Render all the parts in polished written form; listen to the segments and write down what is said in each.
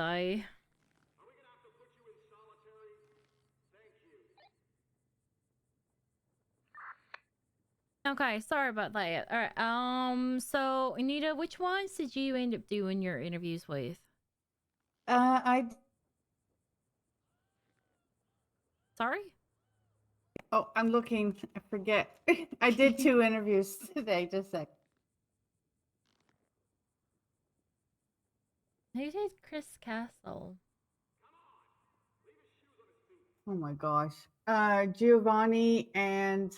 Die. Okay, sorry about that. All right. So Anita, which ones did you end up doing your interviews with? I Sorry. oh, I'm looking. I forget. I did 2 interviews today. Just a sec. Who did Chris Castle? Oh my gosh. Giovanni and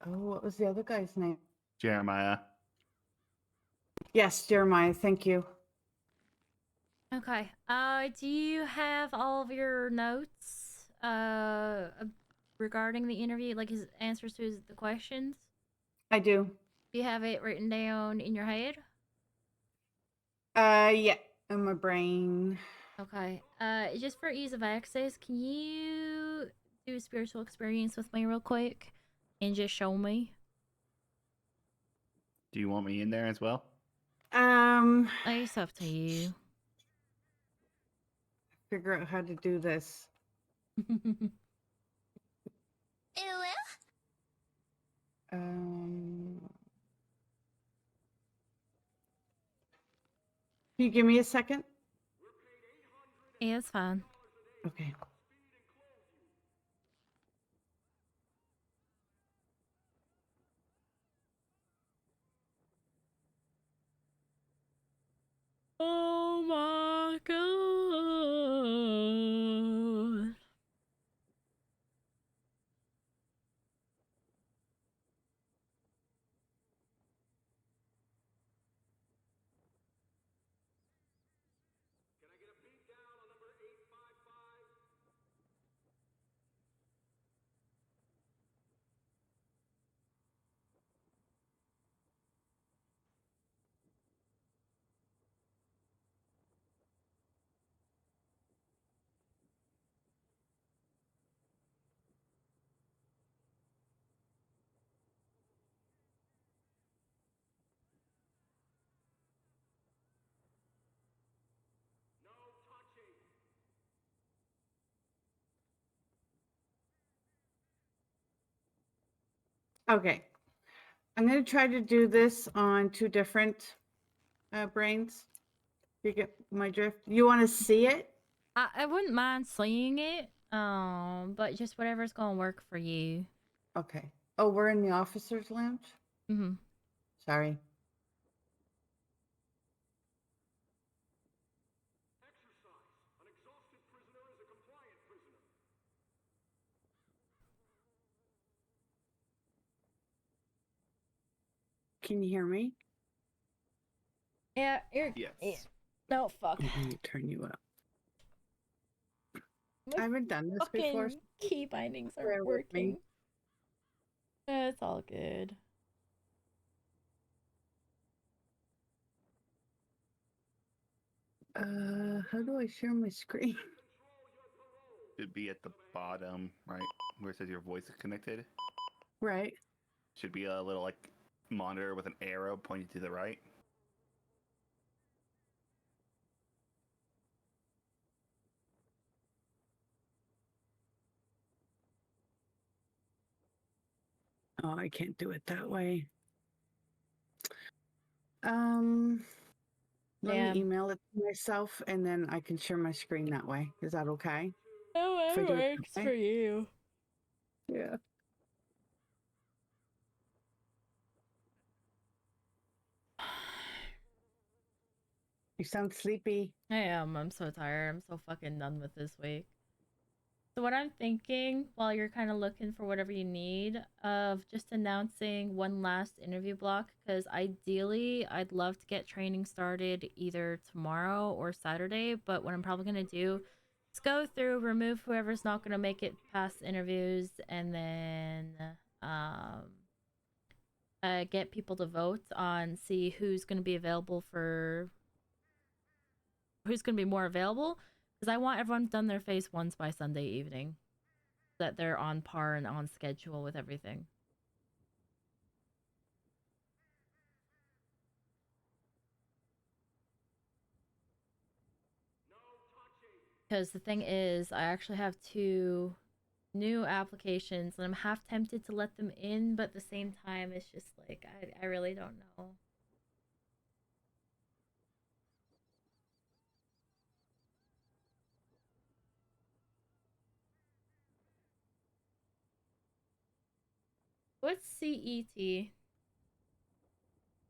what was the other guy's name? Jeremiah. Yes, Jeremiah. Thank you. Okay. Do you have all of your notes regarding the interview, like his answers to the questions? I do. Do you have it written down in your head? Yeah, in my brain. Okay. Just for ease of access, can you do a spiritual experience with me real quick and just show me? Do you want me in there as well? It's up to you. Figure out how to do this. Um, can you give me a second? Yeah, it's fine. Okay. Oh my god. Okay. I'm going to try to do this on 2 different brains. You get my drift? You want to see it? I wouldn't mind seeing it, but just whatever's gonna work for you. Okay. Oh, we're in the officers' lounge? Mm-hmm. Sorry. Can you hear me? Yeah, you're. Yes. Yeah. No, fuck. Let me turn you up. My I haven't done this before. fucking key bindings Bear aren't with me. working. It's all good. How do I share my screen? Should be at the bottom, right, where it says your voice is connected. Right. Should be a little like monitor with an arrow pointing to the right. Oh, I can't do it that way. Let Yeah. me email it to myself and then I can share my screen that way. Is that okay? If I Oh, do it it that works way? for you. Yeah. You sound sleepy. I am. I'm so tired. I'm so fucking done with this week. So what I'm thinking while you're kind of looking for whatever you need of just announcing one last interview block because ideally I'd love to get training started either tomorrow or Saturday, but what I'm probably going to do is go through, remove whoever's not going to make it past interviews, and then um get people to vote on see who's going to be available for who's going to be more available because I want everyone done their phase ones by Sunday evening that they're on par and on schedule with everything. Because the thing is, I actually have 2 new applications and I'm half tempted to let them in, but at the same time, it's just like, I really don't know. What's CET?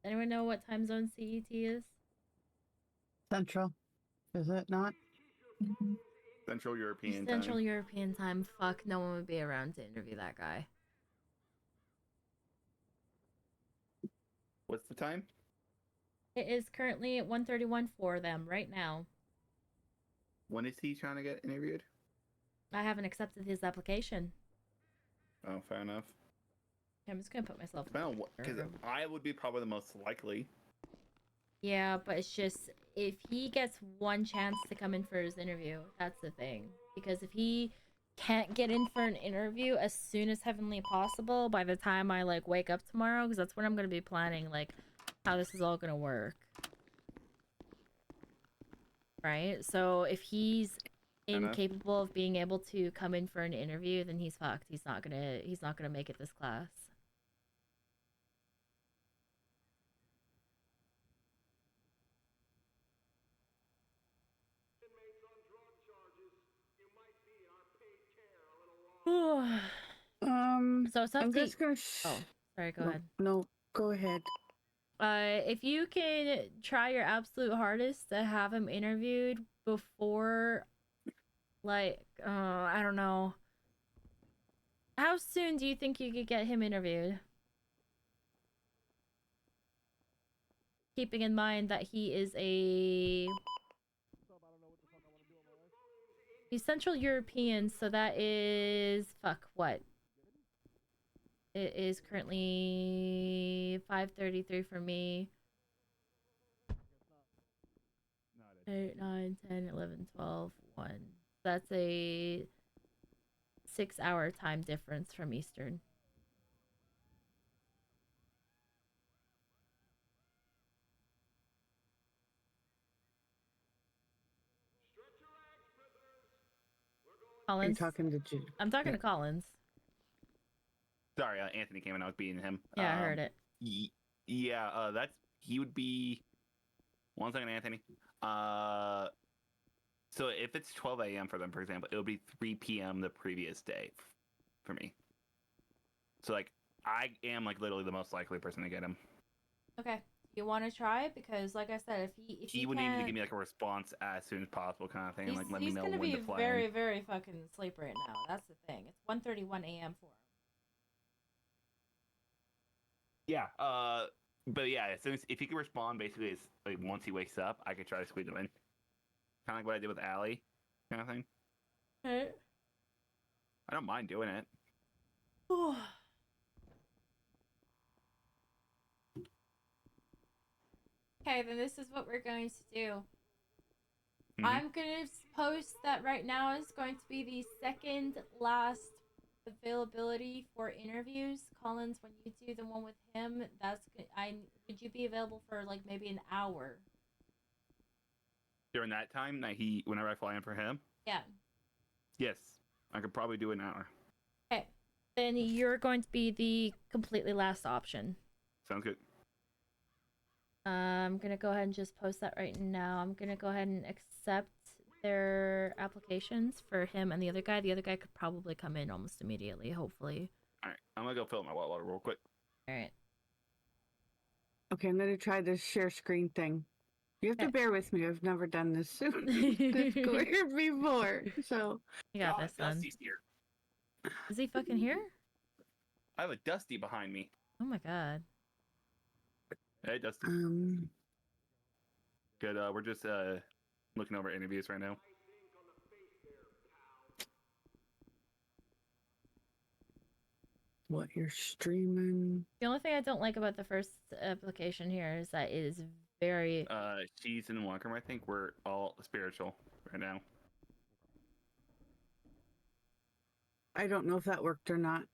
Anyone know what time zone CET is? Central, is it not? Central European Central time. European time. Fuck, no one would be around to interview that guy. What's the time? It is currently at 1:31 for them right now. When is he trying to get interviewed? I haven't accepted his application. Oh, fair enough. I'm just gonna put myself. Because I would be probably the most likely. Yeah, but it's just if he gets one chance to come in for his interview, that's the thing. Because if he can't get in for an interview as soon as heavenly possible, by the time I like wake up tomorrow, because that's when I'm gonna be planning like how this is all gonna work. Right? So if he's Enough. incapable of being able to come in for an interview, then he's fucked. He's not gonna make it this class. So it's up I'm to just gonna. Oh, sorry, go no, ahead. No, go ahead. If you can try your absolute hardest to have him interviewed before, like, I don't know. How soon do you think you could get him interviewed? Keeping in mind that he is he's Central European, so that is fuck what? It is currently 5:33 for me. 8, 9, 10, 11, 12, 1. That's a 6-hour time difference from Eastern. Are you Collins? talking to Jude? I'm talking to Collins. Sorry, Anthony came in. I was beating him. Yeah, I heard it. Yeah, he would be. 1 second, Anthony. So if it's 12 a.m. for them, for example, it would be 3 p.m. the previous day for me. So like, I am like literally the most likely person to get him. Okay. You want to try? Because, like I said, if He would need to give me like a response as soon as possible, kind of thing, and like let me know when to plan. He's gonna be very, very fucking asleep right now. That's the thing. It's 1:31 a.m. for him. Yeah. But yeah, as soon as if he can respond, basically, it's like once he wakes up, I could try to squeeze him in. Kind of like what I did with Allie, kind of thing. Okay. I don't mind doing it. Okay, then this is what we're going to do. Mhm. I'm gonna post that right now is going to be the second last availability for interviews. Collins, when you do the one with him, would you be available for like maybe an hour? During that time, whenever I fly in for him, Yeah. yes, I could probably do an hour. Okay. Then you're going to be the completely last option. Sounds good. I'm gonna go ahead and just post that right now. I'm gonna go ahead and accept their applications for him and the other guy. The other guy could probably come in almost immediately, hopefully. All right, I'm gonna go fill up my water real quick. All right. Okay, I'm gonna try this share screen thing. You have to Okay. bear with me. I've never done this Discord before, so You got this, son. Dusty's here. Is he fucking here? I have a Dusty behind me. Oh my god. Hey, Dusty. Good. We're just looking over interviews right now. what you're streaming? The only thing I don't like about the first application here is that it is very. She's in one room. I think we're all spiritual right now. I don't know if that worked or not.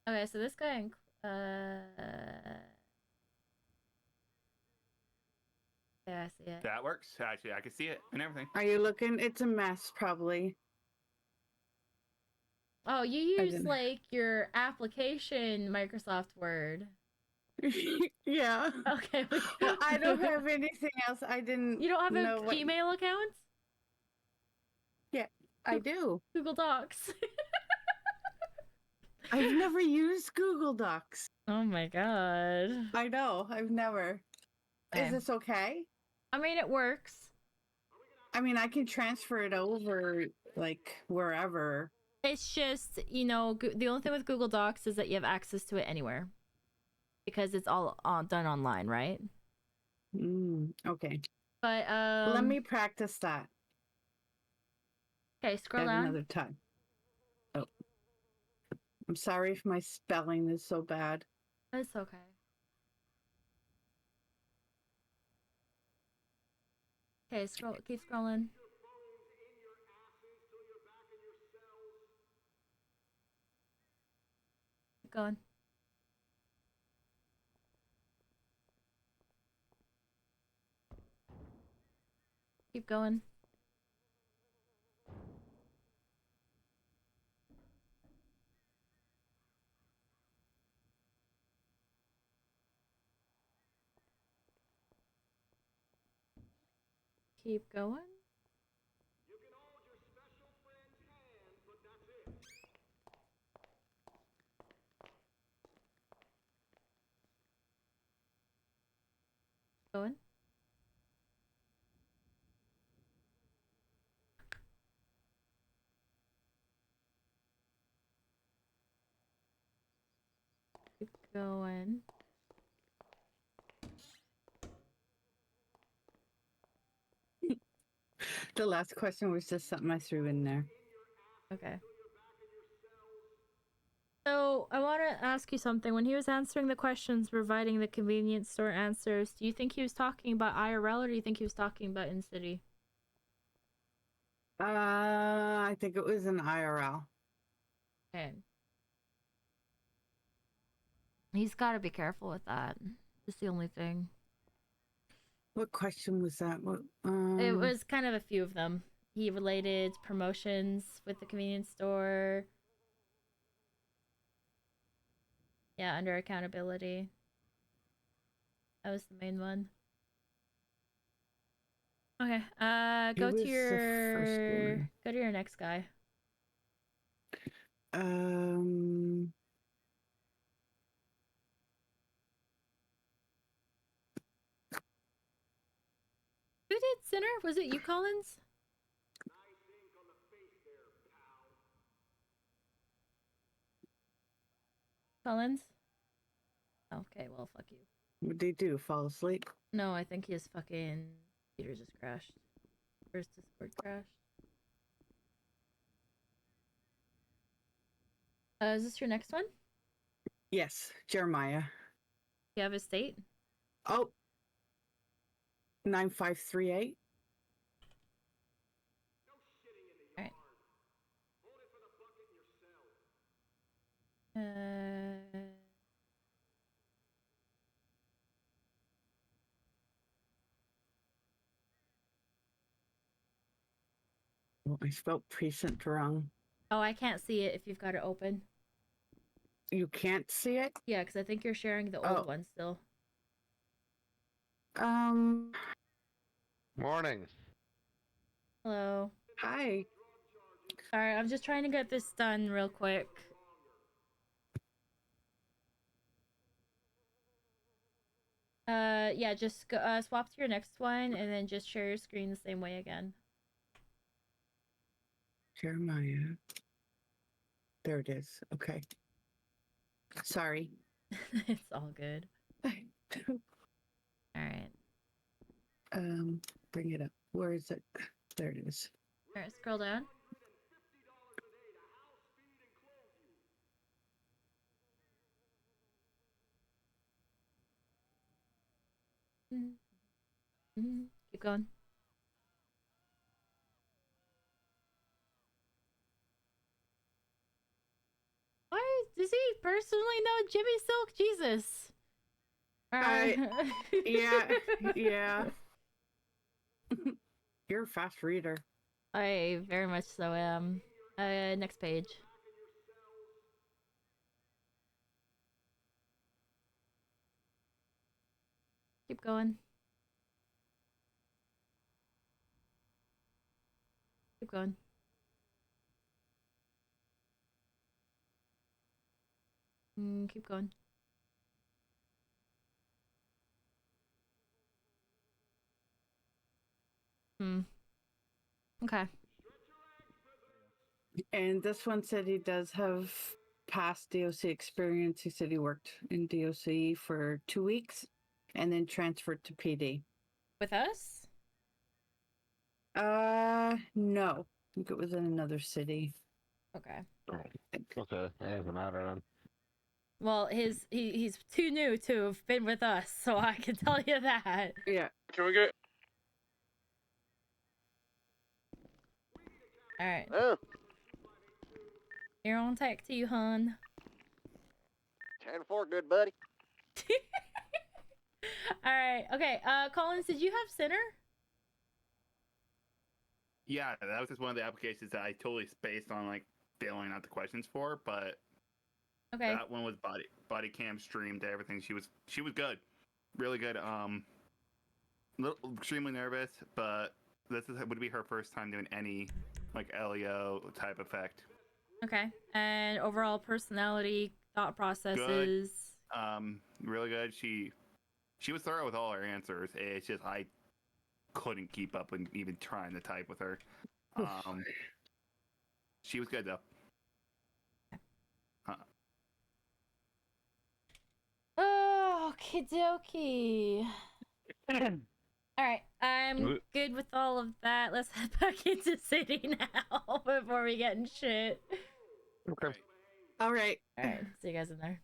Okay, so this guy. Yeah, I see it. That works. Actually, I can see it and everything. Are you looking? It's a mess, probably. Oh, you I use didn't- like your application Microsoft Word. Yeah. Okay. I don't have anything else. I didn't. You don't have a know what... Gmail account? I do. Google Docs. I've never used Google Docs. Oh my god. I know. I've never. Okay. Is this okay? I mean, it works. I mean, I can transfer it over like wherever. It's just, you know, the only thing with Google Docs is that you have access to it anywhere because it's all done online, right? Okay. But Let me practice that okay, scroll at down. another time. Oh. I'm sorry if my spelling is so bad. It's okay. Okay, keep scrolling. Keep going. Keep going. Keep going. Going. Keep going. The last question was just something I threw in there. Okay. So I want to ask you something. When he was answering the questions, providing the convenience store answers, do you think he was talking about IRL or do you think he was talking about in city? I think it was an IRL. Okay. He's got to be careful with that. That's the only thing. What question was that? What, It was kind of a few of them. He related promotions with the convenience store. Yeah, under accountability. That was the main one. Okay. He Go was to the first your one. go to your next guy. Who did Sinner? Was it you, Collins? Collins? Okay, well, fuck you. What'd they do? Fall asleep? No, I think his fucking computer just crashed. First Discord crashed. Is this your next one? Yes, Jeremiah. You have his state? Oh, 9538. Alright. Oh, I spelled precinct wrong. Oh, I can't see it if you've got it open. You can't see it? Yeah, because I think you're sharing the Oh. old one still. Morning. Hello. Hi. Alright, I'm just trying to get this done real quick. Yeah, just go, swap to your next one and then just share your screen the same way again. Jeremiah. There it is. Okay. Sorry. It's all good. Alright. Bring it up. Where is it? There it is. Alright, scroll down. Keep going. Why does he personally know Jimmy Silk? Jesus. Alright. Yeah, yeah. You're a fast reader. I very much so am. Next page. Keep going. Keep going. Keep going. Okay. And this one said he does have past DOC experience. He said he worked in DOC for 2 weeks and then transferred to PD. With us? No. I think it was in another city. Okay. Okay, that doesn't matter then. Well, he's too new to have been with us, so I can tell you that. Yeah. Can we get? All right. Oh, You're on tech to you, hun. 10-4, good buddy. All right. Okay. Collins, did you have Sinner? Yeah, that was just one of the applications that I totally spaced on like filling out the questions for, but Okay. that one was body cam streamed everything. She was good, really good. Extremely nervous, but would be her first time doing any like LEO type effect. Okay. And overall personality, thought processes. Really good. She was thorough with all her answers. It's just I couldn't keep up and even trying to type with her. She was good though. Oh, okie dokie. All right, I'm good with all of that. Let's head back into city now before we get in shit. Okay. All right. All right, see you guys in there.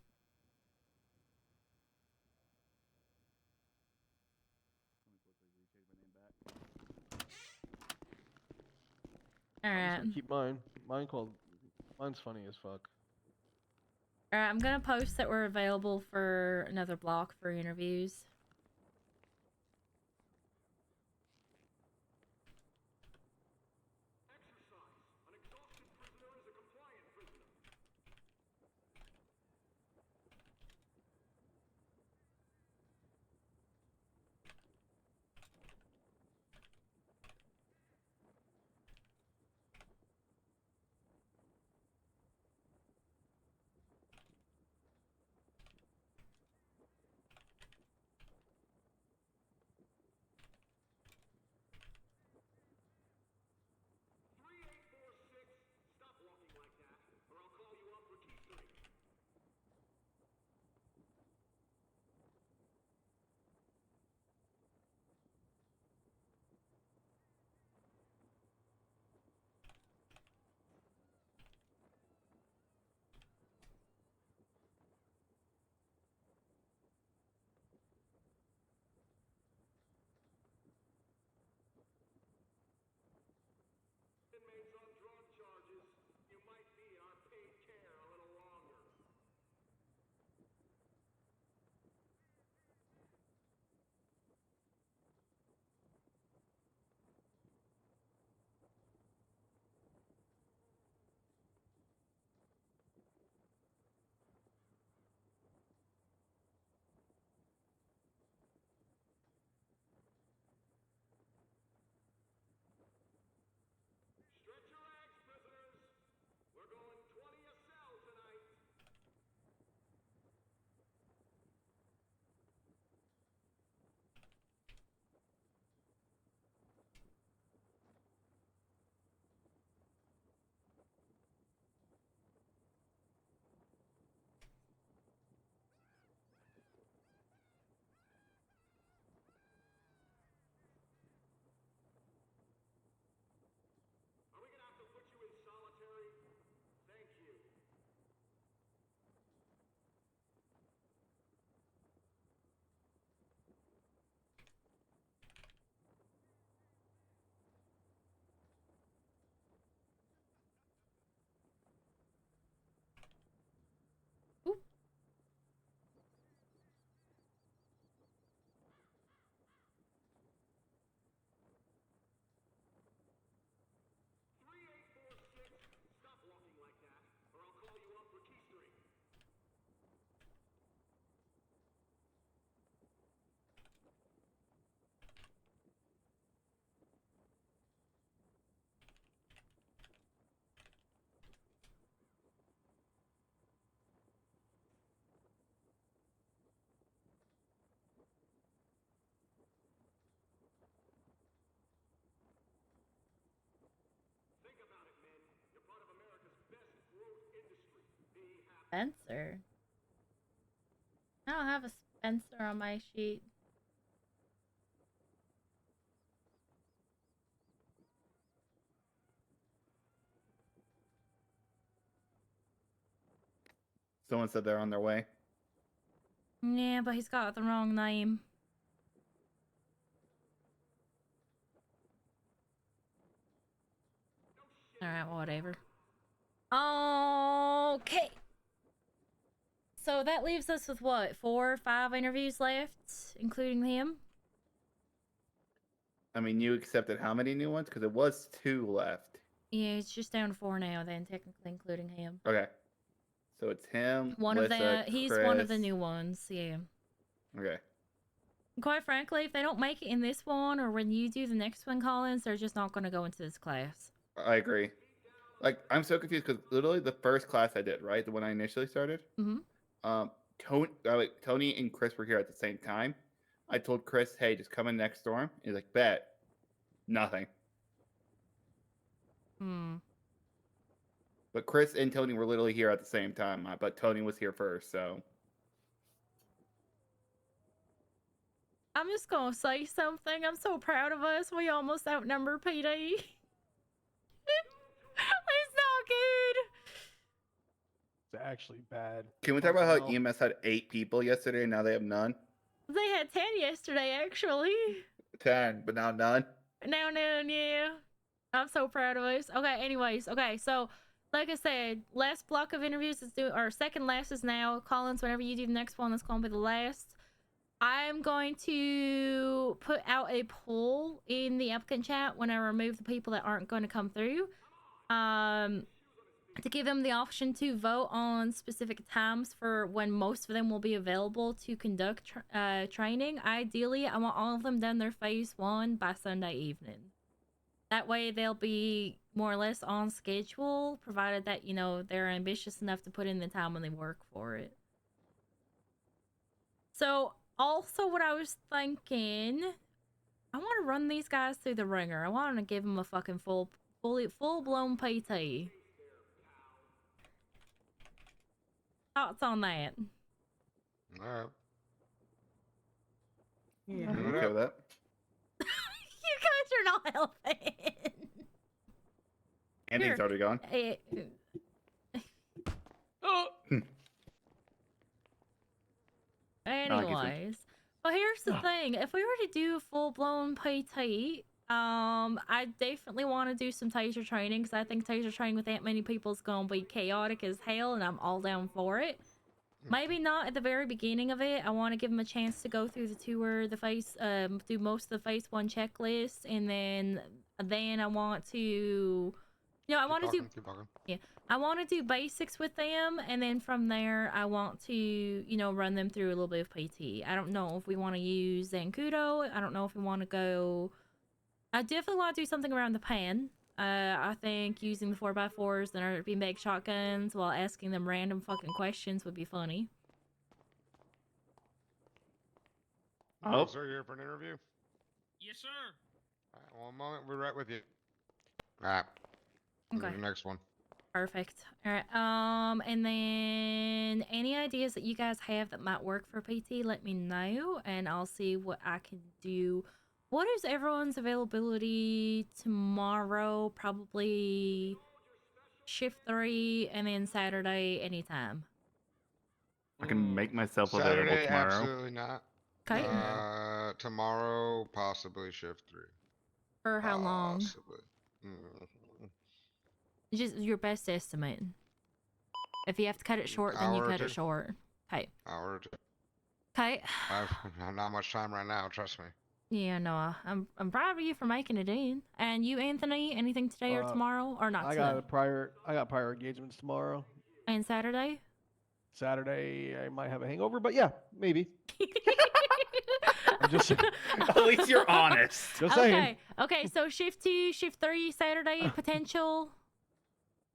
All I'm right. just gonna keep mine. Mine's funny as fuck. All right, I'm gonna post that we're available for another block for interviews. Spencer. I don't have a Spencer on my sheet. Someone said they're on their way. Yeah, but he's got the wrong name. Alright, whatever. Okay. So that leaves us with what? 4 or 5 interviews left, including him? I mean, you accepted how many new ones? Because it was 2 left. Yeah, it's just down to 4 now, then, technically including him. Okay. So it's him. One Lissa, of the he's one of the Chris. new ones, yeah. Okay. Quite frankly, if they don't make it in this one or when you do the next one, Collins, they're just not going to go into this class. I agree. Like, I'm so confused because literally the first class I did, right, the one I initially started, Tony and Chris were here at the same time. I told Chris, "Hey, just come in next storm." He's like, "Bet." Nothing. But Chris and Tony were literally here at the same time. But Tony was here first, so. I'm just going to say something. I'm so proud of us. We almost outnumbered PD. It's not good. It's actually bad. Can we talk about how Fucking hell. EMS had 8 people yesterday and now they have none? They had 10 yesterday, actually. 10, but now none? Now, none, yeah. I'm so proud of us. Okay, anyways. Okay, so, like I said, last block of interviews is due, or second last is now. Collins, whenever you do the next one, that's going to be the last. I'm going to put out a poll in the applicant chat when I remove the people that aren't going to come through. To give them the option to vote on specific times for when most of them will be available to conduct training. Ideally, I want all of them done their phase 1 by Sunday evening. That way they'll be more or less on schedule, provided that, you know, they're ambitious enough to put in the time when they work for it. So, also what I was thinking, I want to run these guys through the ringer. I want to give them a fucking full-blown PT. Thoughts on that? Alright. Yeah. I'm okay with that. You guys are not helping. Andy's Here. already gone. Oh! Anyways, well, here's the thing. If we were to do full-blown PT, I definitely want to do some taser training because I think taser training with that many people is going to be chaotic as hell, and I'm all down for it. Maybe not at the very beginning of it. I want to give them a chance to go through the tour, do most of the phase 1 checklist, and then I want to, I want to do. I want to do basics with them, and then from there, I want to, run them through a little bit of PT. I don't know if we want to use Zancudo. I don't know if we want to go. I definitely want to do something around the pan. I think using the 4x4s and our beanbag shotguns while asking them random fucking questions would be funny. Oh. Sir, you here for an interview? Yes, sir. Alright, one moment, we're right with you. Alright. Okay. The next one. Perfect. All right. And then any ideas that you guys have that might work for PT, let me know, and I'll see what I can do. What is everyone's availability tomorrow? Probably shift 3, and then Saturday anytime. I can make myself available Saturday, tomorrow. absolutely not. Okay. Tomorrow, possibly shift 3. For how long? Possibly. Just your best estimate. If you have to cut it short, then you Hour or cut it two. short. Okay. Hour or two. Okay. I have not much time right now, trust me. Yeah, no, I'm proud of you for making it in. And you, Anthony, anything today or tomorrow, or not I today? got prior engagements tomorrow. And Saturday? Saturday I might have a hangover, but yeah, maybe. I'm just At least you're honest. just saying. Okay. Okay. So shift 2, shift 3, Saturday potential.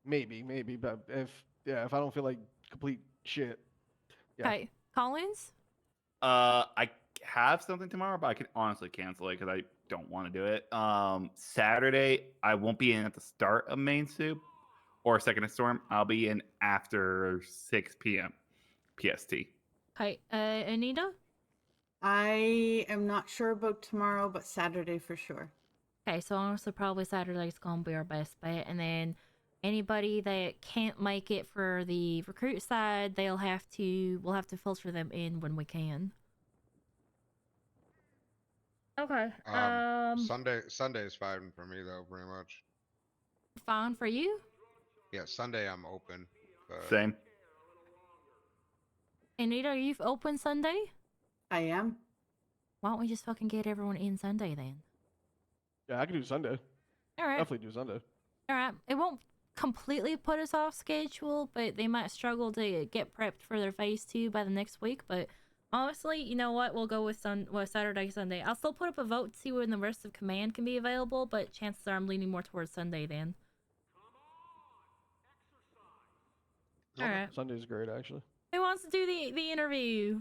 Maybe, but if I don't feel like complete shit. Yeah. Okay. Collins. I have something tomorrow, but I can honestly cancel it because I don't want to do it. Saturday, I won't be in at the start of main soup. or Second Storm, I'll be in after 6 p.m. PST. Okay, Anita? I am not sure about tomorrow, but Saturday for sure. Okay, so honestly, probably Saturday's gonna be our best bet, and then anybody that can't make it for the recruit side, we'll have to filter them in when we can. Okay. Sunday is fine for me though, pretty much. Fine for you, Yeah, Sunday I'm open. But Same. Anita. Are you open Sunday? I am. Why don't we just fucking get everyone in Sunday then? Yeah, I can do Sunday. All right. Definitely do Sunday. All right. It won't completely put us off schedule, but they might struggle to get prepped for their phase 2 by the next week. But honestly, you know what? We'll go with Saturday, Sunday. I'll still put up a vote to see when the rest of command can be available, but chances are I'm leaning more towards Sunday then. All Okay. right. Sunday's great, actually. Who wants to do the interview?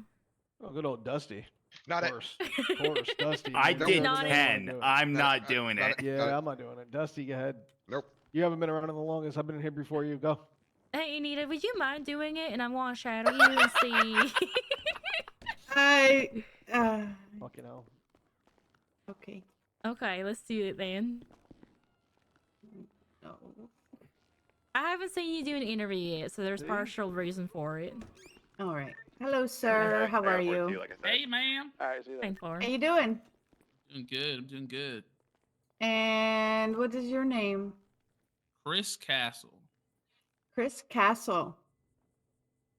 Oh, good old Dusty. not Of it. course. Of course, Dusty. I you did Not never know 10. what I'm I'm No, not doing not it. doing. Yeah, I'm not doing it. Dusty, go ahead. Nope. You haven't been around the longest. I've been here before you. Go. Hey, Anita, would you mind doing it? And I'm going to shadow you and see. I. Fucking hell. Okay. Okay, let's do it then. No. I haven't seen you do an interview yet, so there's See? partial reason for it. All right. Hello, sir. How are you? Hey, ma'am. All right, see you then. Thank for. How you doing? Doing good. I'm doing good. And what is your name? Chris Castle. Chris Castle.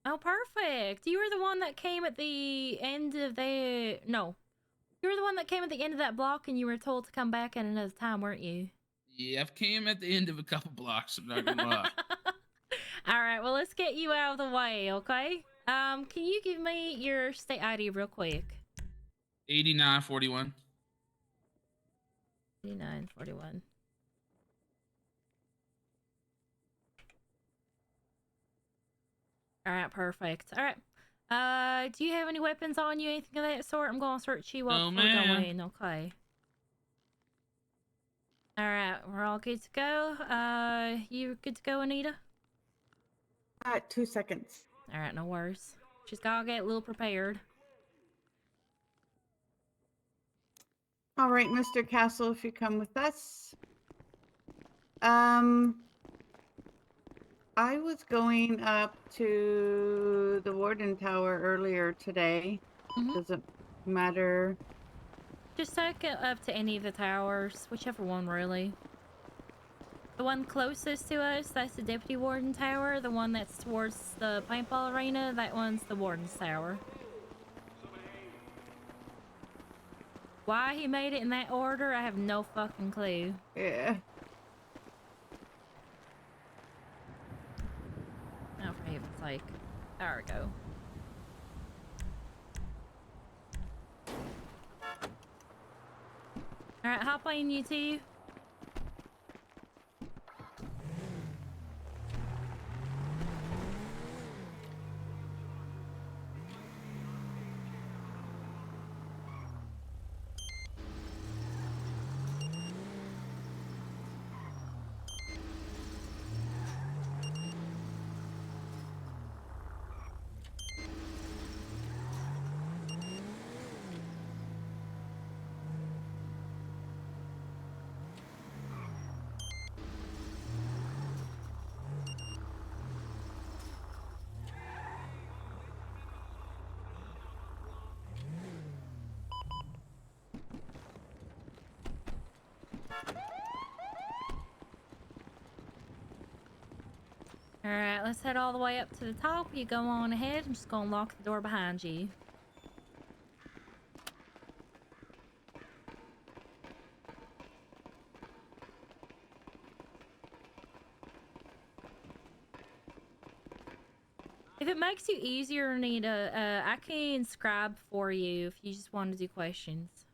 Oh, perfect. You were the one that came at the end of the... No. You were the one that came at the end of that block and you were told to come back at another time, weren't you? Yeah, I've came at the end of a couple blocks. I'm not gonna lie. All right, well, let's get you out of the way, okay? Can you give me your state ID real quick? 8941. 8941. All right, perfect. All right. Do you have any weapons on you, anything of that sort? I'm gonna search you up No, before we go ma'am. in, okay? All right, we're all good to go. You good to go, Anita? 2 seconds. All right, no worries. She's gotta get a little prepared. All right, Mr. Castle, if you come with us. I was going up to the Warden Tower earlier today. Mhm. Does it matter? Just take it up to any of the towers, whichever one, really. The one closest to us, that's the Deputy Warden Tower. The one that's towards the paintball arena, that one's the Warden's Tower. Why he made it in that order, I have no fucking clue. Yeah. Oh, for heaven's sake. There we go. Alright, hop on you two. Alright, let's head all the way up to the top. You go on ahead. I'm just gonna lock the door behind you. If it makes you easier, Anita, I can scribe for you if you just want to do questions.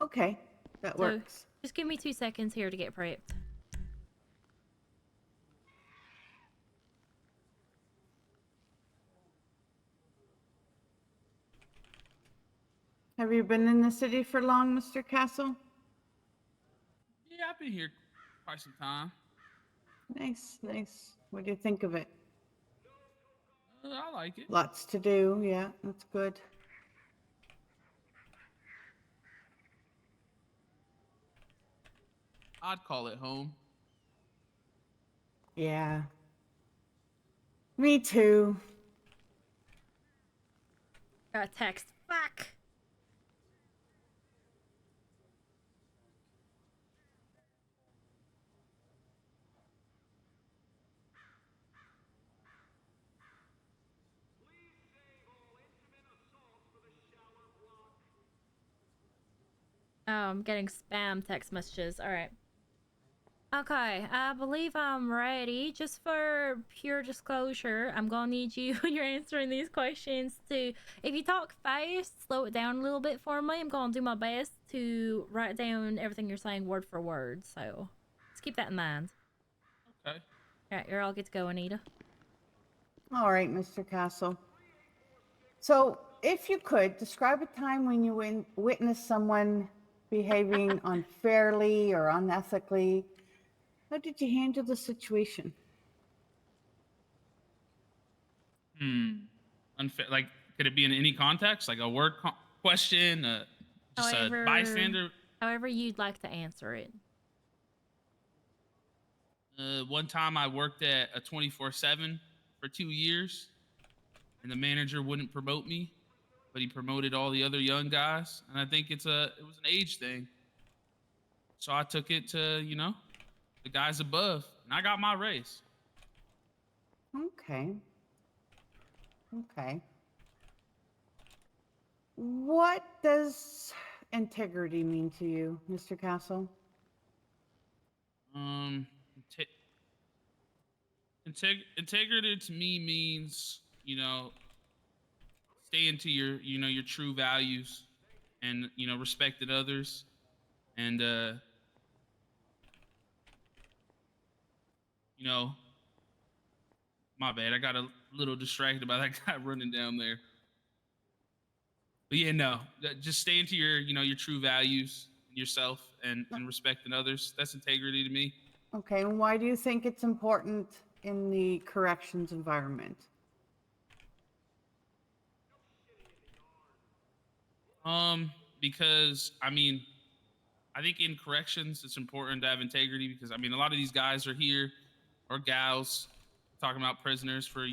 Okay, that So- works. Just give me 2 seconds here to get prepped. Have you been in the city for long, Mr. Castle? Yeah, I've been here quite some time. Nice, nice. What do you think of it? I like it. Lots to do. Yeah, that's good. I'd call it home. Yeah. Me too. Got a text. Fuck. Oh, I'm getting spam text messages. All right. Okay, I believe I'm ready. Just for pure disclosure, I'm gonna need you when you're answering these questions to, if you talk fast, slow it down a little bit for me. I'm gonna do my best to write down everything you're saying word for word. So, just keep that in mind. Okay. All right, you're all good to go, Anita. All right, Mr. Castle. So, if you could describe a time when you witnessed someone behaving unfairly or unethically, how did you handle the situation? Unfair. Like, could it be in any context? Like a word question? Just a bystander? However you'd like to answer it. One time I worked at a 24/7 for 2 years, and the manager wouldn't promote me, but he promoted all the other young guys, and I think it was an age thing. So I took it to the guys above, and I got my raise. Okay. Okay. What does integrity mean to you, Mr. Castle? Inte- integrity to me means staying to your true values, and respecting others, and my bad, I got a little distracted by that guy running down there. But yeah, no, just staying to your true values, yourself, and respecting others. That's integrity to me. Okay, and why do you think it's important in the corrections environment? Because I think in corrections it's important to have integrity, because a lot of these guys are here, or gals, talking about prisoners for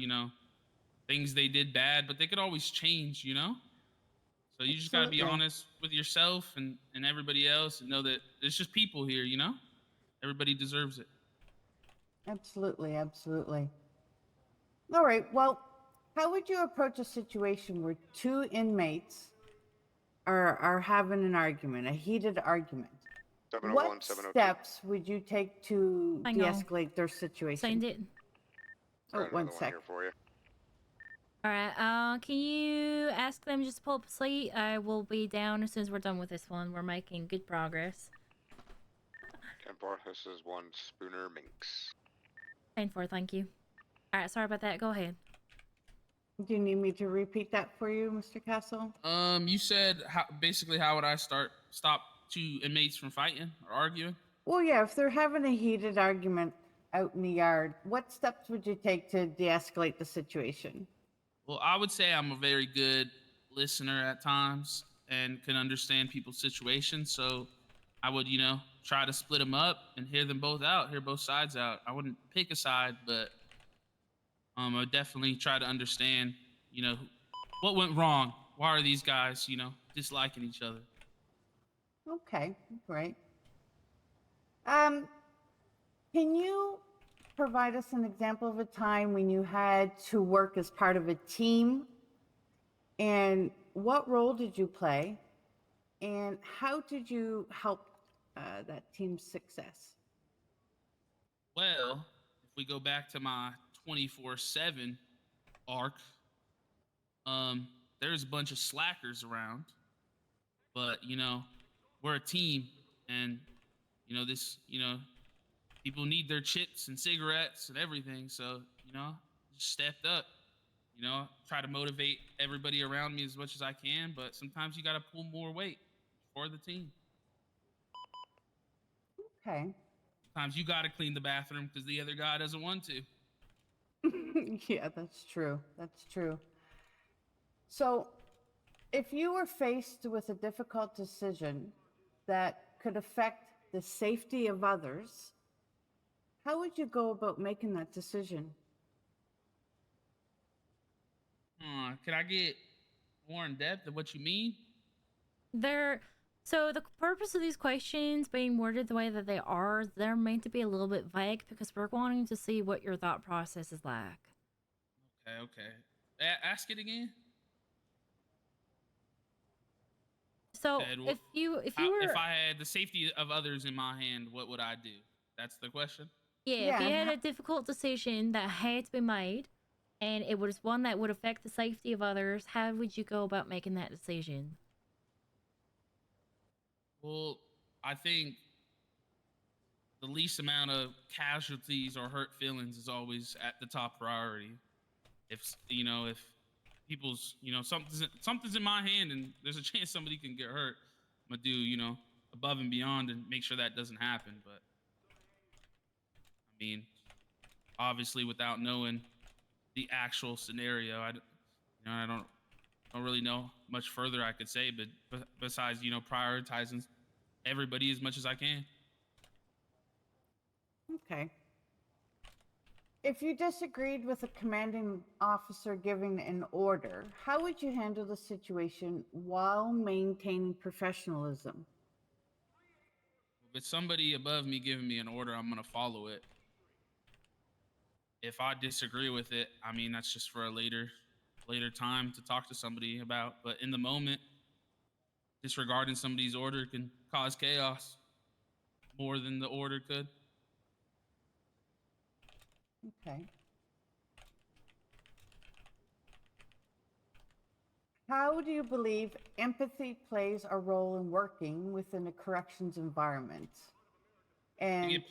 things they did bad, but they could always change. So you just got to be Absolutely. honest with yourself and everybody else, and know that it's just people here. Everybody deserves it. Absolutely, absolutely. All right, well, how would you approach a situation where two inmates are having an argument, a heated argument? 701, What 702. steps would you take to I know. de-escalate their situation? Signed it. Oh, Got one another sec. here for you. All right. Can you ask them just to pull up a slate? I will be down as soon as we're done with this one. We're making good progress. 10-4, this is one Spooner Minx. 10-4, thank you. All right. Sorry about that. Go ahead. Do you need me to repeat that for you, Mr. Castle? You said how would I stop two inmates from fighting or arguing? Well, yeah, if they're having a heated argument out in the yard, what steps would you take to de-escalate the situation? Well, I would say I'm a very good listener at times and can understand people's situations. So I would, try to split them up and hear them both out, hear both sides out. I wouldn't pick a side, but I would definitely try to understand, what went wrong. Why are these guys, disliking each other? Okay, great. Can you provide us an example of a time when you had to work as part of a team? And what role did you play? And how did you help that team's success? Well, if we go back to my 24/7 arc, there's a bunch of slackers around, but we're a team, and people need their chips and cigarettes and everything. So just stepped up. Try to motivate everybody around me as much as I can, but sometimes you got to pull more weight for the team. Okay. Sometimes you gotta clean the bathroom because the other guy doesn't want to. Yeah, that's true. That's true. So, if you were faced with a difficult decision that could affect the safety of others, how would you go about making that decision? Can I get more in depth of what you mean? They're so the purpose of these questions being worded the way that they are, they're meant to be a little bit vague because we're wanting to see what your thought process is like. Okay. Ask it again. So Said, if you if were I had the safety of others in my hand, what would I do? That's the question. yeah, if Yeah, you and had a difficult decision that had to be made and it was one that would affect the safety of others, how would you go about making that decision? Well, I think the least amount of casualties or hurt feelings is always at the top priority. If people's, something's in my hand and there's a chance somebody can get hurt, I'm gonna do, above and beyond and make sure that doesn't happen. But I mean, obviously, without knowing the actual scenario, I don't really know much further I could say. But besides, prioritizing everybody as much as I can. okay. If you disagreed with a commanding officer giving an order, how would you handle the situation while maintaining professionalism? If it's somebody above me giving me an order, I'm gonna follow it. If I disagree with it, I mean that's just for a later time to talk to somebody about. But in the moment, disregarding somebody's order can cause chaos more than the order could. Okay. How do you believe empathy plays a role in working within a corrections environment? I think And it,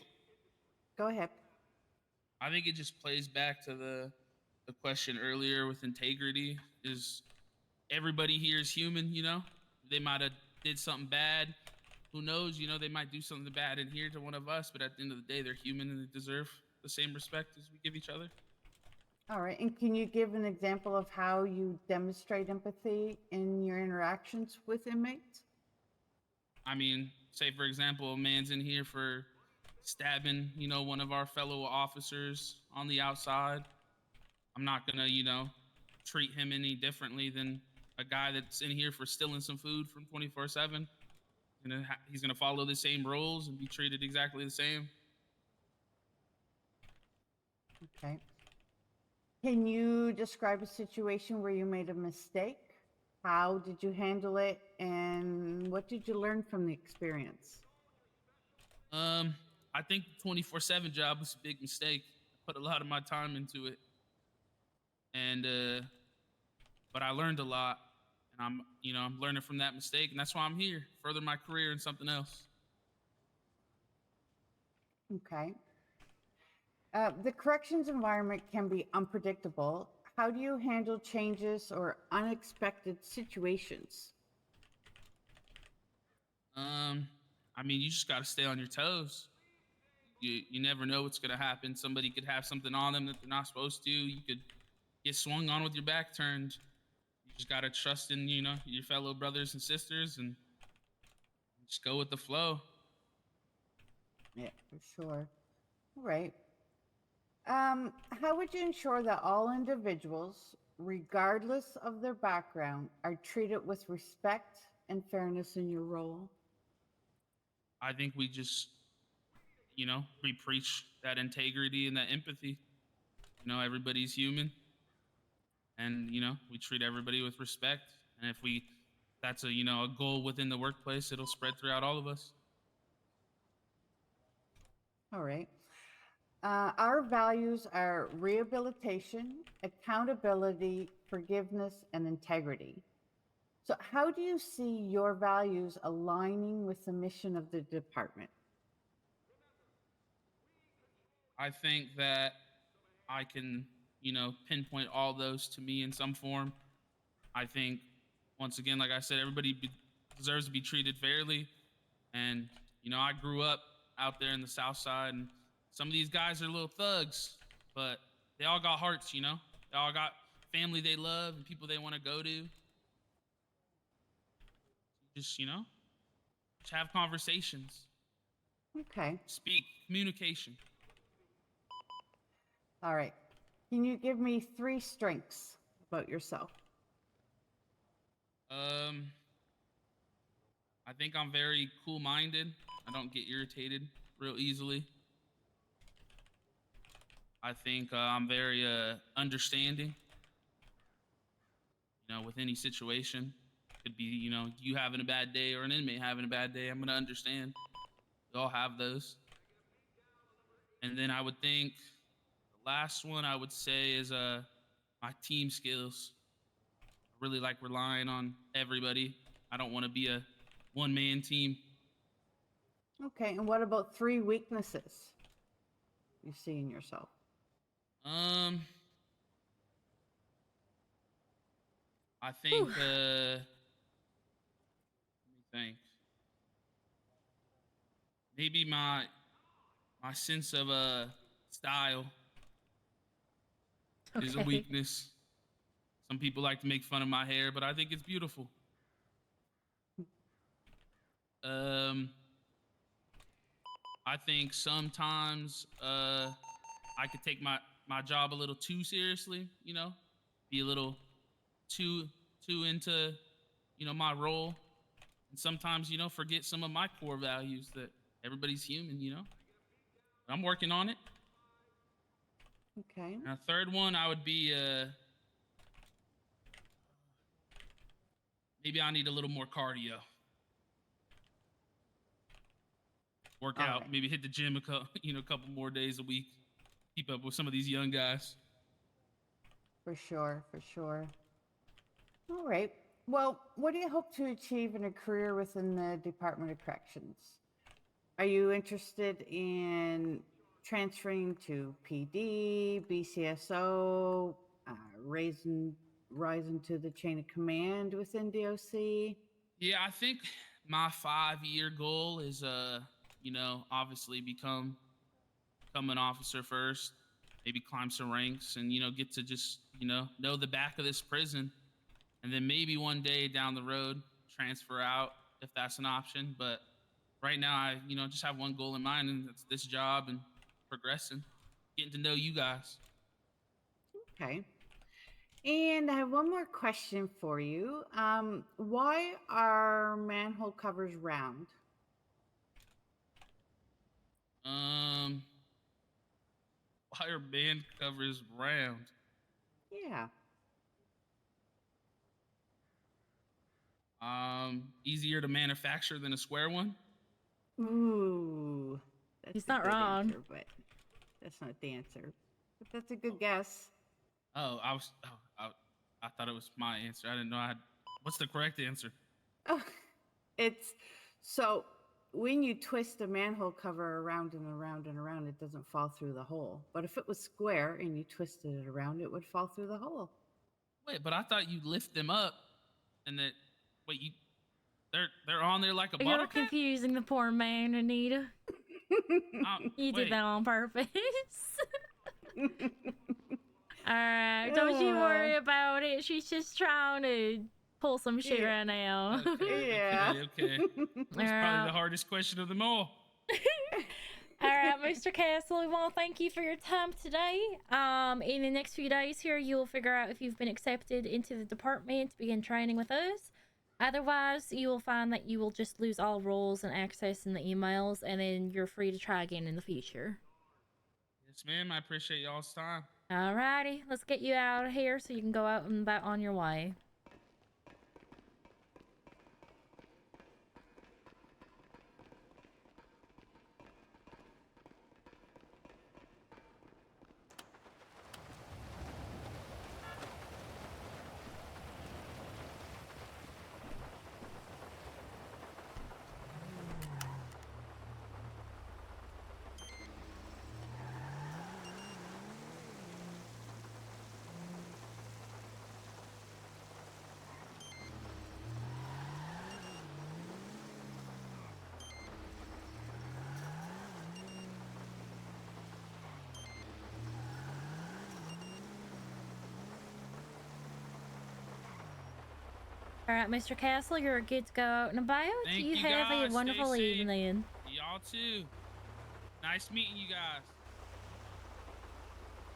go ahead. I think it just plays back to the question earlier with integrity. Is everybody here is human? They might have did something bad. Who knows? They might do something bad in here to one of us, but at the end of the day, they're human and they deserve the same respect as we give each other. All right. And can you give an example of how you demonstrate empathy in your interactions with inmates? I mean, say for example, a man's in here for stabbing, one of our fellow officers on the outside. I'm not gonna, treat him any differently than a guy that's in here for stealing some food from 24/7. He's gonna follow the same rules and be treated exactly the same. Okay. Can you describe a situation where you made a mistake? How did you handle it? And what did you learn from the experience? I think the 24/7 job was a big mistake. I put a lot of my time into it, and but I learned a lot, and I'm learning from that mistake, and that's why I'm here, further my career in something else. Okay. The corrections environment can be unpredictable. How do you handle changes or unexpected situations? I mean, you just got to stay on your toes. You never know what's gonna happen. Somebody could have something on them that they're not supposed to. You could get swung on with your back turned. You just gotta trust in your fellow brothers and sisters and just go with the flow. Yeah, for sure. All right. How would you ensure that all individuals, regardless of their background, are treated with respect and fairness in your role? I think we just we preach that integrity and that empathy. Everybody's human, and we treat everybody with respect. And if that's a goal within the workplace, it'll spread throughout all of us. All right. Our values are rehabilitation, accountability, forgiveness, and integrity. So, how do you see your values aligning with the mission of the department? I think that I can, pinpoint all those to me in some form. I think, once again, like I said, everybody deserves to be treated fairly. And, I grew up out there in the South Side, and some of these guys are little thugs, but they all got hearts, you know. They all got family they love and people they want to go to. Just, you know, just have conversations, Okay. speak, communication. All right. Can you give me 3 strengths about yourself? I think I'm very cool-minded. I don't get irritated real easily. I think I'm very understanding. You know, with any situation, could be, you know, you having a bad day or an inmate having a bad day. I'm gonna understand. We all have those. And then I would think the last one I would say is my team skills. I really like relying on everybody. I don't want to be a one-man team. Okay. And what about 3 weaknesses you see in yourself? I think Whew. let me think. Maybe my sense of style is a Okay. weakness. Some people like to make fun of my hair, but I think it's beautiful. I think sometimes I could take my job a little too seriously, you know, be a little too into, you know, my role, and sometimes, you know, forget some of my core values that everybody's human, you know. I'm working on it. Okay. And a third one, I would be maybe I need a little more cardio. Work All out, right. maybe hit the gym a couple more days a week. Keep up with some of these young guys. For sure. For sure. All right. Well, what do you hope to achieve in a career within the Department of Corrections? Are you interested in transferring to PD, BCSO, rising to the chain of command within DOC? Yeah, I think my 5-year goal is you know, obviously become an officer first, maybe climb some ranks and, you know, get to just, you know the back of this prison, and then maybe one day down the road transfer out if that's an option. But right now I, you know, just have one goal in mind, and that's this job and progressing, getting to know you guys. Okay. And I have one more question for you. Why are manhole covers round? Um why are band covers round? Yeah. Easier to manufacture than a square one. Ooh, that's He's a not good wrong. answer, but that's not the answer. But that's a good guess. Oh, I thought it was my answer. I didn't know I had. What's the correct answer? Oh, it's so when you twist a manhole cover around and around and around, it doesn't fall through the hole. But if it was square and you twisted it around, it would fall through the hole. Wait, but I thought you lift them up, and that wait you they're on there like a You're bottle cap. confusing the poor man, Anita. You did Wait, that on purpose. Alright, don't you worry about it. She's just trying to pull some shit Yeah. right now. Okay, Yeah. okay. That's probably the hardest question of them all. All right, Mr. Castle, we want to thank you for your time today. In the next few days here, you'll figure out if you've been accepted into the department to begin training with us. Otherwise, you will find that you will just lose all roles and access in the emails, and then you're free to try again in the future. Yes, ma'am. I appreciate y'all's time. Alrighty, let's get you out of here so you can go out and about on your way. All right, Mr. Castle, you're good to go out and about. Thank you you, have guys. a Stay wonderful safe. evening. Y'all too. Nice meeting you guys.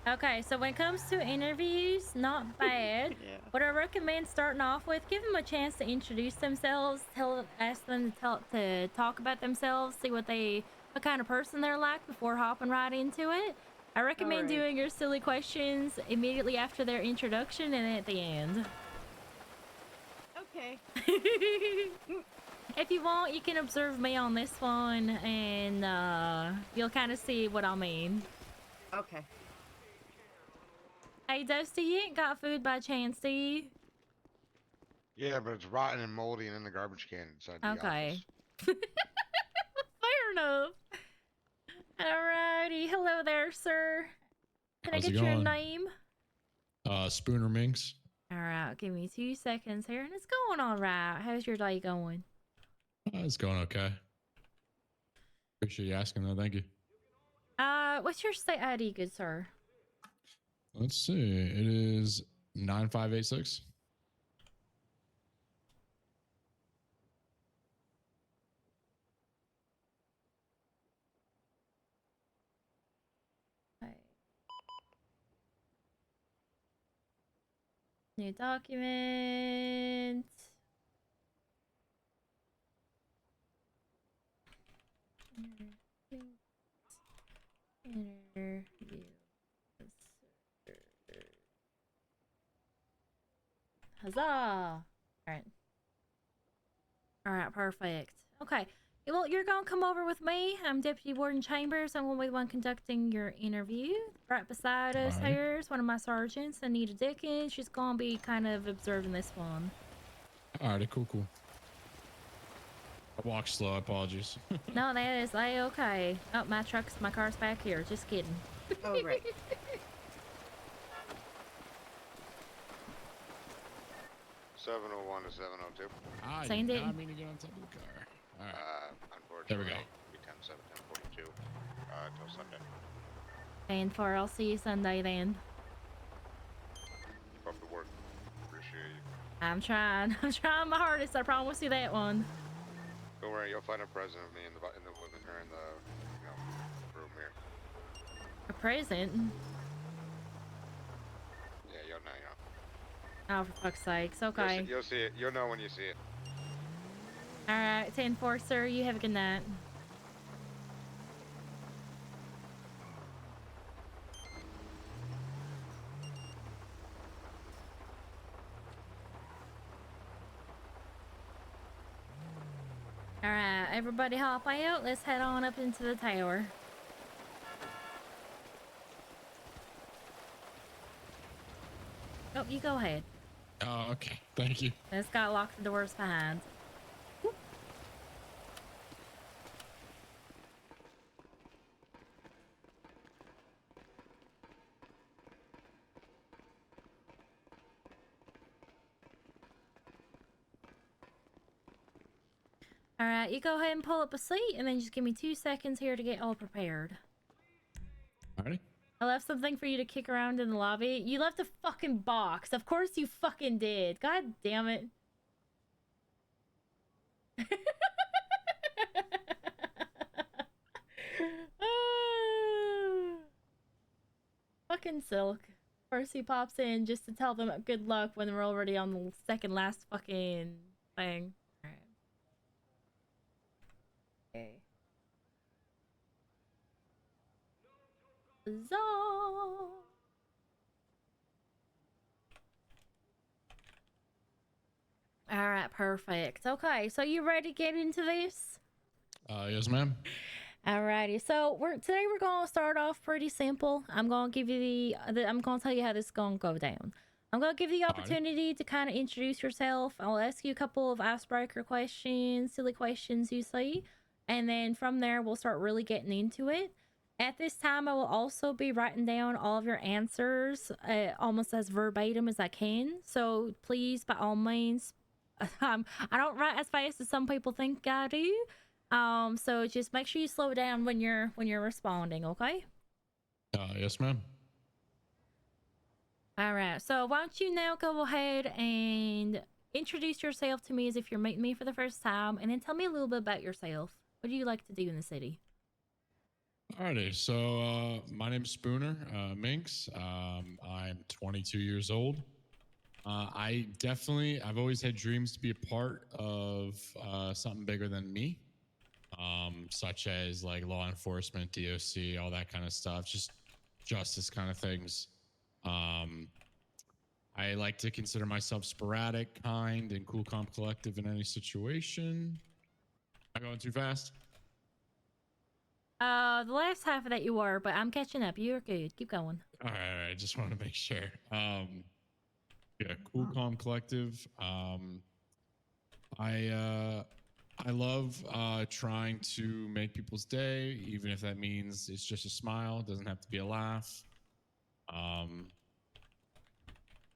Okay, so when it comes to interviews, not bad. Yeah. What I recommend starting off with, give them a chance to introduce themselves. Ask them to talk about themselves, see what kind of person they're like before hopping right into it. I recommend Alright. doing your silly questions immediately after their introduction and at the end. Okay. If you want, you can observe me on this one, and you'll kind of see what I mean. Okay. Hey, Dusty, you ain't got food by chance, do you? Yeah, but it's rotten and moldy and in the garbage can inside the Okay. office. Fair enough. Alrighty. Hello there, sir. Can How's I it get your going? name? Spooner Minx. Alright, give me 2 seconds here, and it's going alright. How's your day going? It's going okay. Appreciate you asking though. Thank you. What's your state ID, good sir? Let's see. It is 9586. Okay. New document. Interview. Huzzah! Alright. Alright, perfect. Okay. Well, you're gonna come over with me. I'm Deputy Warden Chambers. I'm gonna be the one conducting your interview. Right beside us Alright. here is one of my sergeants, Anita Dickens. She's gonna be kind of observing this one. Alrighty, cool. I walk slow. Apologies. No, that is okay. Oh, my car's back here. Just kidding. Oh, right. Seven oh one to 702. I Same did day. not mean to get on top of the car. All right. Unfortunately. There we go. We 10-7, 10-42. Till Sunday. And for I'll see you Sunday then. Keep up the work. Appreciate you. I'm trying. I'm trying my hardest. I promise you that one. Don't worry, you'll find a present of me in the women or in the room here. A present? Yeah, you'll know. Oh, for fuck's sakes. Okay. You'll see it. You'll know when you see it. Alright, 10-4, sir. You have a good night. Alright, everybody hop out. Let's head on up into the tower. Oh, you go ahead. Oh, okay. Thank you. Let's gotta lock the doors behind. Alright, you go ahead and pull up a seat and then just give me 2 seconds here to get all prepared. Alrighty. I left something for you to kick around in the lobby. You left a fucking box. Of course you fucking did. God damn it. Fucking Silk. First he pops in just to tell them good luck when we're already on the second last fucking thing. Alright. Okay. Huzzah! Alright, perfect. Okay, so you ready to get into this? Yes, ma'am. Alrighty, so today we're gonna start off pretty simple. I'm gonna give you I'm gonna tell you how this is gonna go down. I'm gonna give you the opportunity to kind of introduce yourself. I'll ask you a couple of icebreaker questions, silly questions you see, and then from there we'll start really getting into it. At this time, I will also be writing down all of your answers almost as verbatim as I can. So please, by all means, I don't write as fast as some people think I do. So just make sure you slow down when you're responding, okay? Yes, ma'am. All right. So why don't you now go ahead and introduce yourself to me as if you're meeting me for the first time, and then tell me a little bit about yourself. What do you like to do in the city? Alrighty, so my name's Spooner Minx. I'm 22 years old. I've always had dreams to be a part of something bigger than me, such as like law enforcement, DOC, all that kind of stuff, just justice kind of things. I like to consider myself sporadic, kind, and cool, calm, collective in any situation. Am I going too fast? The last half of that you were, but I'm catching up. You're good. Keep going. All right, just want to make sure. Yeah, cool, calm, collective. I love trying to make people's day, even if that means it's just a smile. It doesn't have to be a laugh.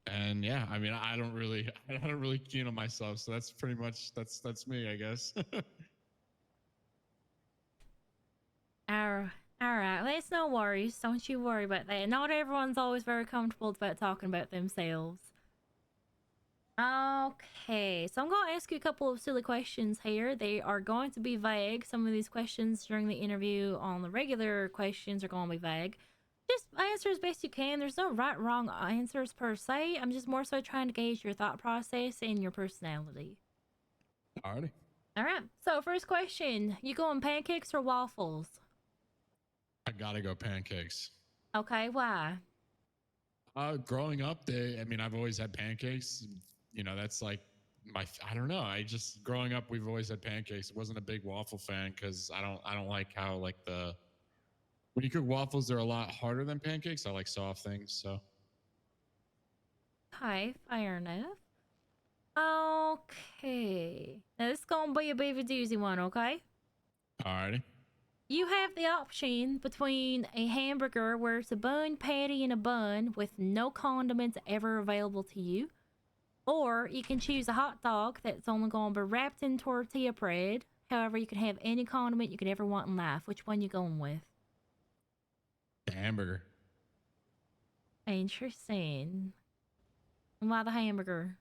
And yeah, I mean, I'm not really keen on myself, so that's pretty much that's me, I guess. All right. Well, it's no worries. Don't you worry about that. Not everyone's always very comfortable about talking about themselves. Okay, so I'm going to ask you a couple of silly questions here. They are going to be vague. Some of these questions during the interview on the regular questions are going to be vague. Just answer as best you can. There's no right, wrong answers per se. I'm just more so trying to gauge your thought process and your personality. Alrighty. All right. So first question: you going pancakes or waffles? I gotta go pancakes. Okay, why? Growing up, I've always had pancakes. You know, that's like I don't know. Growing up, we've always had pancakes. I wasn't a big waffle fan because I don't like how like when you cook waffles, they're a lot harder than pancakes. I like soft things, so. Okay, fair enough. Okay. Now this is gonna be a bit of a doozy one, okay? Alrighty. You have the option between a hamburger where it's a bun patty in a bun with no condiments ever available to you, or you can choose a hot dog that's only going to be wrapped in tortilla bread. However, you can have any condiment you could ever want in life. Which one you going with? The hamburger. Interesting. And why the hamburger?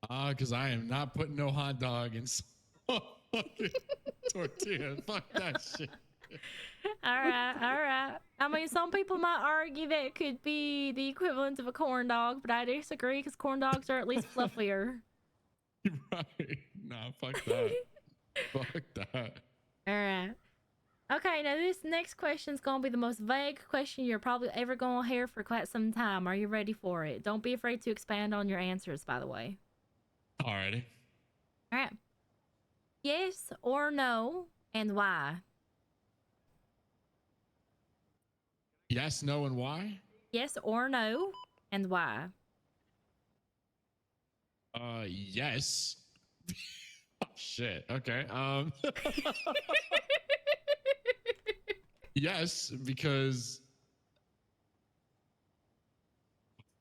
Because I am not putting no hot dog in fucking tortilla. Fuck that shit. All right. I mean, some people might argue that it could be the equivalent of a corn dog, but I disagree because corn dogs are at least fluffier. You're right. Nah, fuck that. Fuck that. All right. Okay, now this next question is going to be the most vague question you're probably ever going to hear for quite some time. Are you ready for it? Don't be afraid to expand on your answers, by the way. Alrighty. All right. Yes or no, and why? Yes, no, and why? Yes or no, and why? Yes. Oh, shit. Okay. Yes, because.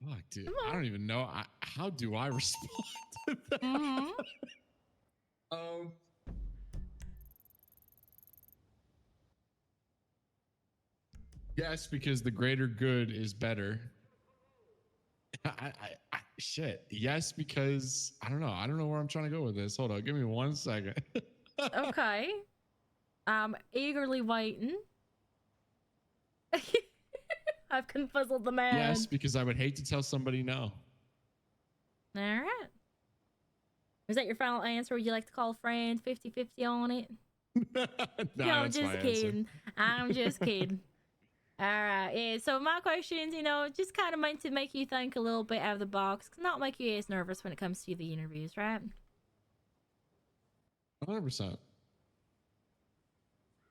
Fuck, dude. I don't even know. How do I respond to that? Mm-hmm. Yes, because the greater good is better. Shit. Yes, because I don't know. I don't know where I'm trying to go with this. Hold on. Give me 1 second. Okay. I'm eagerly waiting. I've confuzzled the man. Yes, because I would hate to tell somebody no. All right. Is that your final answer? Would you like to call a friend 50-50 on it? No, I'm just kidding. I'm just kidding. All right. Yeah. So my questions, just kind of meant to make you think a little bit out of the box, not make you as nervous when it comes to the interviews, right? 100%. All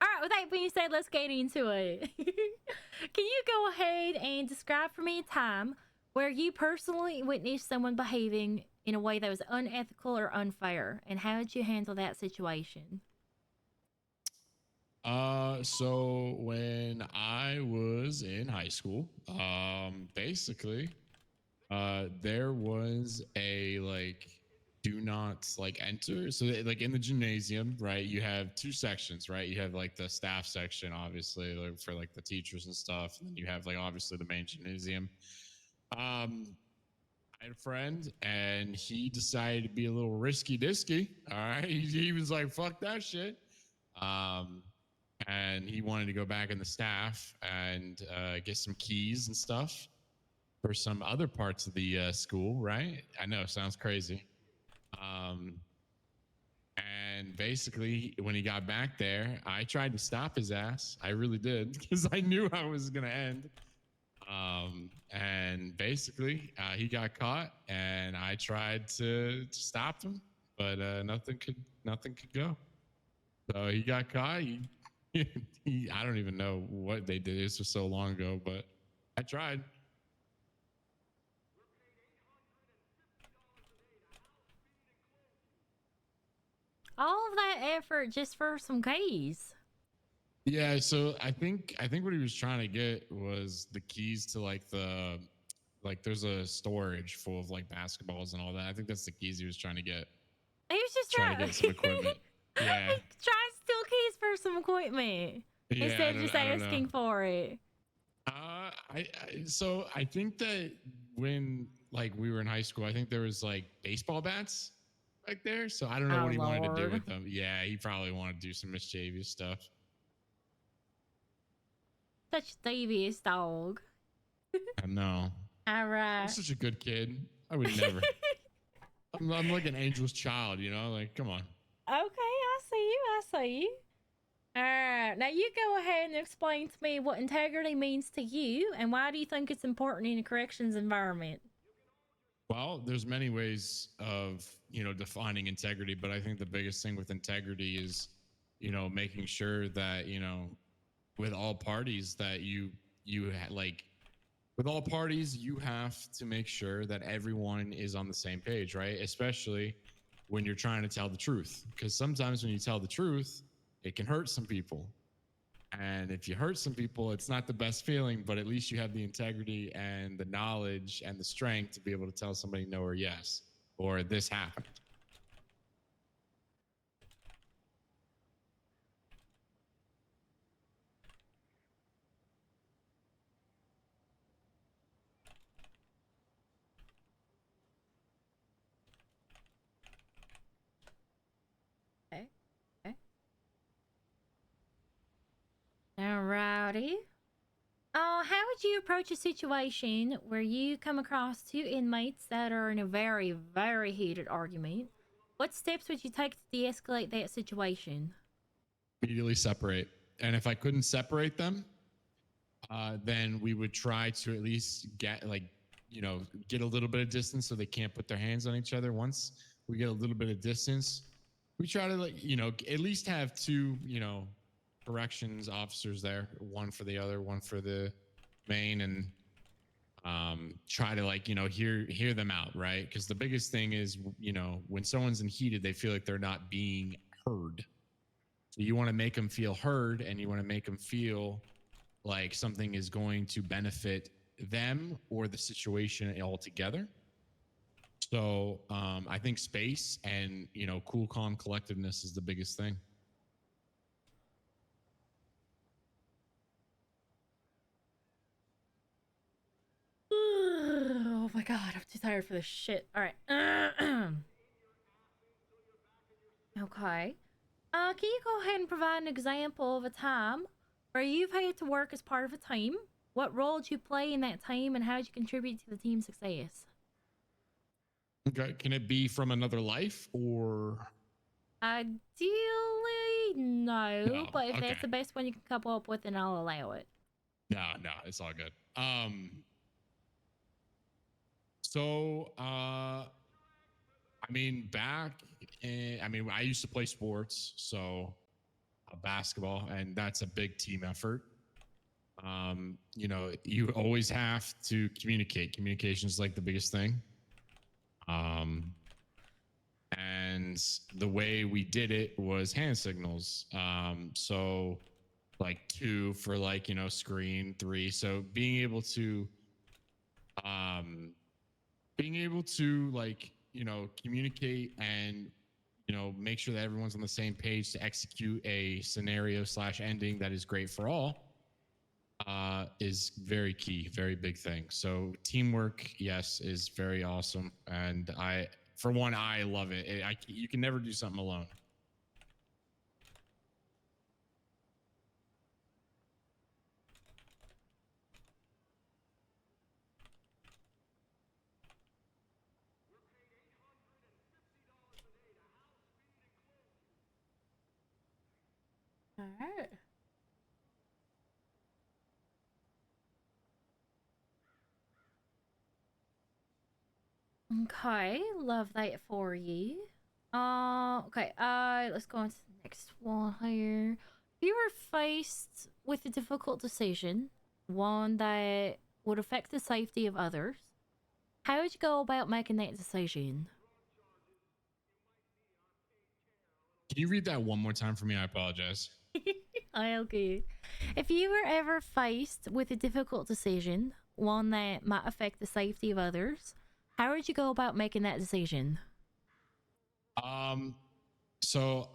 right. With that being said, let's get into it. Can you go ahead and describe for me a time where you personally witnessed someone behaving in a way that was unethical or unfair, and how did you handle that situation? So when I was in high school, basically, there was a do not enter. So in the gymnasium, right? You have 2 sections, right? You have the staff section, obviously, for the teachers and stuff, and then you have obviously the main gymnasium. I had a friend, and he decided to be a little risky disky. All right, he was like, "Fuck that shit," and he wanted to go back in the staff and get some keys and stuff for some other parts of the school. Right? I know, sounds crazy. And basically, when he got back there, I tried to stop his ass. I really did, because I knew how it was gonna end. And basically, he got caught, and I tried to stop him, but nothing could go. So he got caught. I don't even know what they did. This was so long ago, but I tried. All of that effort just for some keys. Yeah, so I think what he was trying to get was the keys to like there's a storage full of like basketballs and all that. I think that's the keys he was trying to get. He was just Trying to get some equipment. Yeah. Trying to steal keys for some equipment Yeah, instead of just I don't know. asking for it. So I think that when like we were in high school, I think there was like baseball bats back there. So I don't know Oh, what he wanted to do Lord. with them. Yeah, he probably wanted to do some mischievous stuff. Such a devious dog. I know. All I'm right. such a good kid. I would never. I'm like an angel's child, you know? Like, come on. Okay, I see you. I see you. All right. Now you go ahead and explain to me what integrity means to you and why do you think it's important in a corrections environment? Well, there's many ways of, defining integrity, but I think the biggest thing with integrity is, making sure that, with all parties that with all parties, you have to make sure that everyone is on the same page, right? Especially when you're trying to tell the truth, because sometimes when you tell the truth, it can hurt some people. And if you hurt some people, it's not the best feeling, but at least you have the integrity and the knowledge and the strength to be able to tell somebody no or yes, or this happened. Okay. Okay. Alrighty. How would you approach a situation where you come across two inmates that are in a very, very heated argument? What steps would you take to de-escalate that situation? Immediately separate. And if I couldn't separate them, then we would try to at least get a little bit of distance so they can't put their hands on each other. Once we get a little bit of distance, we try to at least have two, corrections officers there, one for the other, one for the main, and try to hear them out, right? Because the biggest thing is, when someone's in heated, they feel like they're not being heard. So you want to make them feel heard, and you want to make them feel like something is going to benefit them or the situation altogether. So I think space and cool, calm collectiveness is the biggest thing. Oh my god, I'm too tired for this shit. All right. Okay. Can you go ahead and provide an example of a time where you've had to work as part of a team? What role did you play in that team, and how did you contribute to the team's success? Okay, can it be from another life or? Ideally, no. No, But if okay. that's the best one you can come up with, then I'll allow it. No, it's all good. So, I used to play sports, so basketball, and that's a big team effort. You always have to communicate. Communication is like the biggest thing. And the way we did it was hand signals. So like 2 for screen, 3. So being able to communicate and make sure that everyone's on the same page to execute a scenario / ending that is great for all is very key, very big thing. So teamwork, yes, is very awesome, and for one, I love it. You can never do something alone. All right. Okay, love that for you. Okay, let's go on to the next one here. If you were faced with a difficult decision, one that would affect the safety of others, how would you go about making that decision? Can you read that one more time for me? I apologize. Okay. If you were ever faced with a difficult decision, one that might affect the safety of others, how would you go about making that decision? So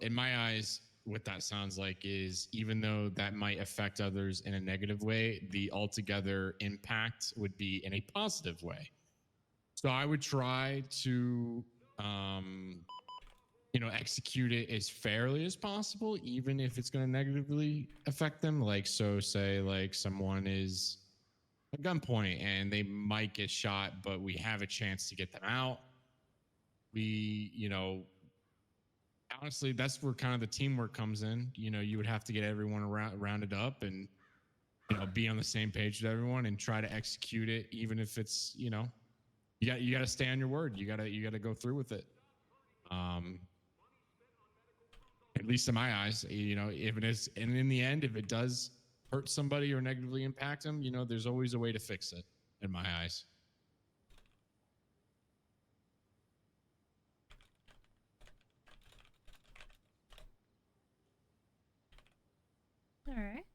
in my eyes, what that sounds like is, even though that might affect others in a negative way, the altogether impact would be in a positive way. So I would try to execute it as fairly as possible, even if it's going to negatively affect them. Like, so say like someone is at gunpoint and they might get shot, but we have a chance to get them out. Honestly, that's where kind of the teamwork comes in. You would have to get everyone rounded up and, be on the same page with everyone and try to execute it, even if it's, you got to stay on your word. You got to go through with it. At least in my eyes, if it is, and in the end, if it does hurt somebody or negatively impact them, there's always a way to fix it in my eyes. All right.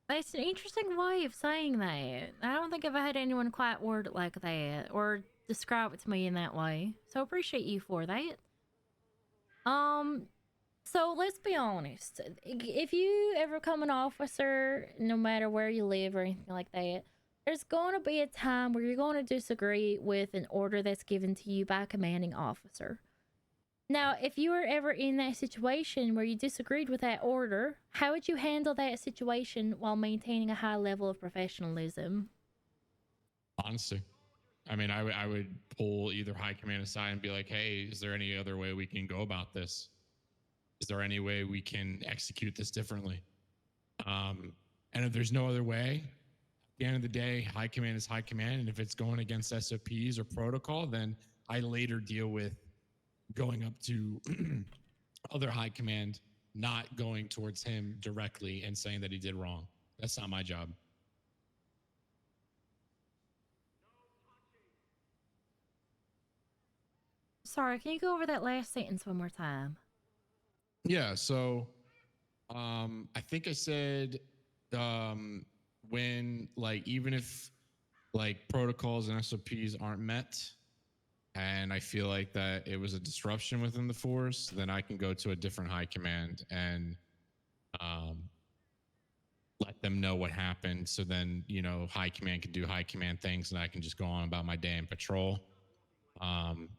That's an interesting way of saying that. I don't think I've had anyone quite word it like that or describe it to me in that way. So appreciate you for that. So let's be honest. If you ever come an officer, no matter where you live or anything like that, there's going to be a time where you're going to disagree with an order that's given to you by a commanding officer. Now, if you were ever in that situation where you disagreed with that order, how would you handle that situation while maintaining a high level of professionalism? Honestly, I mean, I would pull either high command aside and be like, hey, is there any other way we can go about this? Is there any way we can execute this differently? And if there's no other way, at the end of the day, high command is high command. And if it's going against SOPs or protocol, then I later deal with going up to other high command, not going towards him directly and saying that he did wrong. That's not my job. Sorry, can you go over that last sentence one more time? Yeah, so I think I said when, like, even if like protocols and SOPs aren't met, and I feel like that it was a disruption within the force, then I can go to a different high command and let them know what happened. So then, high command can do high command things and I can just go on about my day in patrol.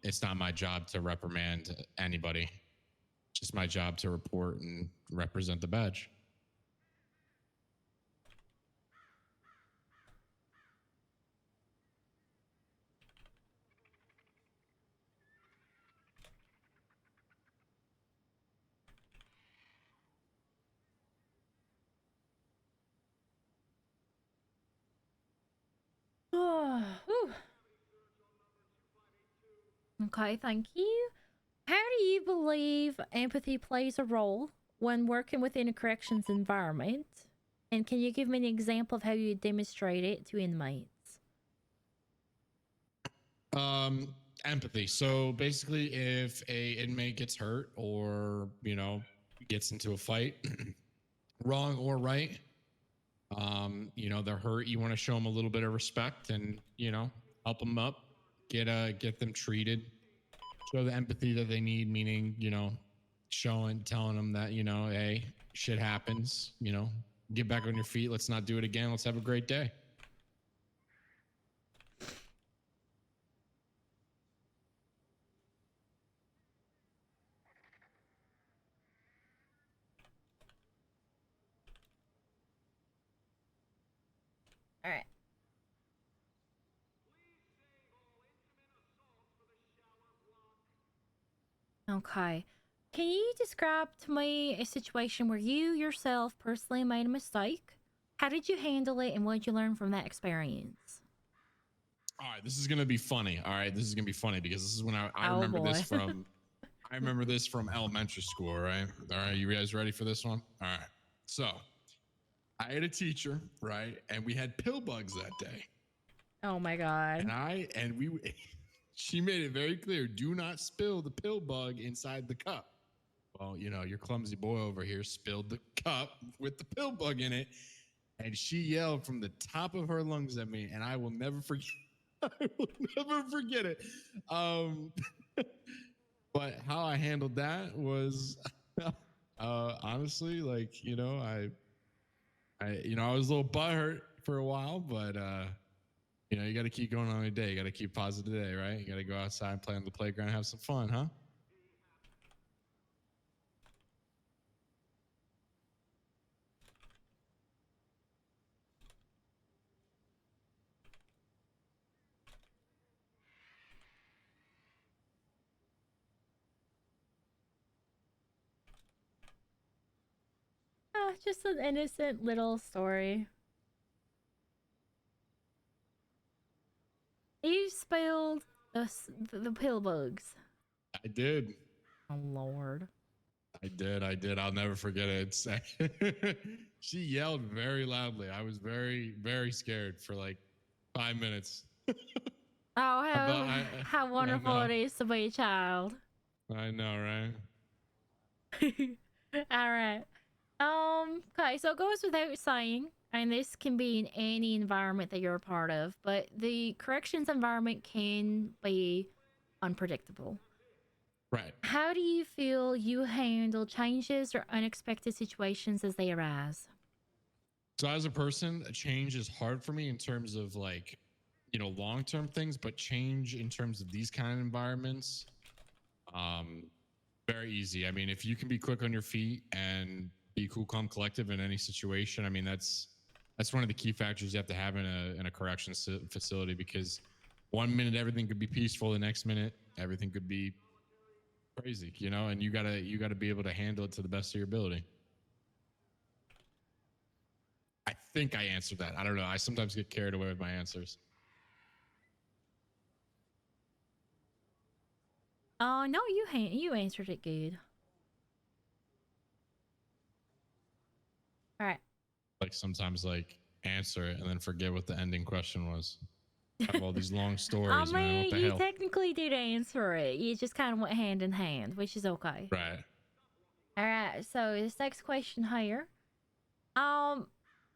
It's not my job to reprimand anybody. It's just my job to report and represent the badge. Whew. Okay, thank you. How do you believe empathy plays a role when working within a corrections environment? And can you give me an example of how you demonstrate it to inmates? Empathy. So basically, if a inmate gets hurt or gets into a fight, wrong or right, they're hurt. You want to show them a little bit of respect and help them up, get them treated, show the empathy that they need. Meaning, telling them that, you know, hey, shit happens, you know, get back on your feet. Let's not do it again. Let's have a great day. All right. Okay. Can you describe to me a situation where you yourself personally made a mistake? How did you handle it and what did you learn from that experience? All right, this is gonna be funny. All right, this is gonna be funny because this is when I Oh, remember this boy. from I remember this from elementary school, right? All right, you guys ready for this one? All right. So I had a teacher, right? And we had pill bugs that day. Oh my god. She made it very clear, do not spill the pill bug inside the cup. Well, you know, your clumsy boy over here spilled the cup with the pill bug in it, and she yelled from the top of her lungs at me, and I will never forget. I will never forget it. But how I handled that was, honestly, like, you know, I was a little butthurt for a while, but you know, you got to keep going on your day. You got to keep positive today, right? You got to go outside and play on the playground, have some fun, huh? Ah, just an innocent little story. You spilled the pill bugs. I did. Oh lord. I did. I'll never forget it. She yelled very loudly. I was very, very scared for like 5 minutes. Oh, thought how wonderful know. it is to be a child. I know, right? All right. Okay, so it goes without saying, and this can be in any environment that you're a part of, but the corrections environment can be unpredictable. Right. How do you feel you handle changes or unexpected situations as they arise? So as a person, change is hard for me in terms of like, you know, long-term things, but change in terms of these kind of environments, very easy. I mean, if you can be quick on your feet and be cool, calm, collective in any situation, I mean, that's one of the key factors you have to have in a corrections facility, because 1 minute everything could be peaceful, the next minute everything could be crazy, you know, and you gotta be able to handle it to the best of your ability. I think I answered that. I don't know. I sometimes get carried away with my answers. Oh, no, you answered it good. All right. Like sometimes like answer it and then forget what the ending question was. I have all these long I stories, man. What mean, the you hell? technically did answer it. You just kind of went hand in hand, which is okay. Right. All right. So this next question here.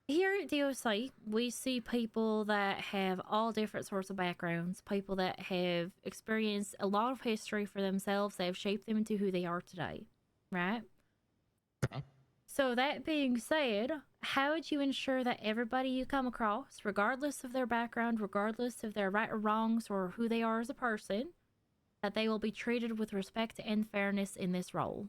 Here at DOC, we see people that have all different sorts of backgrounds, people that have experienced a lot of history for themselves that have shaped them into who they are today, right? Okay. So that being said, how would you ensure that everybody you come across, regardless of their background, regardless of their right or wrongs or who they are as a person, that they will be treated with respect and fairness in this role?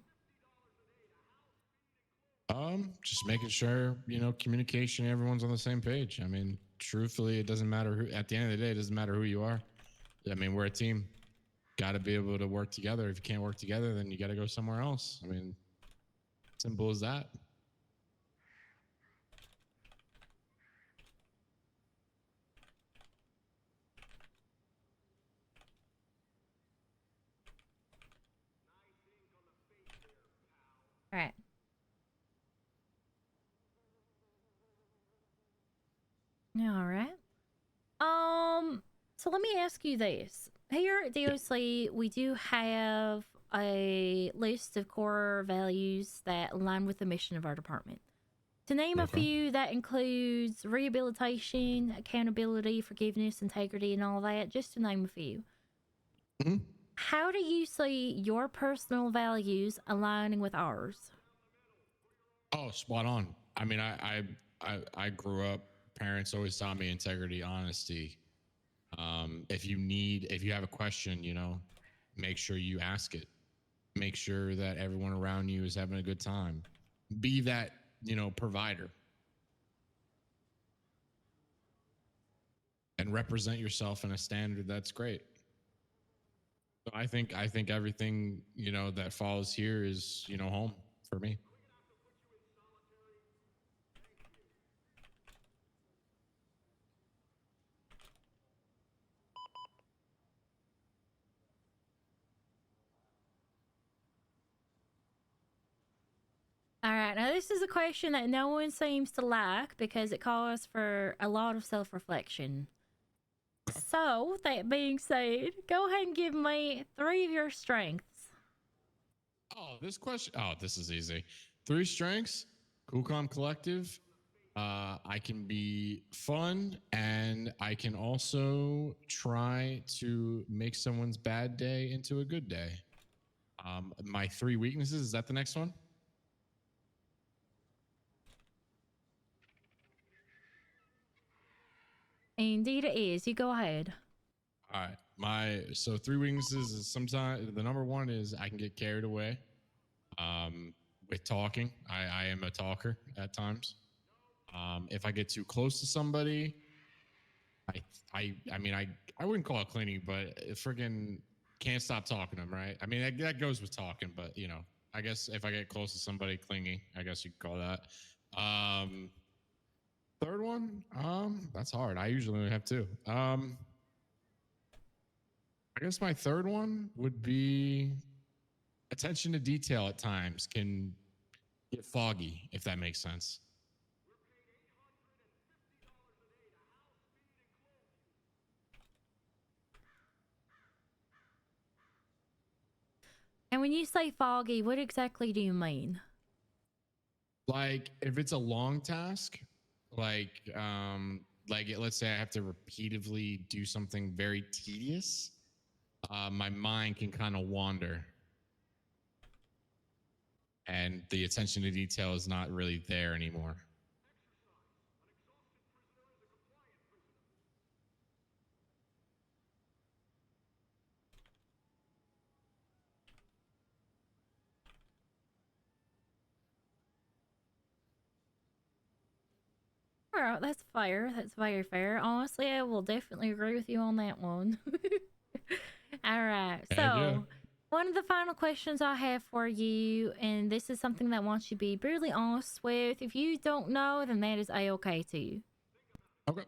Just making sure, you know, communication, everyone's on the same page. I mean, truthfully, it doesn't matter who, at the end of the day, it doesn't matter who you are. I mean, we're a team. Got to be able to work together. If you can't work together, then you got to go somewhere else. I mean, simple as that. All right. All right. So let me ask you this. Here at DOC, we do have a list of core values that align with the mission of our department. To name a Okay. few, that includes rehabilitation, accountability, forgiveness, integrity, and all that, just to name a few. Mhm. How do you see your personal values aligning with ours? Oh, spot on. I mean, I grew up. Parents always taught me integrity, honesty. If you have a question, make sure you ask it. Make sure that everyone around you is having a good time. Be that, provider. And represent yourself in a standard that's great. So I think everything, that follows here is, home for me. All right, now this is a question that no one seems to like because it calls for a lot of self reflection. So, that being said, go ahead and give me 3 of your strengths. Oh, this is easy. 3 strengths, cool, calm, collective. I can be fun, and I can also try to make someone's bad day into a good day. My 3 weaknesses, is that the next one? Indeed, it is. You go ahead. All right. So 3 weaknesses is sometimes the number 1 is I can get carried away with talking. I am a talker at times. If I get too close to somebody, I mean, I wouldn't call it clingy, but freaking can't stop talking to them, right? I mean, that goes with talking, but I guess if I get close to somebody, clingy, I guess you could call that. 3rd one, that's hard. I usually only have 2. I guess my 3rd one would be attention to detail at times can get foggy, if that makes sense. And when you say foggy, what exactly do you mean? Like if it's a long task, like let's say I have to repeatedly do something very tedious, my mind can kind of wander. And the attention to detail is not really there anymore. All right, that's fair. That's very fair. Honestly, I will definitely agree with you on that one. All right. Yeah, So, yeah. one of the final questions I have for you, and this is something that I want you to be brutally honest with. If you don't know, then that is a-okay too. Okay.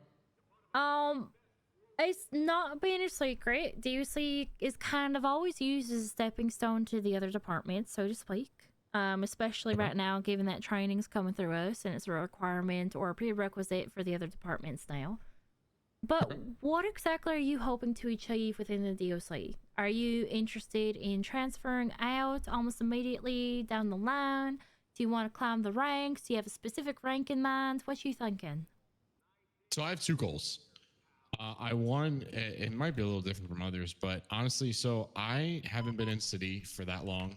It's not being a secret. DOC is kind of always used as a stepping stone to the other departments, so to speak. Especially right now, given that training's coming through us and it's a requirement or a prerequisite for the other departments now. But what exactly are you hoping to achieve within the DOC? Are you interested in transferring out almost immediately down the line? Do you want to climb the ranks? Do you have a specific rank in mind? What you thinking? So I have 2 goals. It might be a little different from others, but honestly, so I haven't been in city for that long.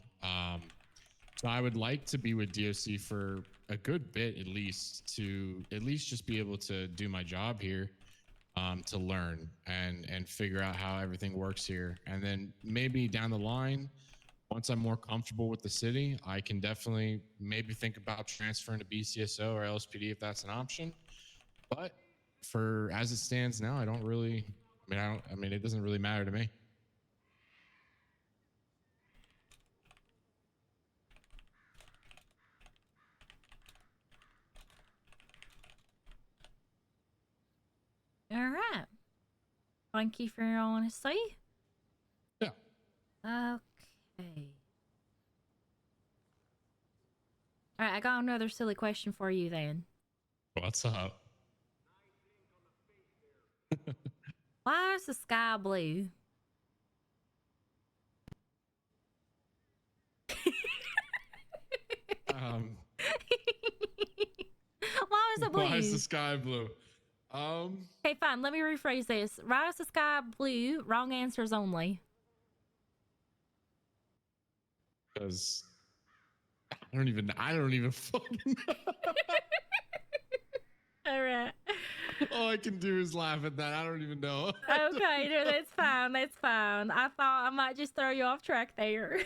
So I would like to be with DOC for a good bit, at least just be able to do my job here, to learn and figure out how everything works here. And then maybe down the line, once I'm more comfortable with the city, I can definitely maybe think about transferring to BCSO or LSPD if that's an option. But for as it stands now, it doesn't really matter to me. All right. Thank you for your honesty. Yeah. Okay. All right, I got another silly question for you then. What's up? Why is the sky blue? Why is it blue? Why is the sky blue? Okay, fine. Let me rephrase this. Why is the sky blue? Wrong answers only. because I don't even fucking know. All right. All I can do is laugh at that. I don't even know. Okay, no, that's fine. That's fine. I thought I might just throw you off track there.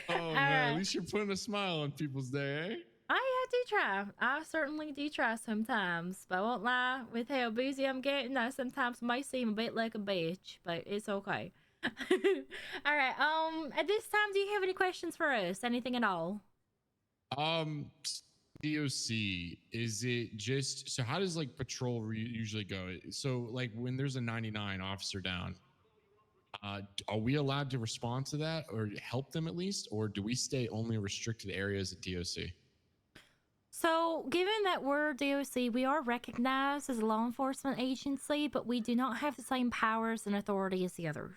Oh All man, right. at least you're putting a smile on people's day, eh? I do try. I certainly do try sometimes, but I won't lie. With how busy I'm getting, I sometimes might seem a bit like a bitch, but it's okay. All right. At this time, do you have any questions for us? Anything at all? DOC, is it just so? How does like patrol usually go? So like when there's a 99 officer down, are we allowed to respond to that or help them at least, or do we stay only restricted areas at DOC? So, given that we're DOC, we are recognized as a law enforcement agency, but we do not have the same powers and authority as the others.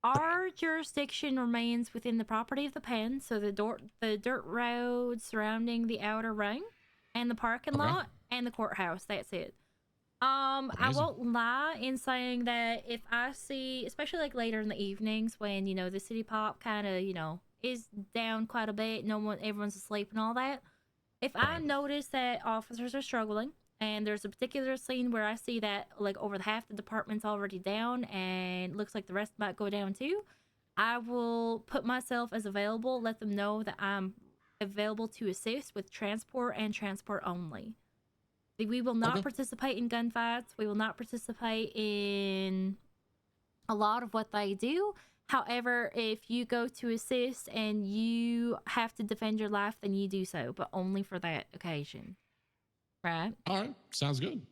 Our jurisdiction remains within the property of the pen, so the dirt road surrounding the outer ring, and the parking Okay. lot, and the courthouse. That's it. I Amazing. won't lie in saying that if I see, especially like later in the evenings when the city pop kind of is down quite a bit, everyone's asleep and all that. If I Right. notice that officers are struggling, and there's a particular scene where I see that like over half the department's already down and looks like the rest might go down too, I will put myself as available, let them know that I'm available to assist with transport and transport only. We will not Okay. participate in gunfights. We will not participate in a lot of what they do. However, if you go to assist and you have to defend your life, then you do so, but only for that occasion. Right? All right, sounds good.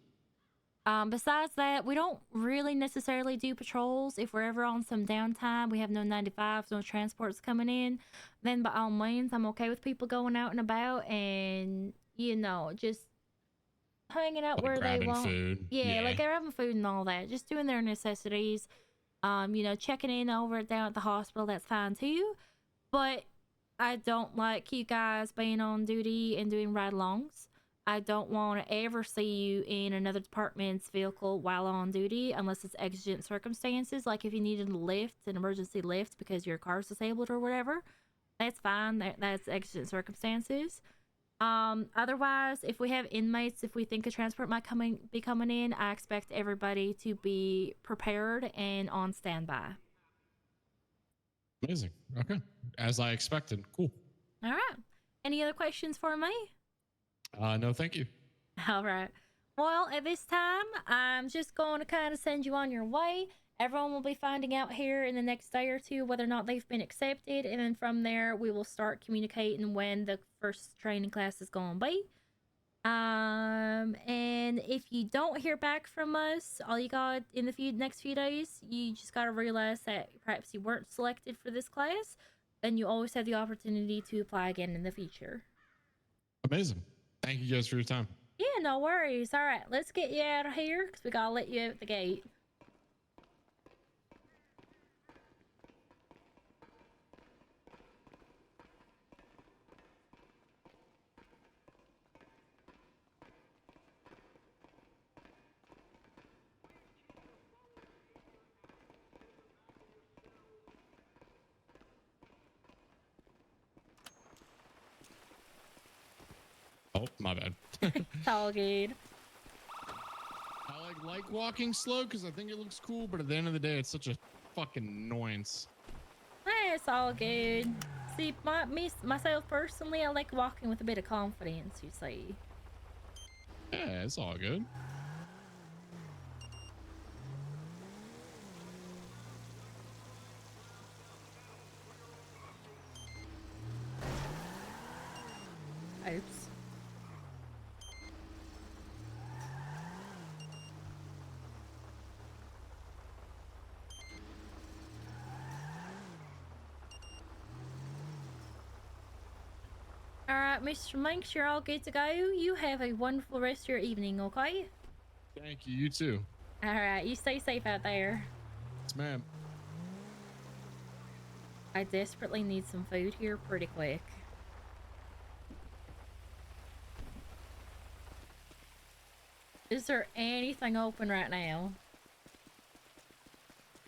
Besides that, we don't really necessarily do patrols. If we're ever on some downtime, we have no 95s, no transports coming in, then by all means, I'm okay with people going out and about and, just hanging out Like where they grabbing want. food. Yeah, like they're having food and all that. Just doing their necessities. Checking in over down at the hospital, that's fine too. But I don't like you guys being on duty and doing ride-alongs. I don't want to ever see you in another department's vehicle while on duty unless it's exigent circumstances, like if you needed a lift, an emergency lift because your car's disabled or whatever. That's fine. That's exigent circumstances. Otherwise, if we have inmates, if we think a transport might be coming in, I expect everybody to be prepared and on standby. Amazing. Okay, as I expected. Cool. All right. Any other questions for me? No, thank you. All right. Well, at this time, I'm just going to kind of send you on your way. Everyone will be finding out here in the next day or two whether or not they've been accepted, and then from there, we will start communicating when the first training class is going to be. And if you don't hear back from us, all you got in the next few days, you just got to realize that perhaps you weren't selected for this class, then you always have the opportunity to apply again in the future. Amazing. Thank you guys for your time. Yeah, no worries. All right, let's get you out of here because we got to let you out the gate. Oh, my bad. It's all good. I like walking slow because I think it looks cool, but at the end of the day, it's such a fucking annoyance. It's all good. See, myself personally, I like walking with a bit of confidence, you see. Yeah, it's all good. Oops. Alright, Mr. Minx, you're all good to go. You have a wonderful rest of your evening, okay? Thank you. You too. Alright, you stay safe out there. Yes, ma'am. I desperately need some food here pretty quick. Is there anything open right now?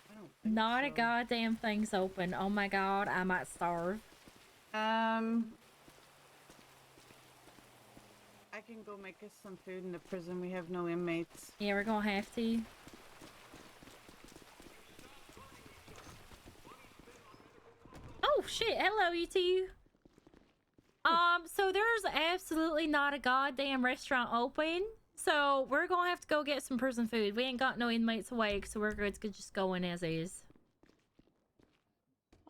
I don't think Not a so. goddamn thing's open. Oh my god, I might starve. I can go make us some food in the prison. We have no inmates. Yeah, we're gonna have to. Oh shit! Hello, you two. So there's absolutely not a goddamn restaurant open. So we're gonna have to go get some prison food. We ain't got no inmates awake, so we're good to just go in as is.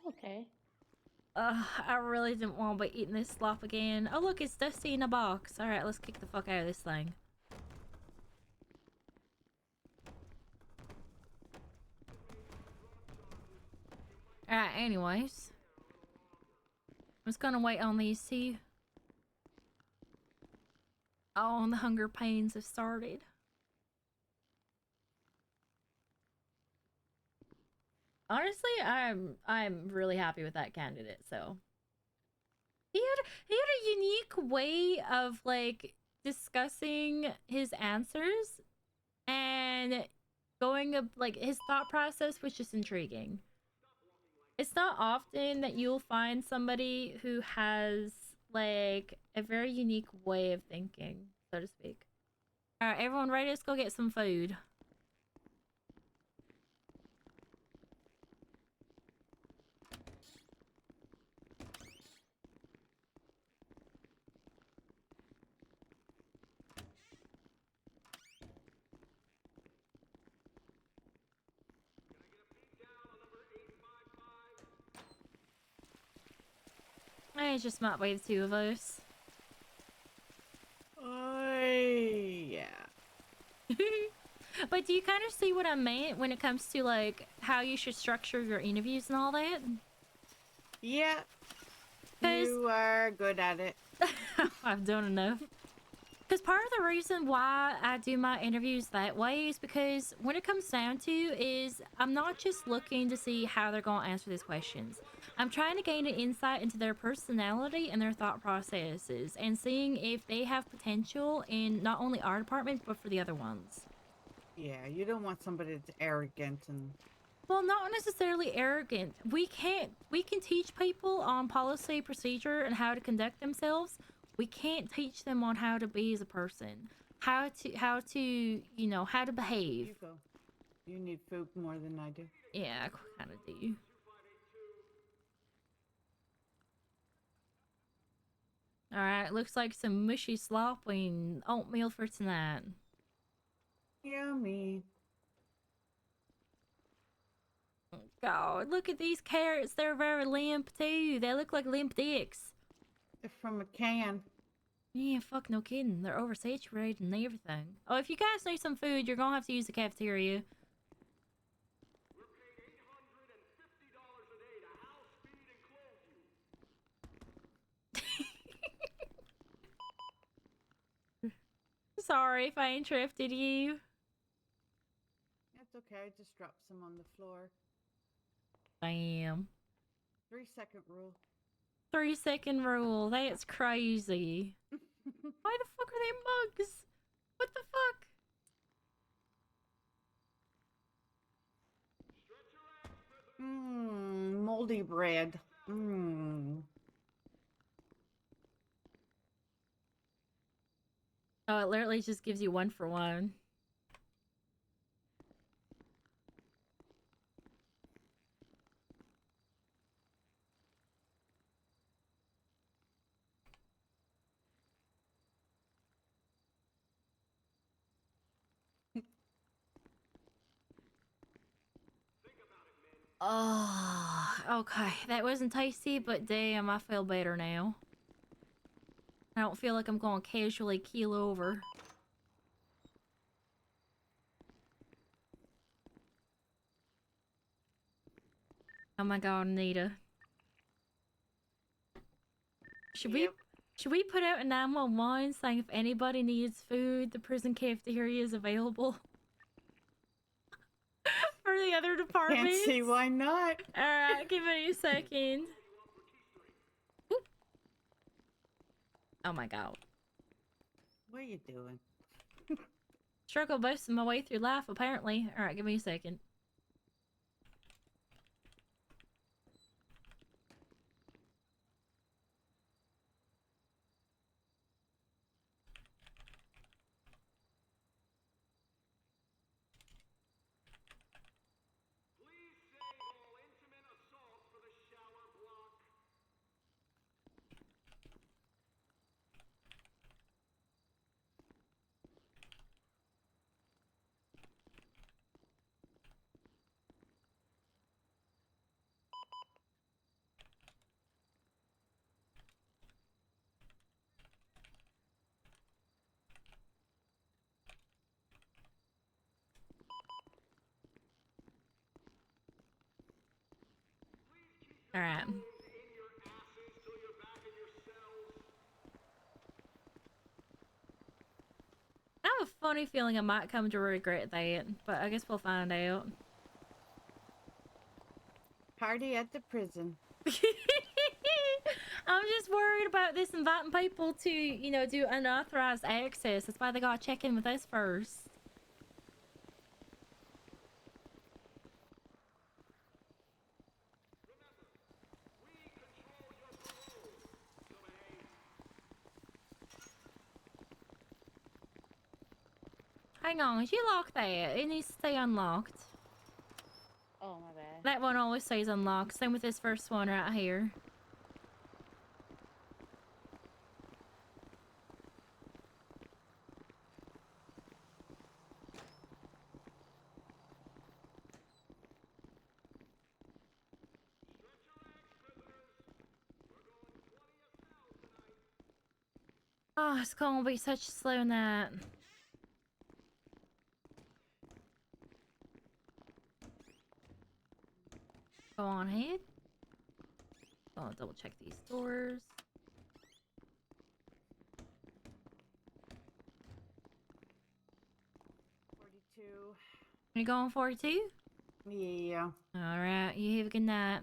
Okay. I really didn't want to be eating this slop again. Oh look, it's Dusty in a box. Alright, let's kick the fuck out of this thing. Alright, anyways. I'm just gonna wait on these two. Oh, and the hunger pains have started. Honestly, I'm really happy with that candidate, so he had a unique way of like discussing his answers and going up like his thought process was just intriguing. It's not often that you'll find somebody who has like a very unique way of thinking, so to speak. Alright, everyone ready? Let's go get some food. I just might be the two of us. Yeah. But do you kind of see what I meant when it comes to like how you should structure your interviews and all that? Yeah. 'Cause- You are good at it. I've done enough. Because part of the reason why I do my interviews that way is because when it comes down to is I'm not just looking to see how they're going to answer these questions. I'm trying to gain an insight into their personality and their thought processes and seeing if they have potential in not only our department but for the other ones. Yeah, you don't want somebody that's arrogant and Well, not necessarily arrogant. We can teach people on policy, procedure, and how to conduct themselves. We can't teach them on how to be as a person, how to how to behave. you go. You need food more than I do. Yeah, I kind of do. All right, looks like some mushy slop and oatmeal for tonight. Yummy. God, look at these carrots. They're very limp too. They look like limp dicks. They're from a can. Yeah, fuck, no kidding. They're oversaturated and everything. Oh, if you guys need some food, you're gonna have to use the cafeteria. Sorry if I interrupted you. That's okay. I just dropped some on the floor. Damn. 3-second rule. 3-second rule. That's crazy. Why the fuck are they mugs? What the fuck? Mmm, moldy bread. Mmm. Oh, it literally just gives you 1 for 1. Oh, okay. That wasn't tasty, but damn, I feel better now. I don't feel like I'm going to casually keel over. Oh my god, Anita. Should Yep. we put out a 911 saying if anybody needs food, the prison cafeteria is available? For the other departments? Can't see why not. Alright, give me a second. Oop. Oh my god. What are you doing? Struggle boasting my way through life, apparently. Alright, give me a second. All right. I have a funny feeling I might come to regret that, but I guess we'll find out. Party at the prison. I'm just worried about this inviting people to, you know, do unauthorized access. That's why they gotta check in with us first. Hang on, did you lock that? It needs to stay unlocked. Oh, my bad. That one always stays unlocked. Same with this first one right here. Oh, it's gonna be such a slow night. Go on ahead. I'll double check these doors. You going 42? Yeah. Alright, you have a good night.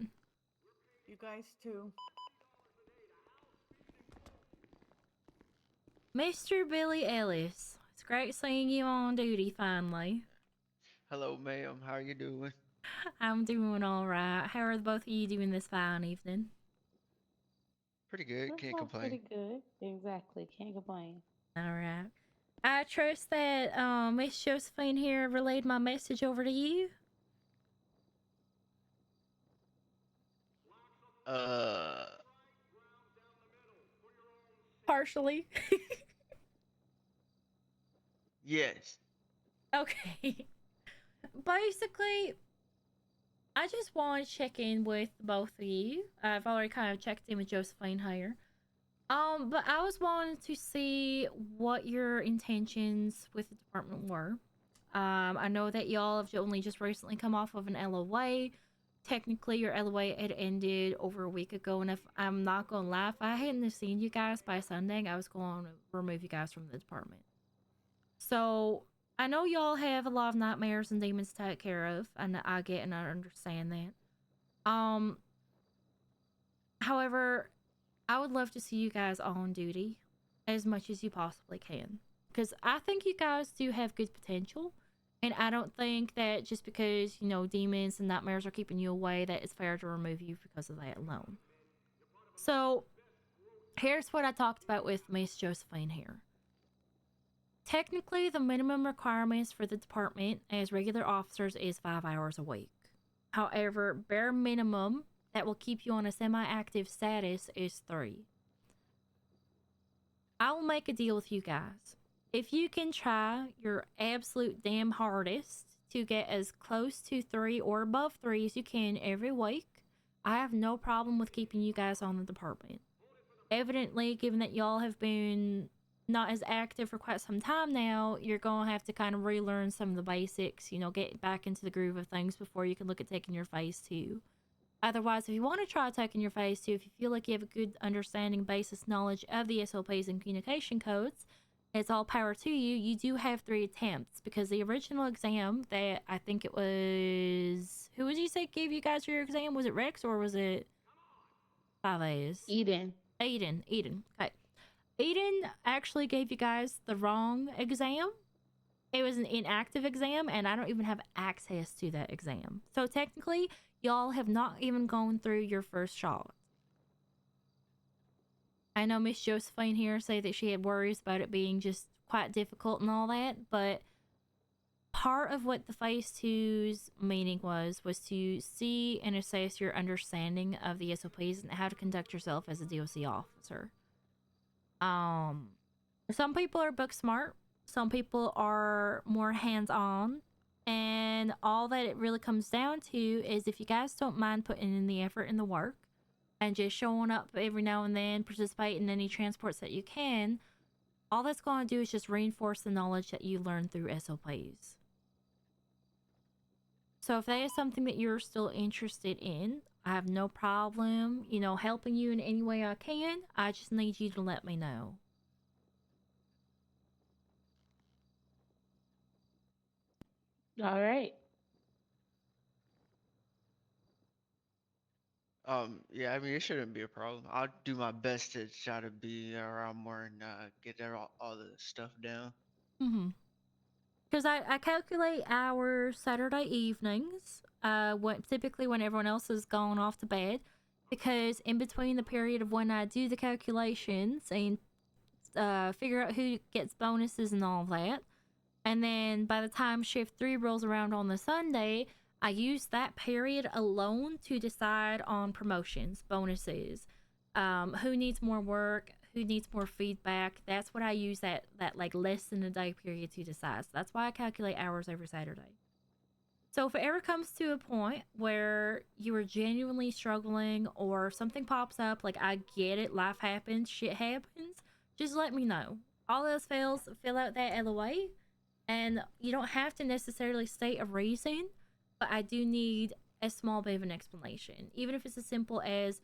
You guys too. Mr. Billy Ellis. It's great seeing you on duty finally. Hello, ma'am. How are you doing? I'm doing alright. How are both of you doing this fine evening? Pretty good. Can't Oh, complain. pretty good. Exactly. Can't complain. Alright. I trust that Miss Josephine here relayed my message over to you. Partially. Yes. Okay. Basically, I just want to check in with both of you. I've already kind of checked in with Josephine here. But I was wanting to see what your intentions with the department were. I know that y'all have only just recently come off of an LOA. Technically, your LOA had ended over a week ago, and if I'm not gonna lie, if I hadn't have seen you guys by Sunday, I was going to remove you guys from the department. So, I know y'all have a lot of nightmares and demons to take care of, and I get and I understand that. However, I would love to see you guys on duty as much as you possibly can. Because I think you guys do have good potential. And I don't think that just because, you know, demons and nightmares are keeping you away, that it's fair to remove you because of that alone. So, here's what I talked about with Miss Josephine here. Technically, the minimum requirements for the department as regular officers is 5 hours a week. However, bare minimum that will keep you on a semi-active status is 3. I will make a deal with you guys. If you can try your absolute damn hardest to get as close to 3 or above 3 as you can every week, I have no problem with keeping you guys on the department. Evidently, given that y'all have been not as active for quite some time now, you're gonna have to kind of relearn some of the basics, you know, get back into the groove of things before you can look at taking your phase 2. Otherwise, if you want to try taking your phase 2, if you feel like you have a good understanding, basis knowledge of the SOPs and communication codes, it's all power to you. You do have 3 attempts, because the original exam that I think it was... Who would you say gave you guys your exam? Was it Rex or was it 5As? Eden. Eden. Okay. Eden actually gave you guys the wrong exam. It was an inactive exam, and I don't even have access to that exam. So technically, y'all have not even gone through your first shot. I know Miss Josephine here said that she had worries about it being just quite difficult and all that, but part of what the phase 2's meaning was to see and assess your understanding of the SOPs and how to conduct yourself as a DOC officer. Some people are book smart, some people are more hands-on, and all that it really comes down to is if you guys don't mind putting in the effort and the work and just showing up every now and then, participate in any transports that you can, all that's going to do is just reinforce the knowledge that you learned through SOPs. So if that is something that you're still interested in, I have no problem, helping you in any way I can. I just need you to let me know. All right. Yeah, I mean, it shouldn't be a problem. I'll do my best to try to be around more and get there all the stuff down. Mm-hmm. Because I calculate hours Saturday evenings, typically when everyone else has gone off to bed, because in between the period of when I do the calculations and figure out who gets bonuses and all that, and then by the time shift 3 rolls around on the Sunday, I use that period alone to decide on promotions, bonuses, who needs more work, who needs more feedback. That's what I use that like less than a day period to decide. So that's why I calculate hours every Saturday. So if it ever comes to a point where you are genuinely struggling or something pops up, like I get it, life happens, shit happens, just let me know. All else fails, fill out that LOA. And you don't have to necessarily state a reason, but I do need a small bit of an explanation. Even if it's as simple as,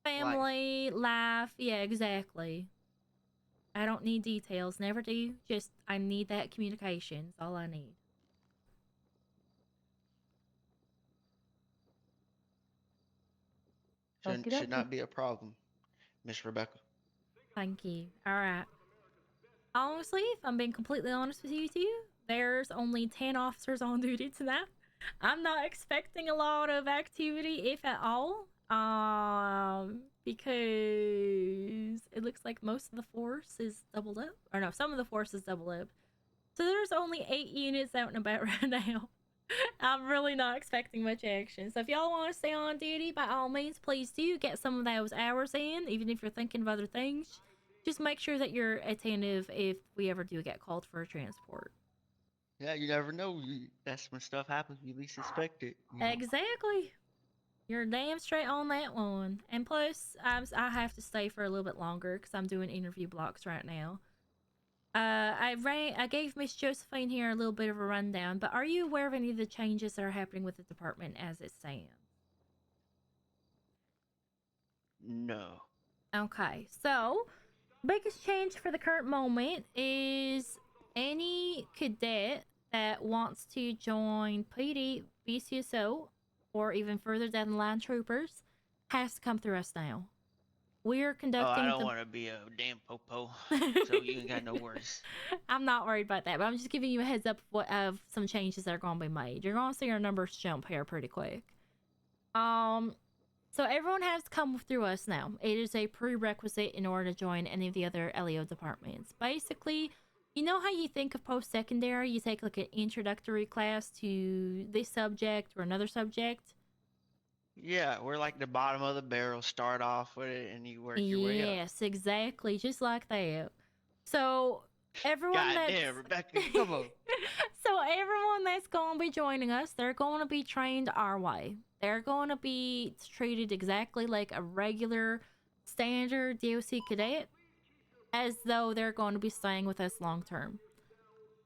family, life. Yeah, exactly. I don't need details. Never do. Just, I need that communication. That's all I need. Okie Should dokie. not be a problem, Miss Rebecca. Thank you. All right. Honestly, if I'm being completely honest with you two, there's only 10 officers on duty tonight. I'm not expecting a lot of activity, if at all. Because it looks like most of the force is doubled up. Or no, some of the force is doubled up. So there's only 8 units out and about right now. I'm really not expecting much action. So if y'all want to stay on duty, by all means, please do get some of those hours in, even if you're thinking of other things. Just make sure that you're attentive if we ever do get called for a transport. Yeah, you never know. That's when stuff happens. You least expect it. You know? Exactly. You're damn straight on that one. And plus, I have to stay for a little bit longer because I'm doing interview blocks right now. I gave Miss Josephine here a little bit of a rundown, but are you aware of any of the changes that are happening with the department as it stands? No. Okay, so biggest change for the current moment is any cadet that wants to join PD, BCSO, or even further down the line troopers has to come through us now. We're Oh, I conducting don't want to be a damn popo, so you ain't got no worries. I'm not worried about that, but I'm just giving you a heads up of some changes that are going to be made. You're going to see our numbers jump here pretty quick. So everyone has to come through us now. It is a prerequisite in order to join any of the other LEO departments. Basically, you know how you think of post-secondary? You take like an introductory class to this subject or another subject? Yeah, we're like the bottom of the barrel. Start off with it, and you work your way up. Yes, exactly. Just like that. So everyone God that's... damn, Rebecca, come on. So everyone that's going to be joining us, they're going to be trained our way. They're going to be treated exactly like a regular standard DOC cadet, as though they're going to be staying with us long term.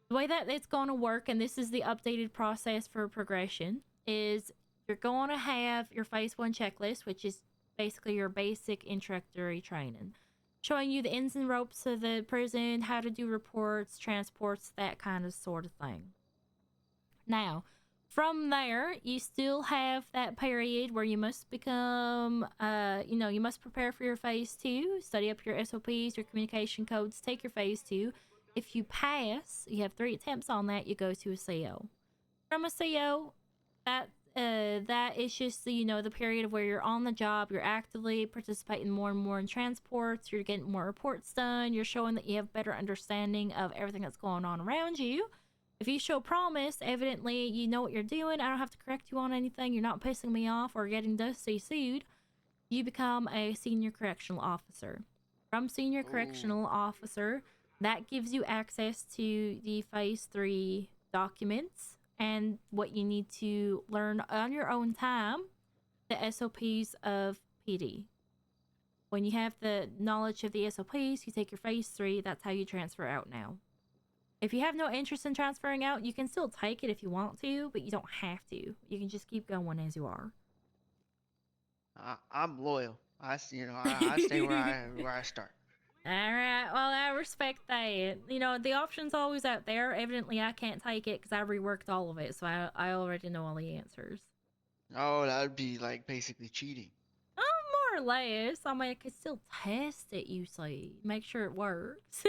The way that it's going to work, and this is the updated process for progression, is you're going to have your phase 1 checklist, which is basically your basic introductory training, showing you the ins and ropes of the prison, how to do reports, transports, that kind of sort of thing. Now, from there, you still have that period where you must become, you must prepare for your phase 2, study up your SOPs, your communication codes, take your phase 2. If you pass, you have 3 attempts on that, you go to a CO. From a CO, that is just the period of where you're on the job, you're actively participating more and more in transports, you're getting more reports done, you're showing that you have better understanding of everything that's going on around you. If you show promise, evidently you know what you're doing, I don't have to correct you on anything, you're not pissing me off or getting Dusty sued, you become a senior correctional officer. From senior correctional officer, that gives you access to the phase 3 documents and what you need to learn on your own time, the SOPs of PD. When you have the knowledge of the SOPs, you take your phase 3, that's how you transfer out now. If you have no interest in transferring out, you can still take it if you want to, but you don't have to. You can just keep going as you are. I'm loyal. I stay where I start. All right. Well, I respect that. You know, the option's always out there. Evidently, I can't take it because I reworked all of it, so I already know all the answers. Oh, that would be like basically cheating. More or less. I mean, I could still test it, you see. Make sure it works.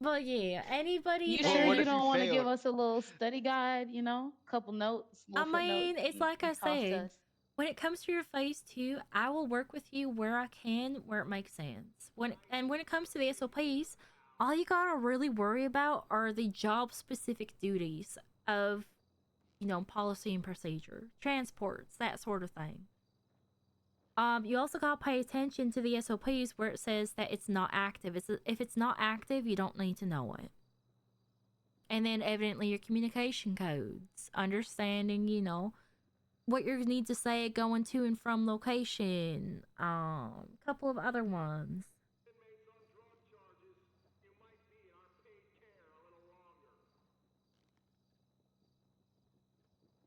But yeah, anybody You Well, that- sure what you if you don't want to give failed? us a little study guide? You know, couple notes. I Little footnotes mean, it's you like I toss to said. us? When it comes to your phase 2, I will work with you where I can, where it makes sense. When it comes to the SOPs, all you gotta really worry about are the job specific duties of, you know, policy and procedure, transports, that sort of thing. You also gotta pay attention to the SOPs where it says that it's not active. If it's not active, you don't need to know it. And then evidently your communication codes, understanding, you know, what you need to say going to and from location. Couple of other ones.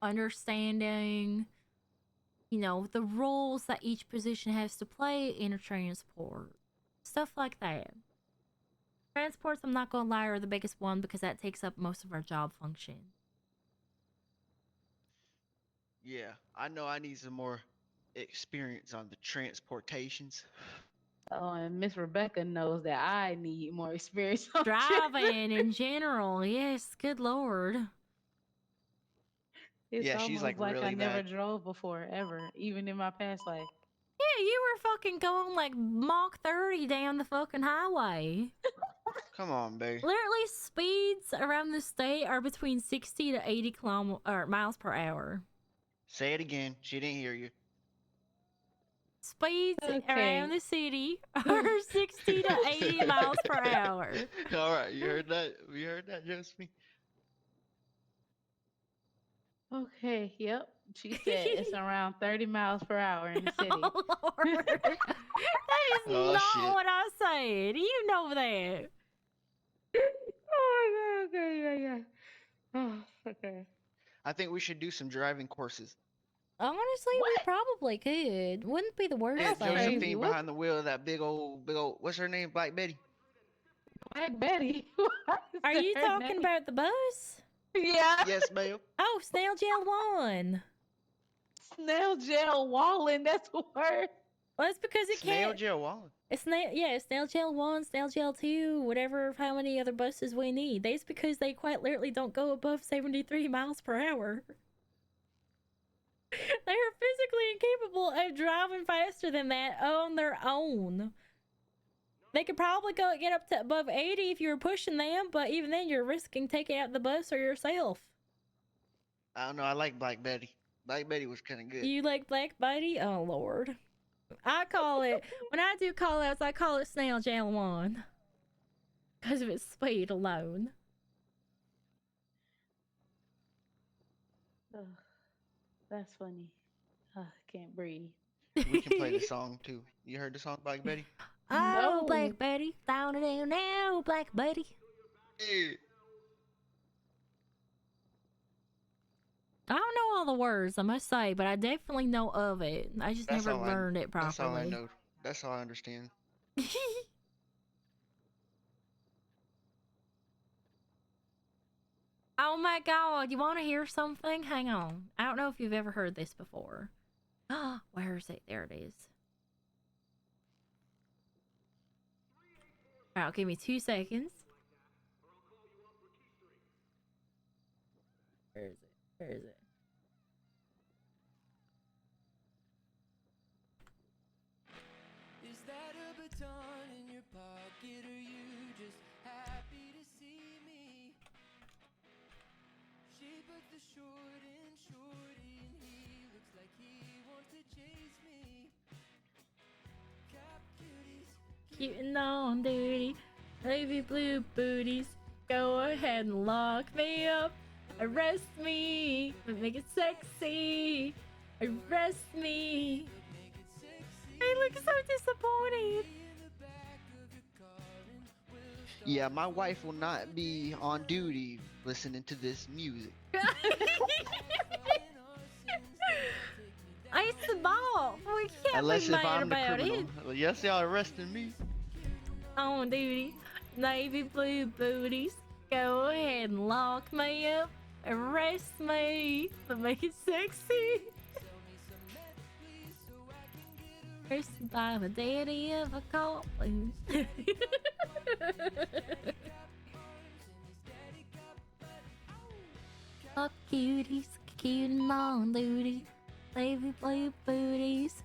Understanding, you know, the roles that each position has to play in a transport. Stuff like that. Transports, I'm not gonna lie, are the biggest one because that takes up most of our job function. Yeah, I know I need some more experience on the transportations. Oh, and Miss Rebecca knows that I need more experience on Driving in general, yes, good lord. It's Yeah, she's, almost like, I really never bad. drove before, ever, even in my past life. Yeah, you were fucking going like Mach 30 down the fucking highway. Come on, babe. Literally, speeds around the state are between 60 to 80 miles per hour. Say it again. She didn't hear you. Speeds Okay. around the city are 60 to 80 miles per hour. All right, you heard that? You heard that, Josephine? Okay, yep. She said it's around 30 miles per hour in the city. Oh, Lord. That is Oh, not shit. what I said. You know that. Oh my god, okay, yeah. Oh, okay. I think we should do some driving courses. Honestly, we probably could. Wouldn't be the worst Get That's thing. crazy. Josephine What? behind the wheel of that big old, what's her name? Black Betty? Black Betty. What is Are you her talking name? about the bus? Yeah. Yes, ma'am. Oh, Snail Gel 1. Snail gel walling. That's a word. Well, that's because it Snail can't. Joe Wallen. It's Snail Gel 1, Snail Gel 2, whatever, how many other buses we need. That's because they quite literally don't go above 73 miles per hour. They are physically incapable of driving faster than that on their own. They could probably get up to above 80 if you were pushing them, but even then you're risking taking out the bus or yourself. I don't know. I like Black Betty. Black Betty was kind of good. You like Black Buddy? Oh, Lord. I call it, when I do call outs, I call it Snail Gel 1. Because of its speed alone. Ugh, that's funny. I can't breathe. We can play the song too. You heard the song, Black Betty? Oh, No. Black Betty. Down and down now, Black Betty. Yeah. I don't know all the words, I must say, but I definitely know of it. I just That's never all learned it properly. That's all I know. That's all I understand. Oh my god, you want to hear something? Hang on. I don't know if you've ever heard this before. Where is it? There it is. Alright, give me 2 seconds. Where is it? Where is it? Is that a baton in your pocket? Are you just happy to see me? She put the short in shorty, and he looks like he wants to chase me. Cap cuties, Cute and on duty. Navy blue booties. Go ahead and lock me up. Arrest me. But make it sexy. Arrest me. make it sexy. I look so disappointed. In the back of your car, and we'll start Yeah, my wife will not be on duty listening to this music. flying our sins. Take me down It's the ball. Unless be if mad I'm the about criminal. it. Well, yes, y'all arresting me. On duty. Navy blue booties. Go ahead and lock me up. Arrest me. But make it sexy. Arrested by the daddy of a cop. Fuck cuties. Cute and on duty. Navy blue booties.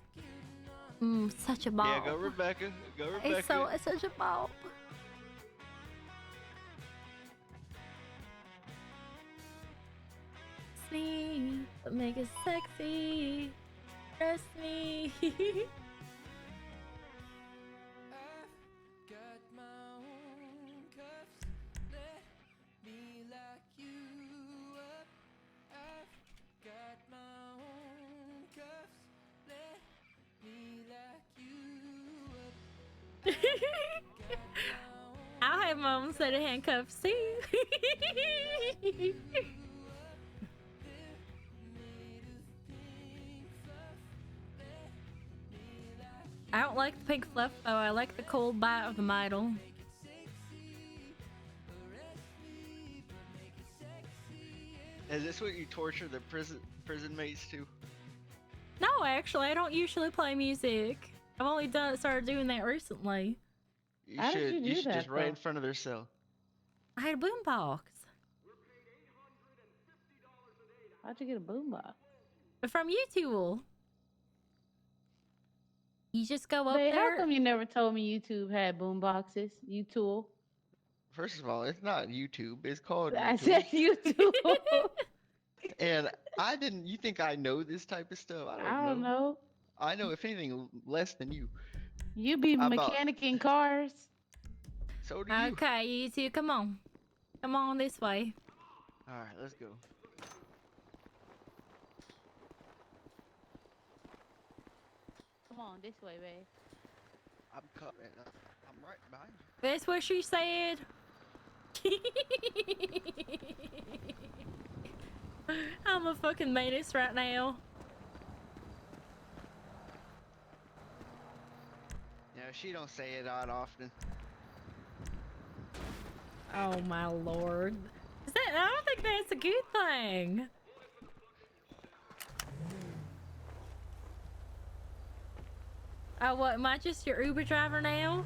Such a ball. Yeah, go Rebecca. Go Rebecca. It's such a ball. Me, but make it sexy. Trust me. Got my own cuffs. Let me lock you up. I've got my own cuffs. Let me lock you up. I'll have my own set of handcuffs too. I don't like the pink fluff though. I like the cold bite of the Midol. Is this what you torture the prison mates to? No, actually, I don't usually play music. I've only started doing that recently. You How did should. you You do should that, just right in though? front of their cell. I had a boombox How'd you get a boombox? from YouTube. You just go up Babe, how there. come you never told me YouTube had boomboxes? YouTube. First of all, it's not YouTube. It's called I YouTube. said YouTube. And I didn't. You think I know this type of stuff? I I don't know. I know, if anything, less than you. You be How about- mechanicking cars. So do you. Okay, you two, come on. Come on this way. All right, let's go. Come on, this way, babe. I'm coming. I'm right behind you. That's what she said. I'm a fucking menace right now. Yeah, she don't say it out often. Oh my lord. Is that? I don't think that's a good thing. Oh, what? Am I just your Uber driver now?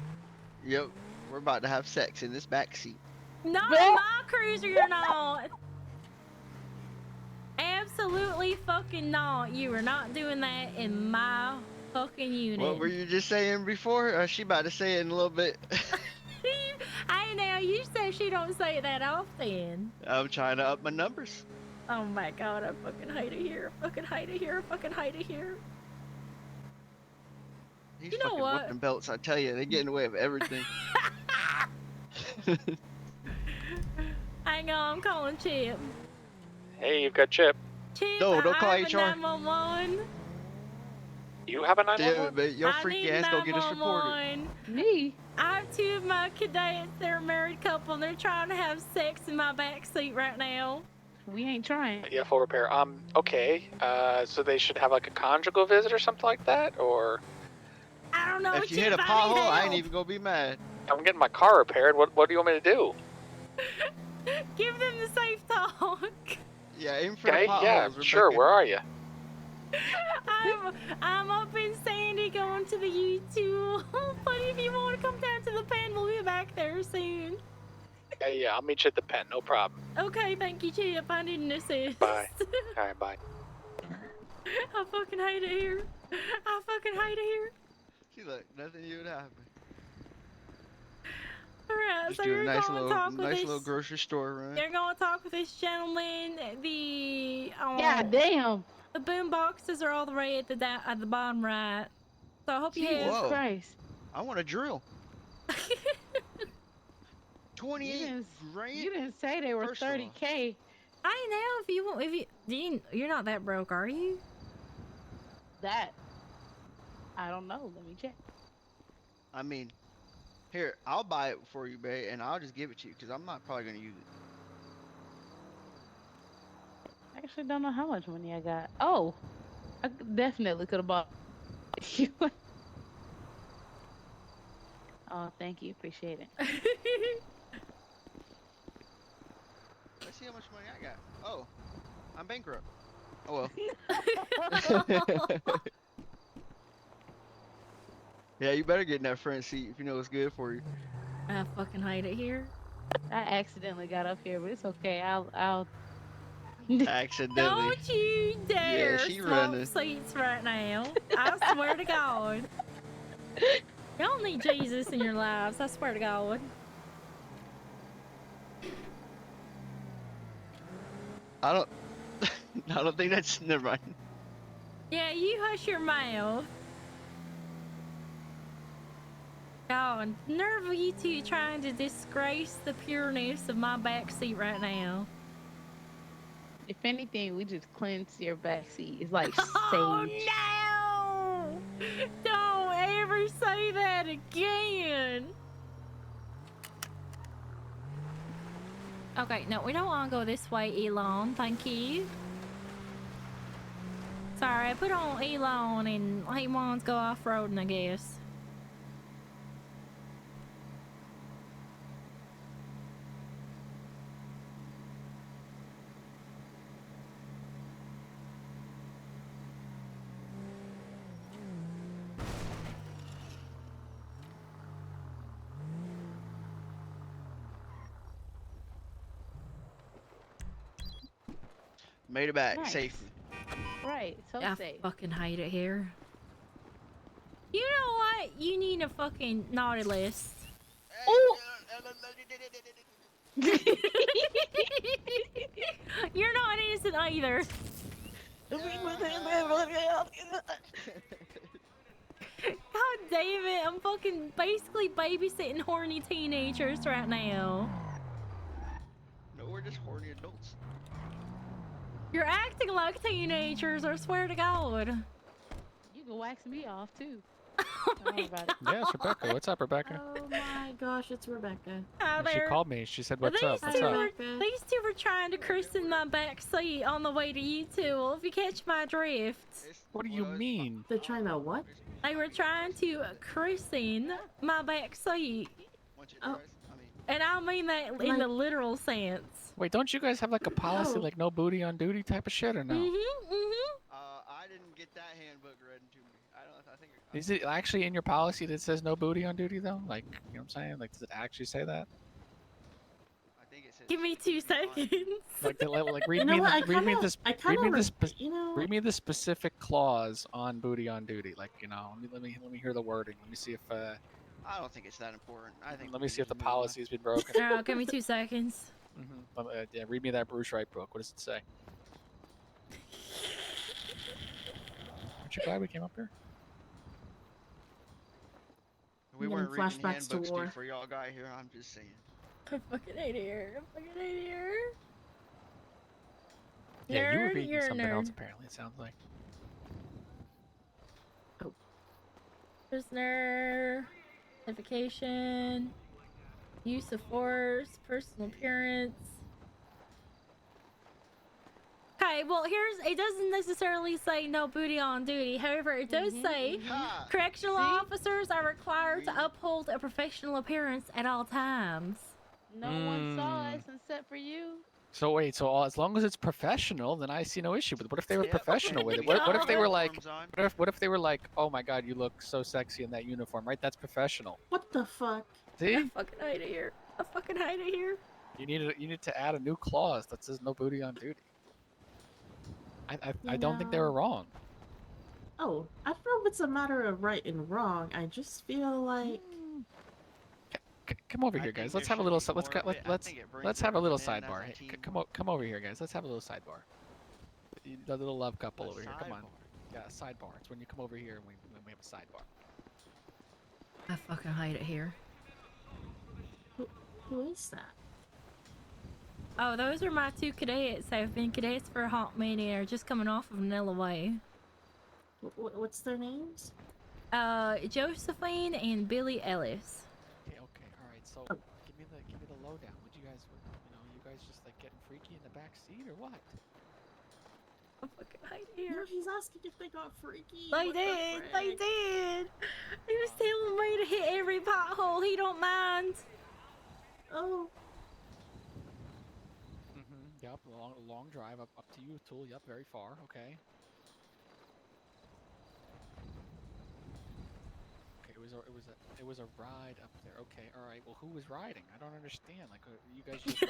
Yep, we're about to have sex in this back seat. Not in my cruiser, you're not. Absolutely fucking not. You are not doing that in my fucking unit. What were you just saying before? She about to say it in a little bit. Hey, now you say she don't say that often. I'm trying to up my numbers. Oh my god, I fucking hate it here. I fucking hate it here. I fucking hate it here. These You know fucking what? whipping belts, I tell you, they get in the way of everything. Hang on, I'm calling Chip. Hey, you've got Chip. Chip, No, don't I call have a HR. 911. You have a Damn 911? it, babe, your I freaky need ass gonna get us reported. 911. Me? I have two of my cadets. They're a married couple and they're trying to have sex in my back seat right now. We ain't trying. Yeah, full repair. Okay. So they should have like a conjugal visit or something like that, or I don't know. If you Chip, hit a I need pothole, I ain't help. even gonna be mad. I'm getting my car repaired. What do you want me to do? Give them the safe talk. Yeah, aim for Okay. the potholes, Yeah. Rebecca. Sure. Where are you? I'm up in Sandy going to the U2. But if you want to come down to the pen, we'll be back there soon. Yeah. I'll meet you at the pen. No problem. Okay, thank you, Chip. I need an assist. Bye. All right. Bye. I fucking hate it here. I fucking hate it here. See, look, nothing you would happen. Alright, Just so do you're a nice going to little, talk with nice this. little grocery store run. You're going to talk with this gentleman. God damn. The boom boxes are all the way at the bottom right. So I hope you Jesus have. Whoa. Christ. I want to drill. You 28 didn't, grand? you didn't say they were First of all. 30K. I know if you you're not that broke, are you? That. I don't know. Let me check. I mean, here, I'll buy it for you, babe, and I'll just give it to you, because I'm not probably going to use it. I actually don't know how much money I got. Oh, I definitely could have bought Oh, thank you. Appreciate it. Let's see how much money I got. Oh, I'm bankrupt. Oh well. Yeah, you better get in that front seat if you know what's good for you. I fucking hate it here. I accidentally got up here, but it's okay. I'll. Accidentally. Don't you Yeah, dare she swap running. seats right now. I swear to God. Y'all need Jesus in your lives. I swear to God. I don't. I don't think that's. Never mind. Yeah, you hush your mouth. God, nerve of you two trying to disgrace the pureness of my backseat right now. If anything, we just cleanse your backseat. It's like Oh sage. no! Don't ever say that again. Okay, no, we don't want to go this way, Elon. Thank you. Sorry, I put on Elon and he wants to go off-roading, I guess. Made it back Nice. safely. Right. So I safe. fucking hate it here. You know what? You need a fucking naughty list. Oh! You're not innocent either. God damn it, I'm fucking basically babysitting horny teenagers right now. No, we're just horny adults. You're acting like teenagers, I swear to God. You can wax me off too. Oh Don't worry my about it. Yeah, it's Rebecca. What's up, Rebecca? Oh my gosh, it's Rebecca. Hi She there. called me. She said, "What's these up? What's two up?" were, Rebecca. these two were trying to christen my back seat on the way to you two. Well, if you catch my drift. What do you mean? They're trying to what? They were trying to christen my back seat. Oh. And I mean that in the literal sense. Wait, don't you guys have like a policy, Oh. like no booty on duty type of shit, or no? I didn't get that handbook read to me. I think. Is it actually in your policy that says no booty on duty though? Like, you know what I'm saying? Like, does it actually say that? I think it says. Give me 2 seconds. Like read You know me, what, read me this, I read kinda me re- this, you know- read me the specific clause on booty on duty. Like, you know, let me hear the wording. Let me see if I don't think it's that important. I think. let me see if the policy. policy's been broken. Alright, give me 2 seconds. Yeah, read me that Bruce Wright book. What does it say? Aren't you glad we came up here? We I'm weren't getting reading flashbacks to handbooks war. before y'all got here. I'm just saying. I fucking hate it here. I fucking hate it here. Yeah, you were Nerd, reading you're a something else nerd. apparently. It sounds like. Prisoner, identification, use of force, personal appearance. Okay, well it doesn't necessarily say no booty on duty. However, it does say Ha! correctional See? officers are required to uphold a professional appearance at all times. No one saw Mm. us except for you. So wait, so as long as it's professional, then I see no issue. But what if they were Yeah, professional with it? we What got if they were like, uniforms on. what if they were like, oh my god, you look so sexy in that uniform, right? That's professional. What the fuck? See, I fucking hate it here. I fucking hate it here. you need to add a new clause that says no booty on duty. I don't think they know- were wrong. Oh, I don't know if it's a matter of right and wrong. I just feel like Come over I here, think guys. there Let's have a should little. be Let's more of it. I let's think it brings let's have a little everyone in sidebar. as a Hey, team. come over here, guys. Let's have a little sidebar. The little love couple A over here. Come on. sidebar. Yeah, a sidebar. It's when you come over here and when we have a sidebar. I fucking hate it here. who is that? Oh, those are my 2 cadets. They've been cadets for a hot minute and are just coming off of Manila Way. What's their names? Josephine and Billy Ellis. Okay, all right. So Oh. give me the lowdown. Would you guys, you guys just like getting freaky in the back seat or what? I'm fucking hiding here. No, he's asking if they got freaky. They What the did. They frick? did. He was telling me to hit every pothole. He don't mind. Oh. Yep. Long drive up to you, Tool. Yep. Very far. Okay. Okay. It was a ride up there. Okay. All right. Well, who was riding? I don't understand. Like, you guys just.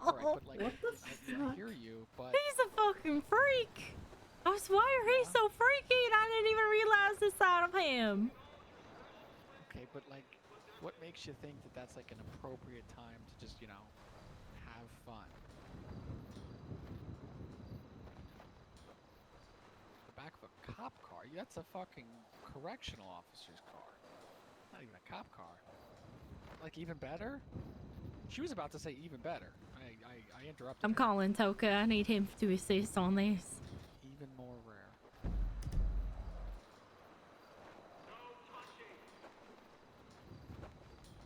All right, but like, What the I hear you, but. He's a fucking freak. I swear he's so freaky and I didn't even realize this side of him. Okay, but like, what makes you think that that's like an appropriate time to just, have fun? The back of a cop car? That's a fucking correctional officer's car. Not even a cop car. Like, even better? She was about to say even better. I interrupted I'm her. calling Toka. I need him to assist on this. Even more rare.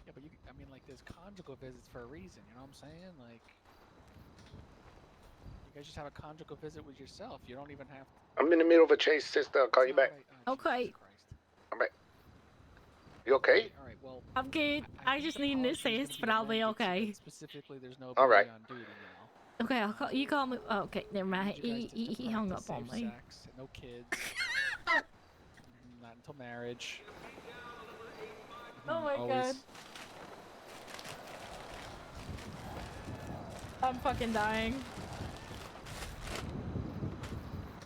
Yeah, but I mean, like, there's conjugal visits for a reason, you know what I'm saying? Like, you guys just have a conjugal visit with yourself. You don't even have to. I'm in the middle of a chase, sister. I'll call you back. Okay. I'm back. You okay? All right, well. I'm good. I just need an assist, but I'll be okay. Specifically, there's no All right. on duty, Okay, I'll call you. Call me. Oh, okay, never mind. He hung up on me. Sex, no kids. Not until marriage. Oh my Always. god. I'm fucking dying.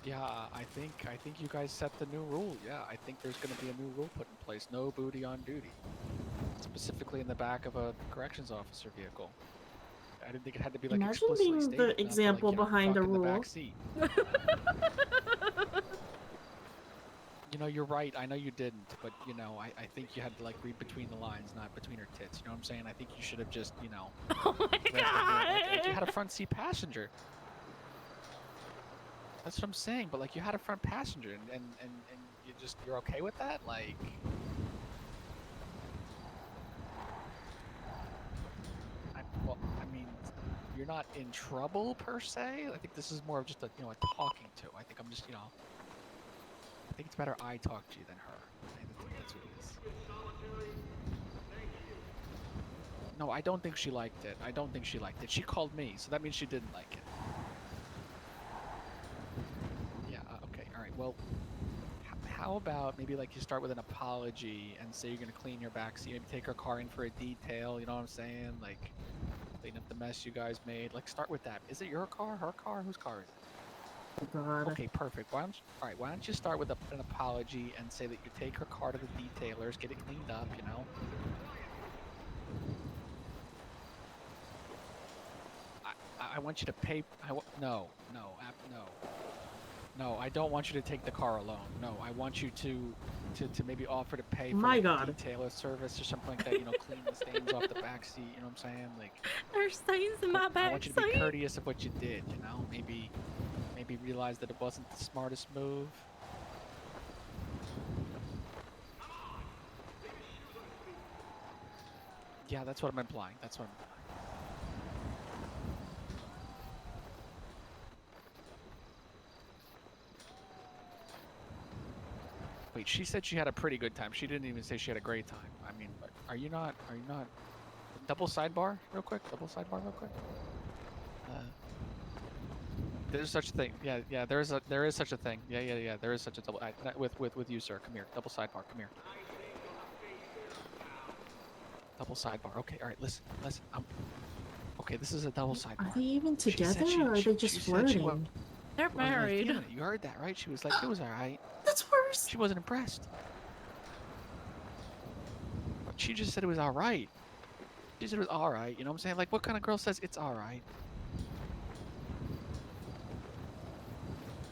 Yeah, I think you guys set the new rule. Yeah, I think there's going to be a new rule put in place. No booty on duty. Specifically in the back of a corrections officer vehicle. I didn't think it had to be like Imagine explicitly being stated. the not to, example like, behind fuck a in the rule. back seat. You're right. I know you didn't, but I think you had to like read between the lines, not between her tits. You know what I'm saying? I think you should have just, Oh my god! like you had a front seat passenger. That's what I'm saying. But like you had a front passenger, and you're okay with that? Like. I mean, you're not in trouble per se. I think this is more of just a a talking to. I think I'm just I think it's better I talk to you than her. I think that's what it is. No, I don't think she liked it. I don't think she liked it. She called me, so that means she didn't like it. Yeah. Okay. All right. Well, how about maybe like you start with an apology and say you're gonna clean your backseat, maybe take her car in for a detail. You know what I'm saying? Like clean up the mess you guys made. Like start with that. Is it your car? Her car? Whose car is it? Oh god. Okay, perfect. Why don't you start with an apology and say that you take her car to the detailers, get it cleaned up, I want you to pay. No. I don't want you to take the car alone. No, I want you to maybe offer to pay for My like, god. detailer service or something like that. Clean the stains off the back seat. You know what I'm saying? Like There's stains in my I back want you to be seat. courteous of what you did. Maybe realize that it wasn't the smartest move. Yeah, that's what I'm implying. Wait, she said she had a pretty good time. She didn't even say she had a great time. I mean, are you not? Double sidebar, real quick. There's such a thing. Yeah. There is such a thing. Yeah. There is such a double. With you, sir. Come here. Double sidebar. Come here. Double sidebar. Okay. All right. Listen. Okay. This is a double sidebar. Are they even She said together or are they just she said she flirting? They're wasn't really married. feeling it. You heard that, right? She was like, it was all right. That's worse. She wasn't impressed. But she just said it was all right. She said it was all right. You know what I'm saying? Like, what kind of girl says it's all right?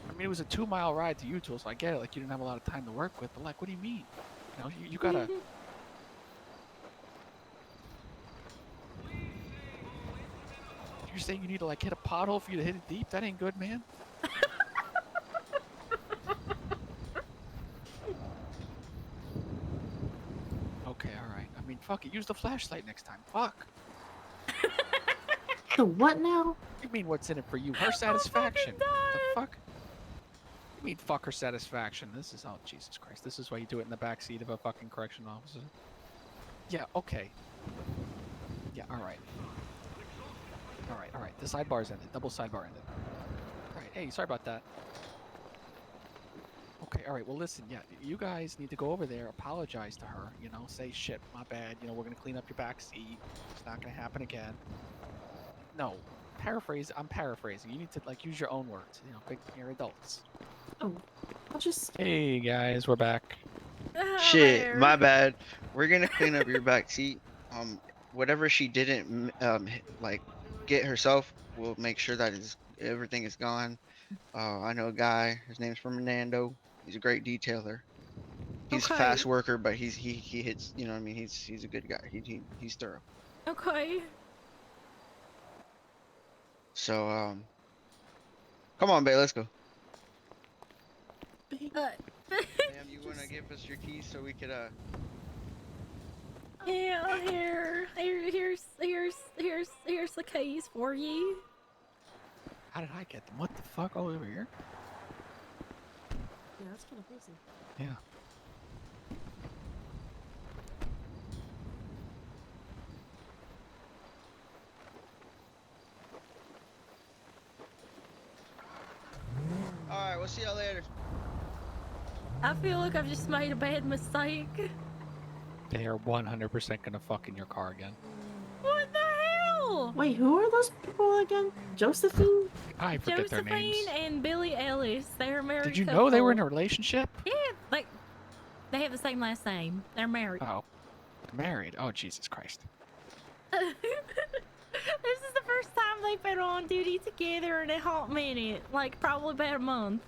I mean, it was a 2-mile ride to Utah, so I get it. Like, you didn't have a lot of time to work with. But like, what do you mean? You gotta. You're saying you need to like hit a pothole for you to hit it deep? That ain't good, man. Okay, all right. I mean, fuck it. Use the flashlight next time. Fuck. The what now? You mean what's in it for you? Her satisfaction. The fuck? You mean fuck her satisfaction? This is, oh Jesus Christ. This is why you do it in the backseat of a fucking correctional officer. Yeah, okay. Yeah, alright. Alright. The sidebar's ended. Double sidebar ended. Alright, hey, sorry about that. Okay, alright, well listen, yeah, you guys need to go over there, apologize to her, you know, say shit, my bad, you know, we're gonna clean up your back seat. It's not gonna happen again. No. I'm paraphrasing. You need to like use your own words. You know, you're adults. Oh, I'll just. Hey guys, we're back. Shit, my bad. We're gonna clean up your back seat. Whatever she didn't like get herself, we'll make sure that everything is gone. I know a guy. His name's Fernando. He's a great detailer. He's a fast worker, but he hits. You know what I mean? He's a good guy. He's thorough. Okay. So come on, babe, let's go. Ma'am, you wanna give us your keys so we could Yeah, here's the keys for you. How did I get them? What the fuck? Oh, over here? Yeah, that's kind of crazy. Yeah. Alright, we'll see y'all later. I feel like I've just made a bad mistake. They are 100% gonna fuck in your car again. What the hell? Wait, who are those people again? Josephine? I forget their names. Josephine and Billy Ellis. They're married. Did you know they were in a relationship? Yeah, like they have the same last name. They're married. Oh, married. Oh, Jesus Christ. This is the first time they've been on duty together in a hot minute. Like probably about a month.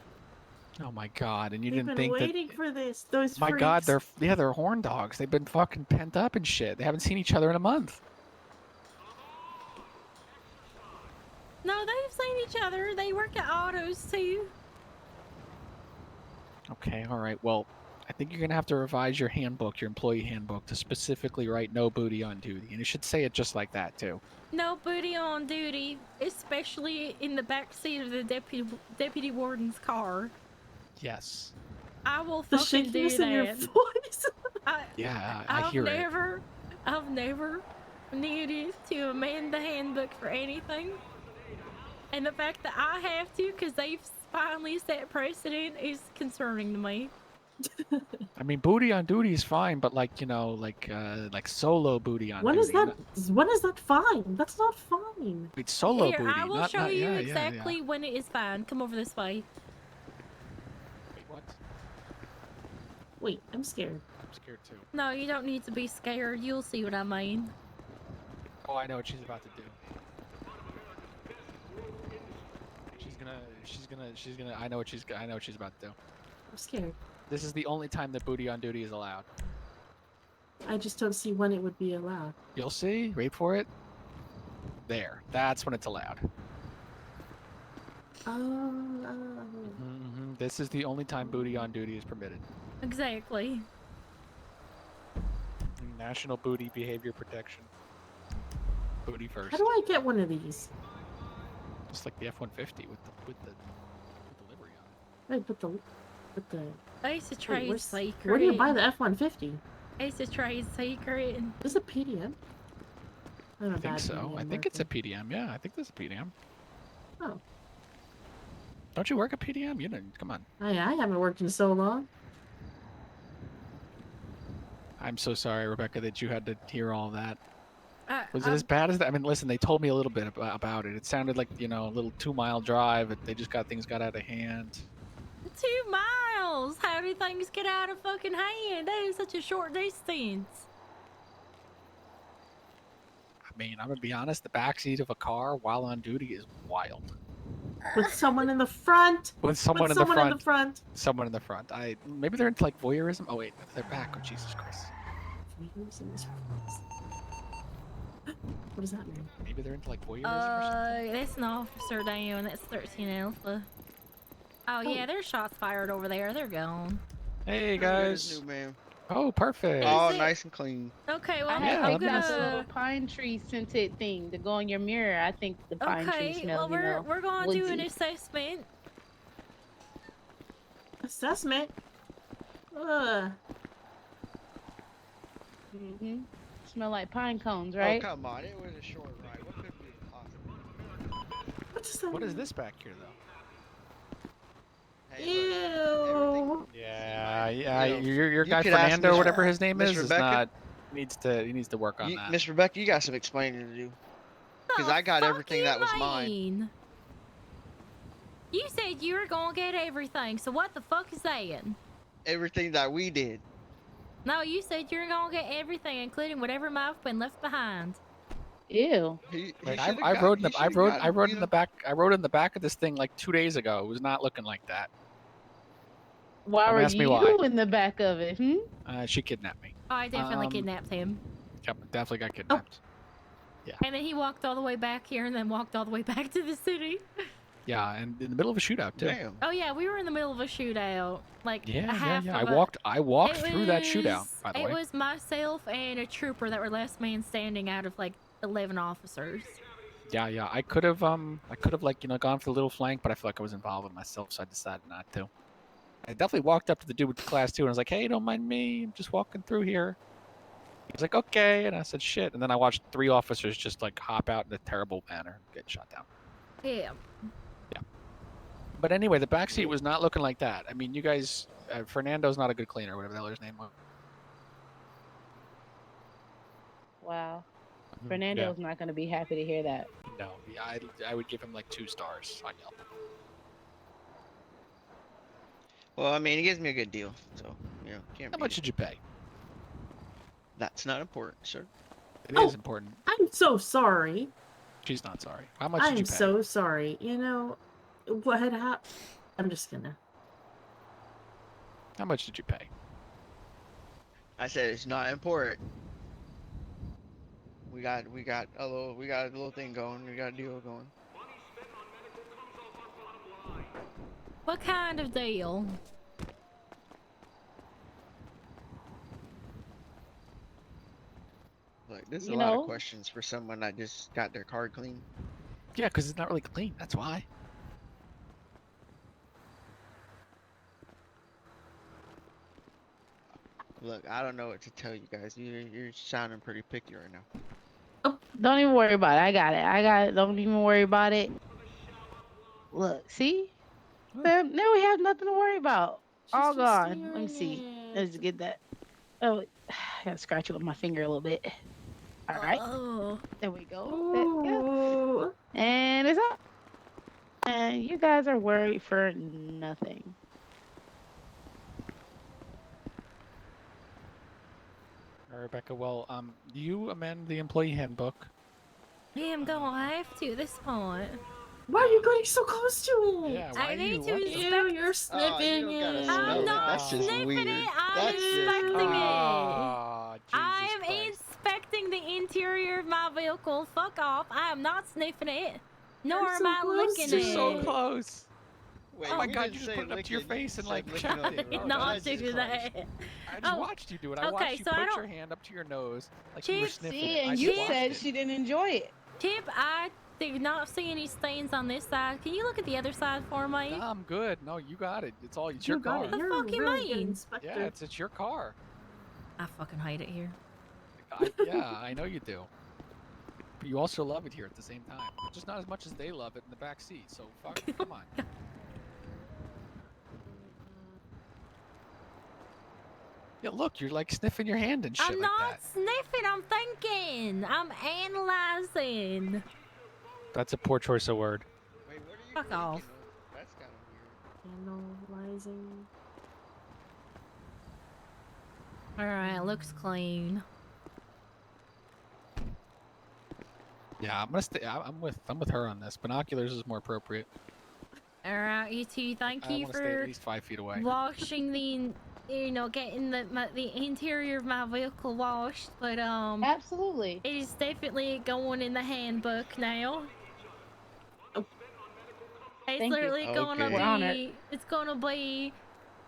Oh my God! And you They've didn't been think waiting for this. Those My God, freaks. they're horn dogs. They've been fucking pent up and shit. They haven't seen each other in a month. No, they've seen each other. They work at autos too. Okay, all right. Well, I think you're gonna have to revise your handbook, your employee handbook, to specifically write "no booty on duty," and you should say it just like that too. No booty on duty, especially in the back seat of the deputy warden's car. Yes. I will The fucking do shakiness in your that. voice. Yeah, I hear it. I've never needed to amend the handbook for anything. And the fact that I have to, because they've finally set precedent, is concerning to me. I mean, booty on duty is fine, but like like solo booty on When duty. is that? When is that fine? That's not fine. Wait, solo Here, booty. I will not, show not, you yeah, exactly Yeah. when it is fine. Come over this way. Wait, what? Wait, I'm scared. I'm scared too. No, you don't need to be scared. You'll see what I mean. Oh, I know what she's about to do. She's gonna. I know what she's about to do. I'm scared. This is the only time that booty on duty is allowed. I just don't see when it would be allowed. You'll see. Wait for it. There. That's when it's allowed. This is the only time booty on duty is permitted. Exactly. National Booty Behavior Protection. Booty first. How do I get one of these? Just like the F-150 with the delivery on it. Wait, but the. Ace of Wait, Trade where's- secret. where do you buy the F-150? Ace of Trade secret. Is it PDM? I think so. I think it's a PDM. Yeah, I think there's a PDM. Oh. Don't you work at PDM? You didn't. Come on. I haven't worked in so long. I'm so sorry, Rebecca, that you had to hear all that. Was it I'm- as bad as that? I mean, listen, they told me a little bit about it. It sounded like, a little 2-mile drive. They just got out of hand. 2 miles? How do things get out of fucking hand? That is such a short distance. I mean, I'm gonna be honest. The backseat of a car while on duty is wild. With someone in the front. With someone in someone the in front. the front. Someone in the front. Maybe they're into like voyeurism. Oh wait, they're back. Oh Jesus Christ. What does that mean? Maybe they're into like voyeurism or something. That's an officer down. That's 13 Alpha. Oh yeah, there's shots fired over there. They're gone. Hey guys. New, man. Oh, perfect. All it- nice and clean. Okay, I well, Yeah, have I'm that'd be got the little gonna. pine tree scented thing to go in your mirror. I think the pine tree Okay, smells, well, you know, we're gonna do an woodsy. assessment. Assessment. Ugh. Smell like pine cones, Oh, right? come on. It was a short ride. What could be possible? What does that What is mean? this back here, though? Hey, look, Ew. Yeah, You yeah. know, Your you guy could ask Fernando, or Miss- whatever his name Miss is Rebecca. not. He needs to work on that. Miss Rebecca, you got some explaining to do. Because The I got fuck everything you that was mine. mean? You said you were gonna get everything, so what the fuck is that? Everything that we did. No, you said you're gonna get everything, including whatever might have been left behind. Ew. Right, I rode in the I rode in the back of this thing like 2 days ago. It was not looking like that. Why Don't were ask me you why. in the back of it? She kidnapped me. Oh, I definitely Um, kidnapped him. Yep, definitely got kidnapped. And then he walked all the way back here and then walked all the way back to the city. Yeah, and in the middle of a shootout too. Damn. Oh yeah, we were in the middle of a shootout. Like Yeah, half yeah. of I walked It through that shootout. was- By the it way. was myself and a trooper that were last man standing out of like 11 officers. Yeah. I could have like gone for the little flank, but I feel like I was involved with myself, so I decided not to. I definitely walked up to the dude with the class 2 and I was like, "Hey, don't mind me. I'm just walking through here." He was like, "Okay," and I said, "Shit," and then I watched 3 officers just like hop out in a terrible manner and get shot down. Yeah. But anyway, the backseat was not looking like that. I mean, you guys, Fernando's not a good cleaner, whatever the hell his name was. Wow. Mhm, Fernando's not going to be happy to hear that. No, yeah, I would give him like 2 stars on Yelp. Well, I mean, he gives me a good deal. So, can't How much did you pay? That's not important, sir. It is Oh. important. I'm so sorry. She's not sorry. How much I did you am pay? so sorry. You know what had happened? I'm just gonna. How much did you pay? I said it's not important. We got a little thing going. We got a deal going. What kind of deal? Like, this is You a lot know? of questions for someone that just got their car clean. Yeah, because it's not really clean. That's why. Look, I don't know what to tell you guys. You're sounding pretty picky right now. Don't even worry about it. I got it. Don't even worry about it. Look, see? Now we have nothing to worry about. All gone. Let me see. Let's get that. Oh, I gotta scratch it with my finger a little bit. All right. Oh. There we go. And it's up. And you guys are worried for nothing. Rebecca, well, you amend the employee handbook. I am gonna have to at this point. Why are you getting so close to it? Yeah, I need to Ew, inspect. you're sniffing it. I'm not That's just sniffing weird. it. I'm That's just inspecting weird. it. Oh, I Jesus am Christ. inspecting the interior of my vehicle. Fuck off. I am not sniffing it. Nor You're am so I close licking to it. You're so close. Wait, Oh my you God, didn't you just say put it up to your licking, face and you like said checked licking it. on Oh, not Jesus do Christ. that. I just Oh, watched you do it. I okay, watched you so I put don't- your hand up to your nose like you were Chip, sniffing See, it. I and just you watched said it. she didn't enjoy it. Tip, I did not see any stains on this side. Can you look at the other side for me? No, I'm good. No, you got it. It's your You car. got it. The You're fuck a you really good mean? inspector. Yeah, it's your car. I fucking hate it here. Yeah, I know you do. But you also love it here at the same time. Just not as much as they love it in the back seat. So fuck, come on. Yeah, look, you're like sniffing your hand and shit I'm like not that. sniffing. I'm thinking. I'm analyzing. That's a poor choice of word. Wait, what are you Fuck off. thinking? That's kind of weird. Analyzing. All right, looks clean. Yeah, I'm gonna stay. I'm with her on this. Binoculars is more appropriate. All right, you two. Thank I you want to stay at for least 5 feet away. washing the, getting the interior of my vehicle washed. But Absolutely. it is definitely going in the handbook now. It's Thank you. literally gonna Okay. We're honored. be. It's gonna be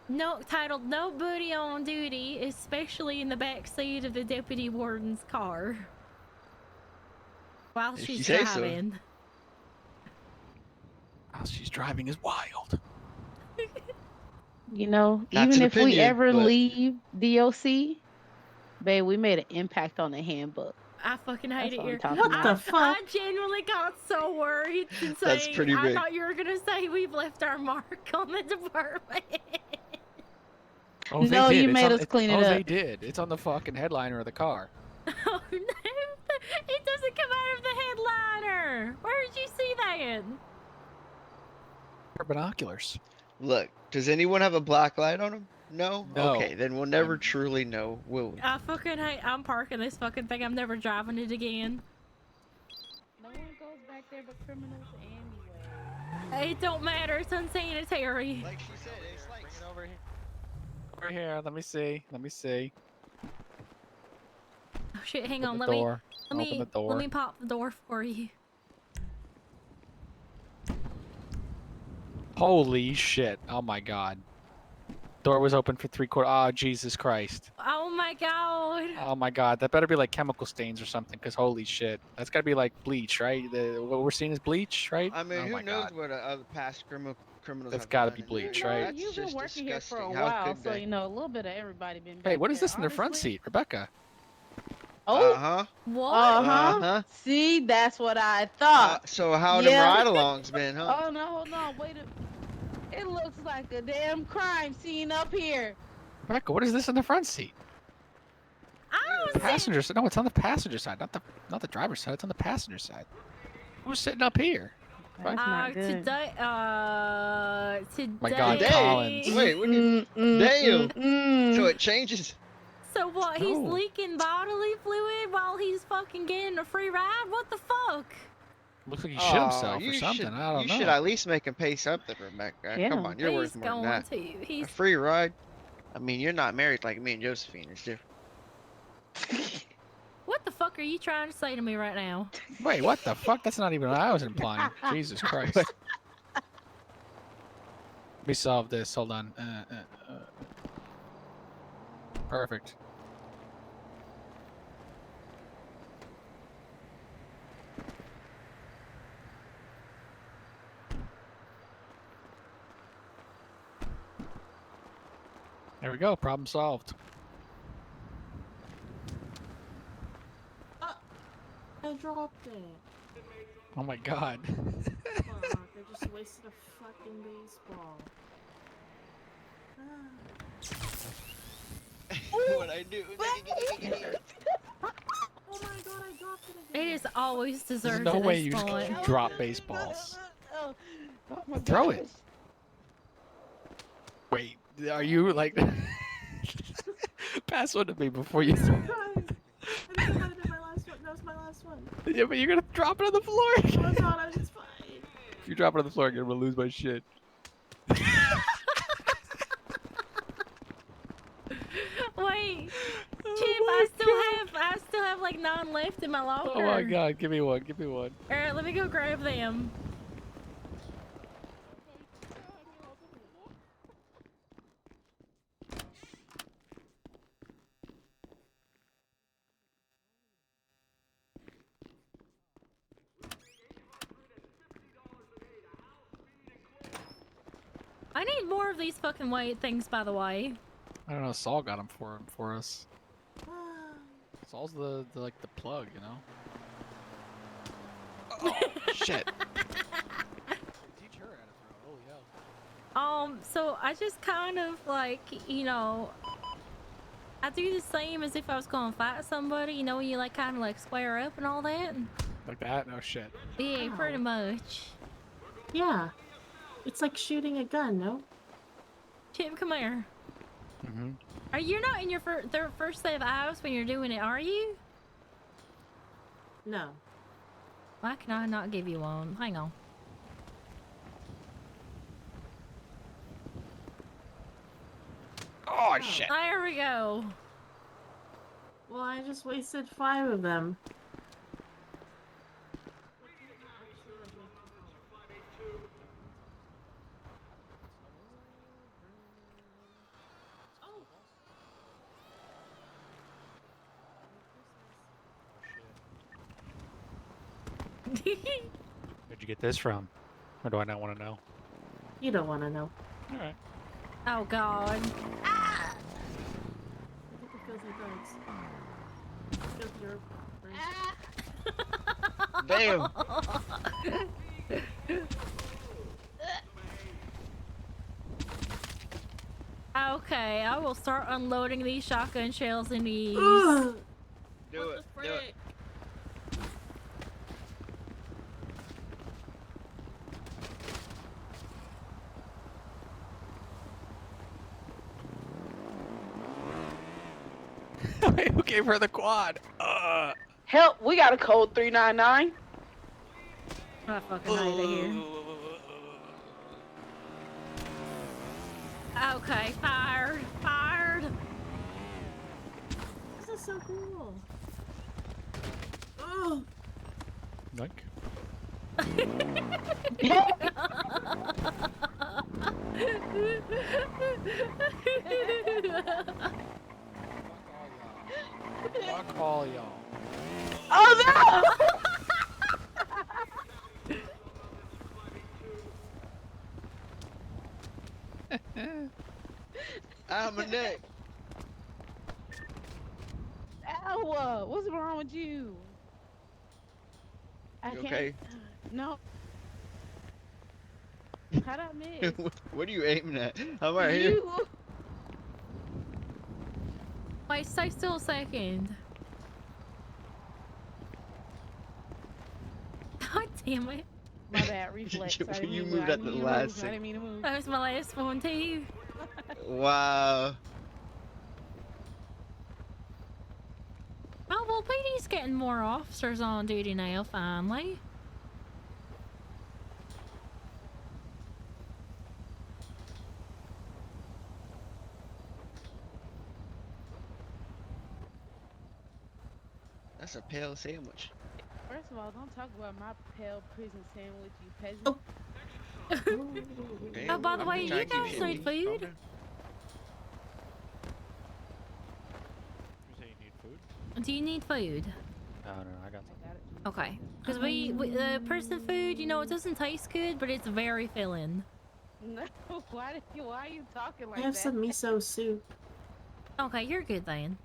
No, titled "No Booty on Duty," especially in the back seat of the deputy warden's car while If you she's say so. driving. While she's driving is wild. You know, That's even an if we opinion, ever but- leave DOC, babe, we made an impact on the handbook. I fucking hate That's it what I'm here. talking What about. the fuck? I genuinely got so worried and That's saying, pretty I big. thought you were gonna say we've left our mark on the department. Oh, they No, did. you It's made on- us clean it Oh, they up. did. It's on the fucking headliner of the car. Oh no! It doesn't come out of the headliner. Where did you see that? Her binoculars. Look, does anyone have a black light on them? No? No. Okay, then we'll never truly know, will we? I fucking hate. I'm parking this fucking thing. I'm never driving it again. No one goes back there but criminals anyway. It don't matter. It's unsanitary. Like she said, it's like... Bring it over here. Over here. Let me see. Let me see. Oh shit! Hang Open on. the Let me. door. Let Open me. the door. Let me pop the door for you. Holy shit. Oh my god. Door was open for 3/4. Oh, Jesus Christ. Oh my god. Oh my god. That better be like chemical stains or something, because holy shit. That's gotta be like bleach, right? What we're seeing is bleach, right? I mean, oh who my knows god. what other past criminals That's have gotta done be in bleach, there. right? That's You've been just working here for a disgusting. How while, could so they? you know a little bit of everybody been back Hey, what is there, this in the front honestly. seat, Rebecca? Oh, Uh-huh. What? Uh-huh. See, that's what I thought. So how Yeah. them ride-alongs been, huh? Oh no, hold on, wait a. It looks like a damn crime scene up here. Rebecca, what is this in the front seat? I don't see. Passenger side. No, it's on the passenger side, not the driver's side. It's on the passenger side. Who's sitting up here? That's not good. Today. Today. My God, Today? Collins. Wait, what do you... Damn. Mm. So it changes. So what? He's No. leaking bodily fluid while he's fucking getting a free ride? What the fuck? Looks like he shit himself you or something. Should, I don't you know. should at least make him pay something, Rebecca. Yeah. Come on, you're He's worth more than going that. to. A He's. free ride? I mean, you're not married like me and Josephine. It's different. What the fuck are you trying to say to me right now? Wait, what the fuck? That's not even what I was implying. Jesus Christ. Let me solve this. Hold on. Perfect. There we go. Problem solved. I dropped it. Oh my god. Fuck, I just wasted a fucking baseball. What I do? Oh my god, I dropped it again. It is always There's deserved no at way this you point. drop baseballs. Oh, oh my Throw gosh. it. Wait, are you like... Pass one to me before you... Surprise! I just had it in my last one. That was my last one. Yeah, but you're gonna drop it on the floor. Oh my god, I was fine. If you drop it on the floor, I'm gonna lose my shit. Wait, Chip, I still have like 9 left in my locker. Oh my god, give me one, give me one. All right, let me go grab them. I need more of these fucking white things, by the way. I don't know, Saul got them for us. Saul's the like the plug, you know? Oh, shit. Teach her how to throw, holy hell. So I just kind of like, you know, I do the same as if I was going to fight somebody, you know, when you like kind of like square up and all that. Like that? No shit. Yeah, pretty much. Yeah. It's like shooting a gun, no? Chip, come here. Mm-hmm. Are you not in your first set of eyes when you're doing it, are you? No. Why can I not give you one? Hang on. Oh, shit. There we go. Well, I just wasted 5 of them. Where'd you get this from? Or do I not want to know? You don't want to know. All right. Oh god. Ah! Look at the filthy dogs. Filthier Damn. Okay, I will start unloading these shotgun shells in these. Ugh. Do it. Do it. Who gave her the quad? Help! We got a code 399. I fucking hide it here. Okay, fired. Fired. This is so cool. Oh. Like. Fuck all y'all. Oh no! I'm a neck. Ow! What's wrong with you? I You can't. okay? No. How'd I miss? What are you aiming at? I'm right here. You. Wait, stay still a second. God damn it. My bad, reflex. I didn't You mean to- moved I at the didn't mean to last move. I second. didn't mean to move. That was my last one too. Wow. Oh, well, PD's getting more officers on duty now, finally. That's a pale sandwich. First of all, don't talk about my pale prison sandwich, you peasant. Okay, Oh, by the I'm way, trying you to keep guys shit need neat. food? You say you need food? Do you need food? No, I got some. Okay. Because person food, you know, it doesn't taste good, but it's very filling. No, why are you talking like I have that? some miso soup. Okay, you're good then.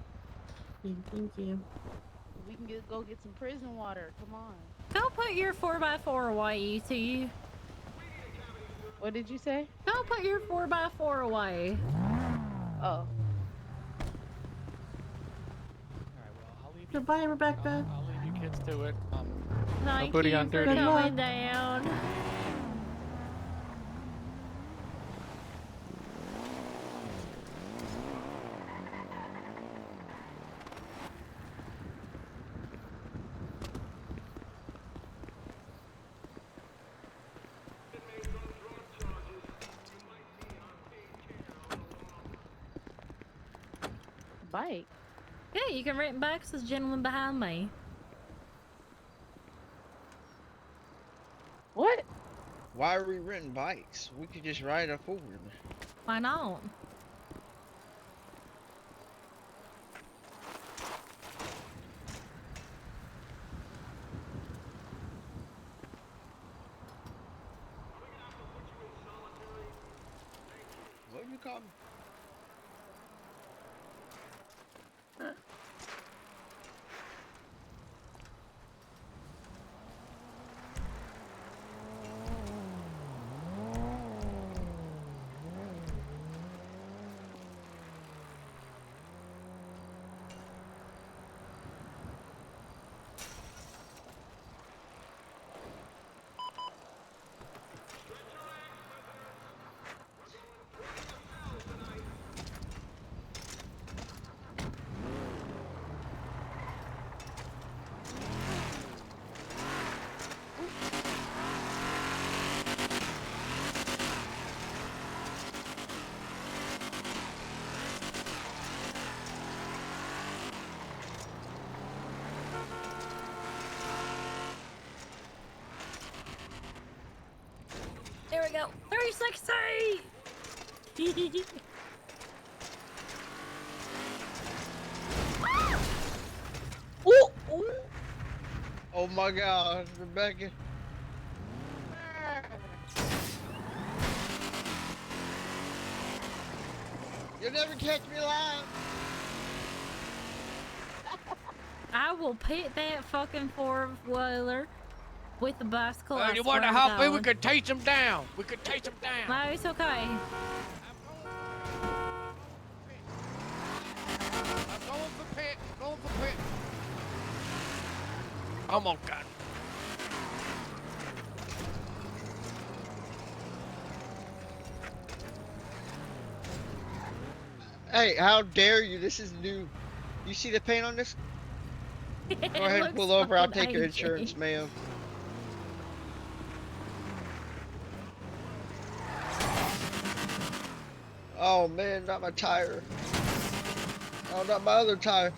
Thank you. We can go get some prison water. Come on. Go put your 4x4 away, you two. What did you say? Go put your 4x4 away. Oh. Goodbye, Rebecca. I'll leave you kids to it. Thank booty you on for dirty. coming down. Bike. Yeah, you can rent bikes as gentleman behind me. What? Why are we renting bikes? We could just ride a four-wheeler. Why not? What do you call me? There we go. 360! Ooh, ooh. Oh my God, Rebecca. You'll never catch me alive. I will pit that fucking four-wheeler with the bicycle. I you swear want to to hop in? We God. could chase him down. We could chase him down. No, it's okay. I'm going for pit. Going for pit. Come on, God. Hey, how dare you? This is new. You see the paint on this? Go ahead and pull over. I'll take your insurance, ma'am. Oh man, not my tire. Oh, not my other tire.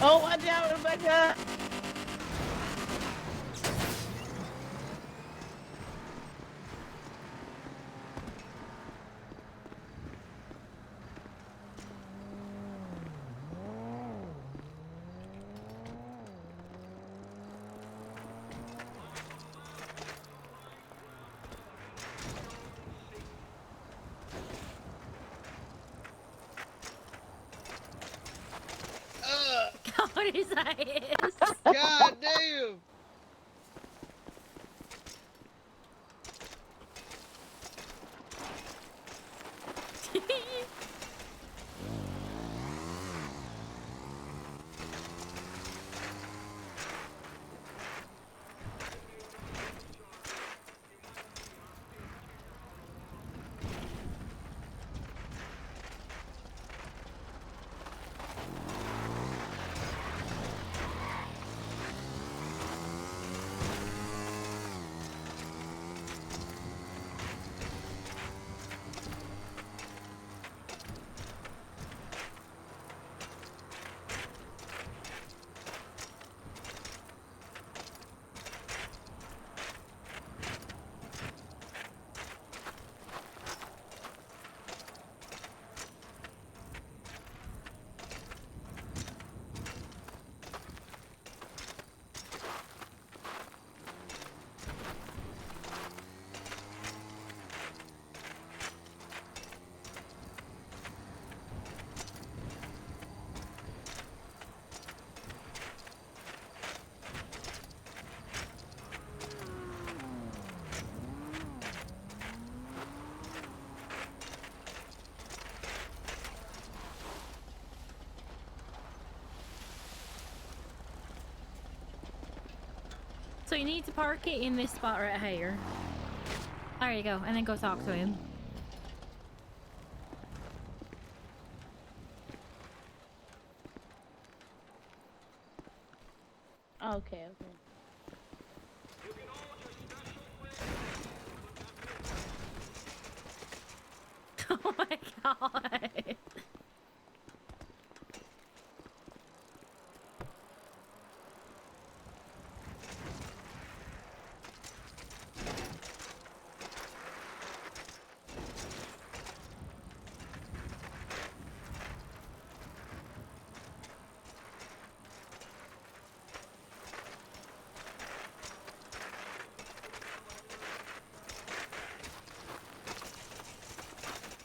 Oh, watch out, Rebecca. What is that? God damn. So you need to park it in this spot right here. There you go, and then go talk to him. Okay, okay. Oh my God.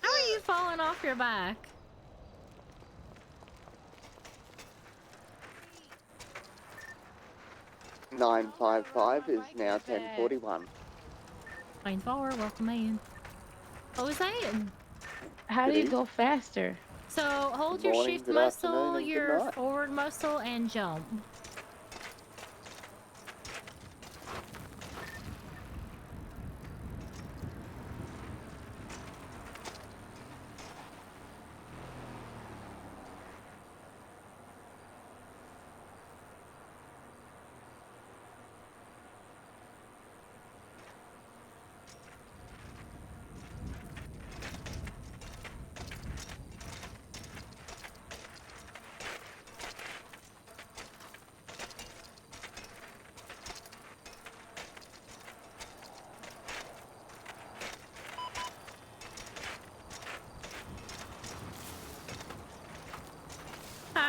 How are you falling off your back? $955 is now 1041. Line 4, welcome in. What was that? How do you go faster? So hold Good your morning, shift good muscle, afternoon, and good your night. forward muscle, and jump.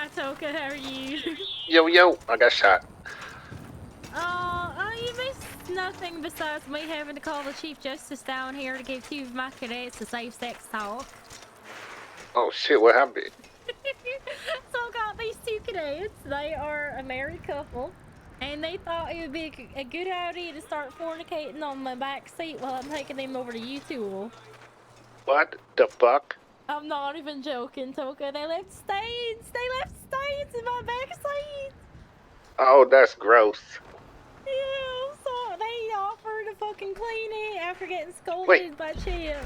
Hi, Toka. How are you? Yo, I got shot. You missed nothing besides me having to call the Chief Justice down here to give two of my cadets a safe sex talk. Oh shit, what happened? So I got these two cadets. They are a married couple. And they thought it would be a good idea to start fornicating on my back seat while I'm taking them over to U-Tool. What the fuck? I'm not even joking, Toka. They left stains. They left stains in my back seat. Oh, that's gross. Yeah, so they offered to fucking clean it after getting scolded Wait. by Chip.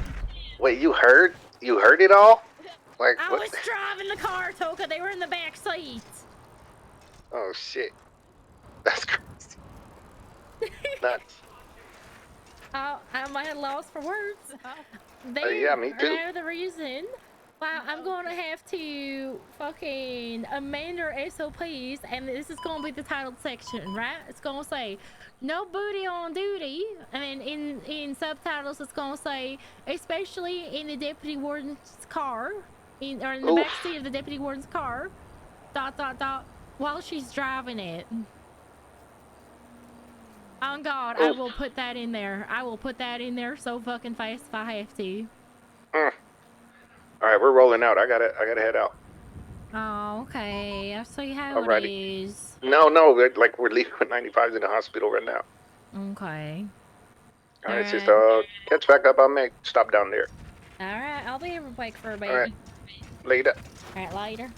Wait, you heard? You heard it all? Like I what? was driving the car, Toka. They were in the back seat. Oh shit. That's crazy. Nuts. I'm at a loss for words. Yeah, me too. They're the reason why I'm going to have to fucking amend our SOPs, and this is going to be the titled section, right? It's going to say, no booty on duty, and then in subtitles it's going to say, especially in the deputy warden's car, or in the back seat of the deputy warden's car, ... while she's driving it. On God, I will put that in there. I will put that in there so fucking fast if I have to. All right, we're rolling out. I gotta head out. Oh, okay. I see how Alrighty. it is. No, we're leaving with 95s in the hospital right now. Okay. All right, sister. Catch back up on me. Stop down there. Alright, I'll be awake for a bit. Alright. Later. Alright, later.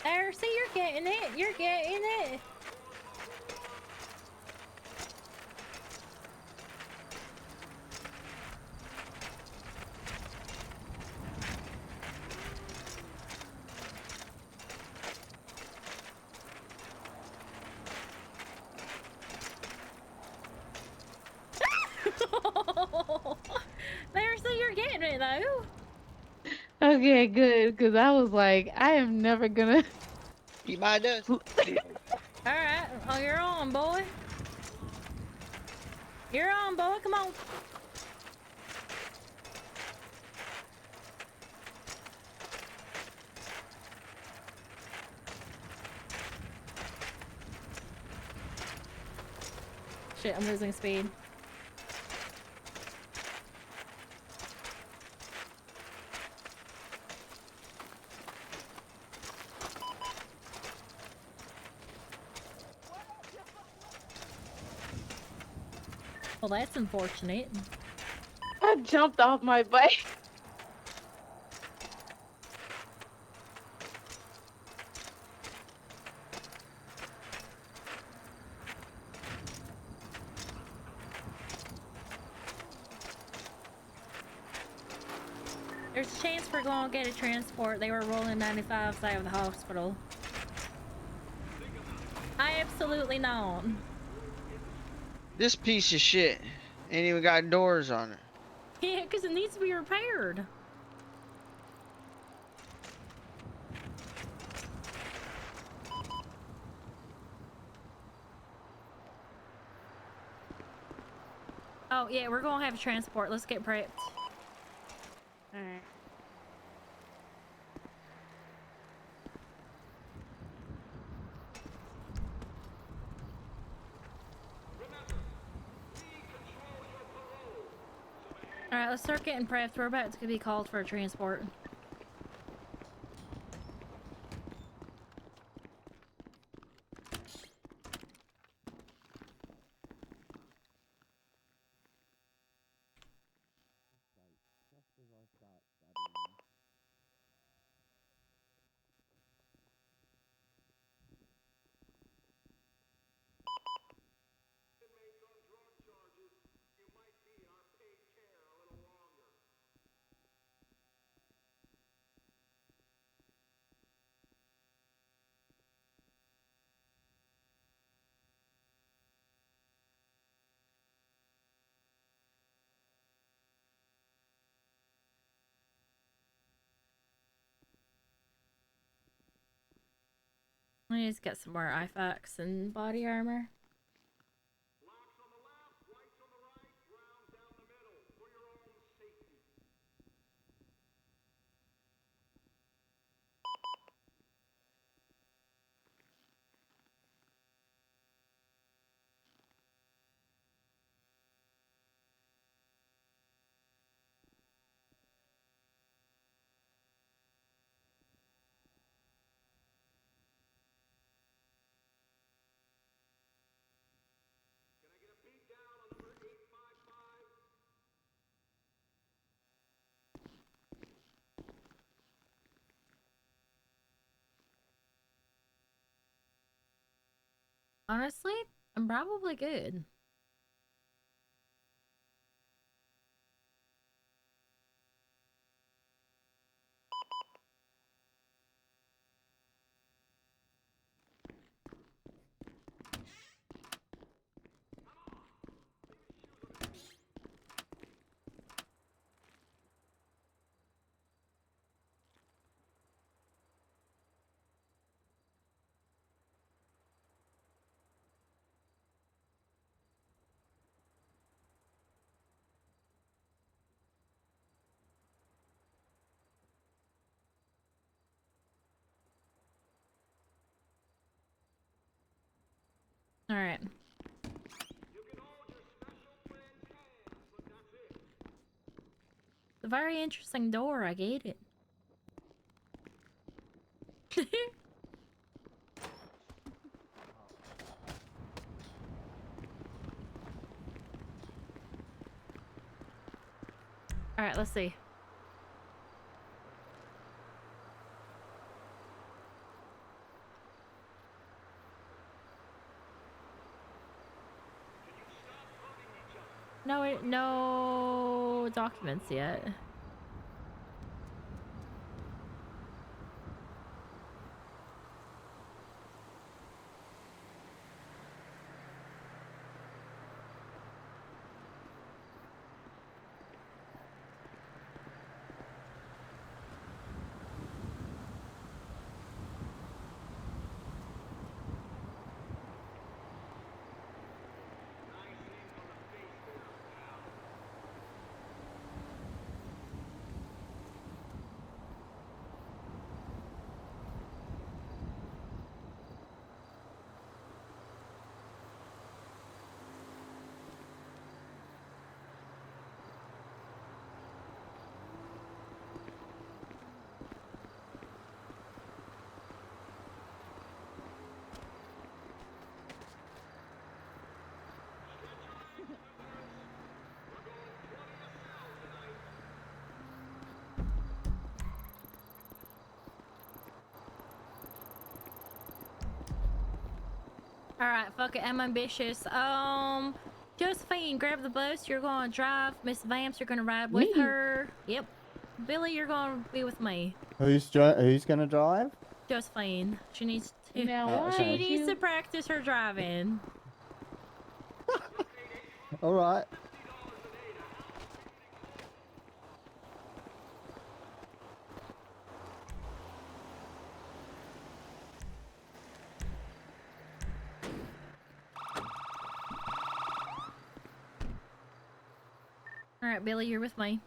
There, see, you're getting it. You're getting it. There, so you're getting it though. Okay, good. Because I was like, I am never gonna. You mind us? Alright, oh, you're on, boy. You're on, boy. Come on. Shit, I'm losing speed. Well, that's unfortunate. I jumped off my bike. There's a chance we're going to get a transport. They were rolling 95s out of the hospital. I absolutely not. This piece of shit ain't even got doors on it. Yeah, because it needs to be repaired. Oh, yeah, we're going to have a transport. Let's get prepped. Alright. Alright, let's start getting prepped. We're about to be called for a transport. I need to get some more IFAKs and body armor. Honestly, I'm probably good. All right. It's a very interesting door. I get it. All right, let's see. No documents yet. All right, fuck it. I'm ambitious. Josephine, grab the bus. You're gonna drive. Miss Vamps, you're gonna ride with Me? her. Yep. Billy, you're gonna be with me. Who's gonna drive? Josephine, she needs to. Now, Oh, why She okay. is needs to you? practice her driving. All right. All right, Billy, you're with me.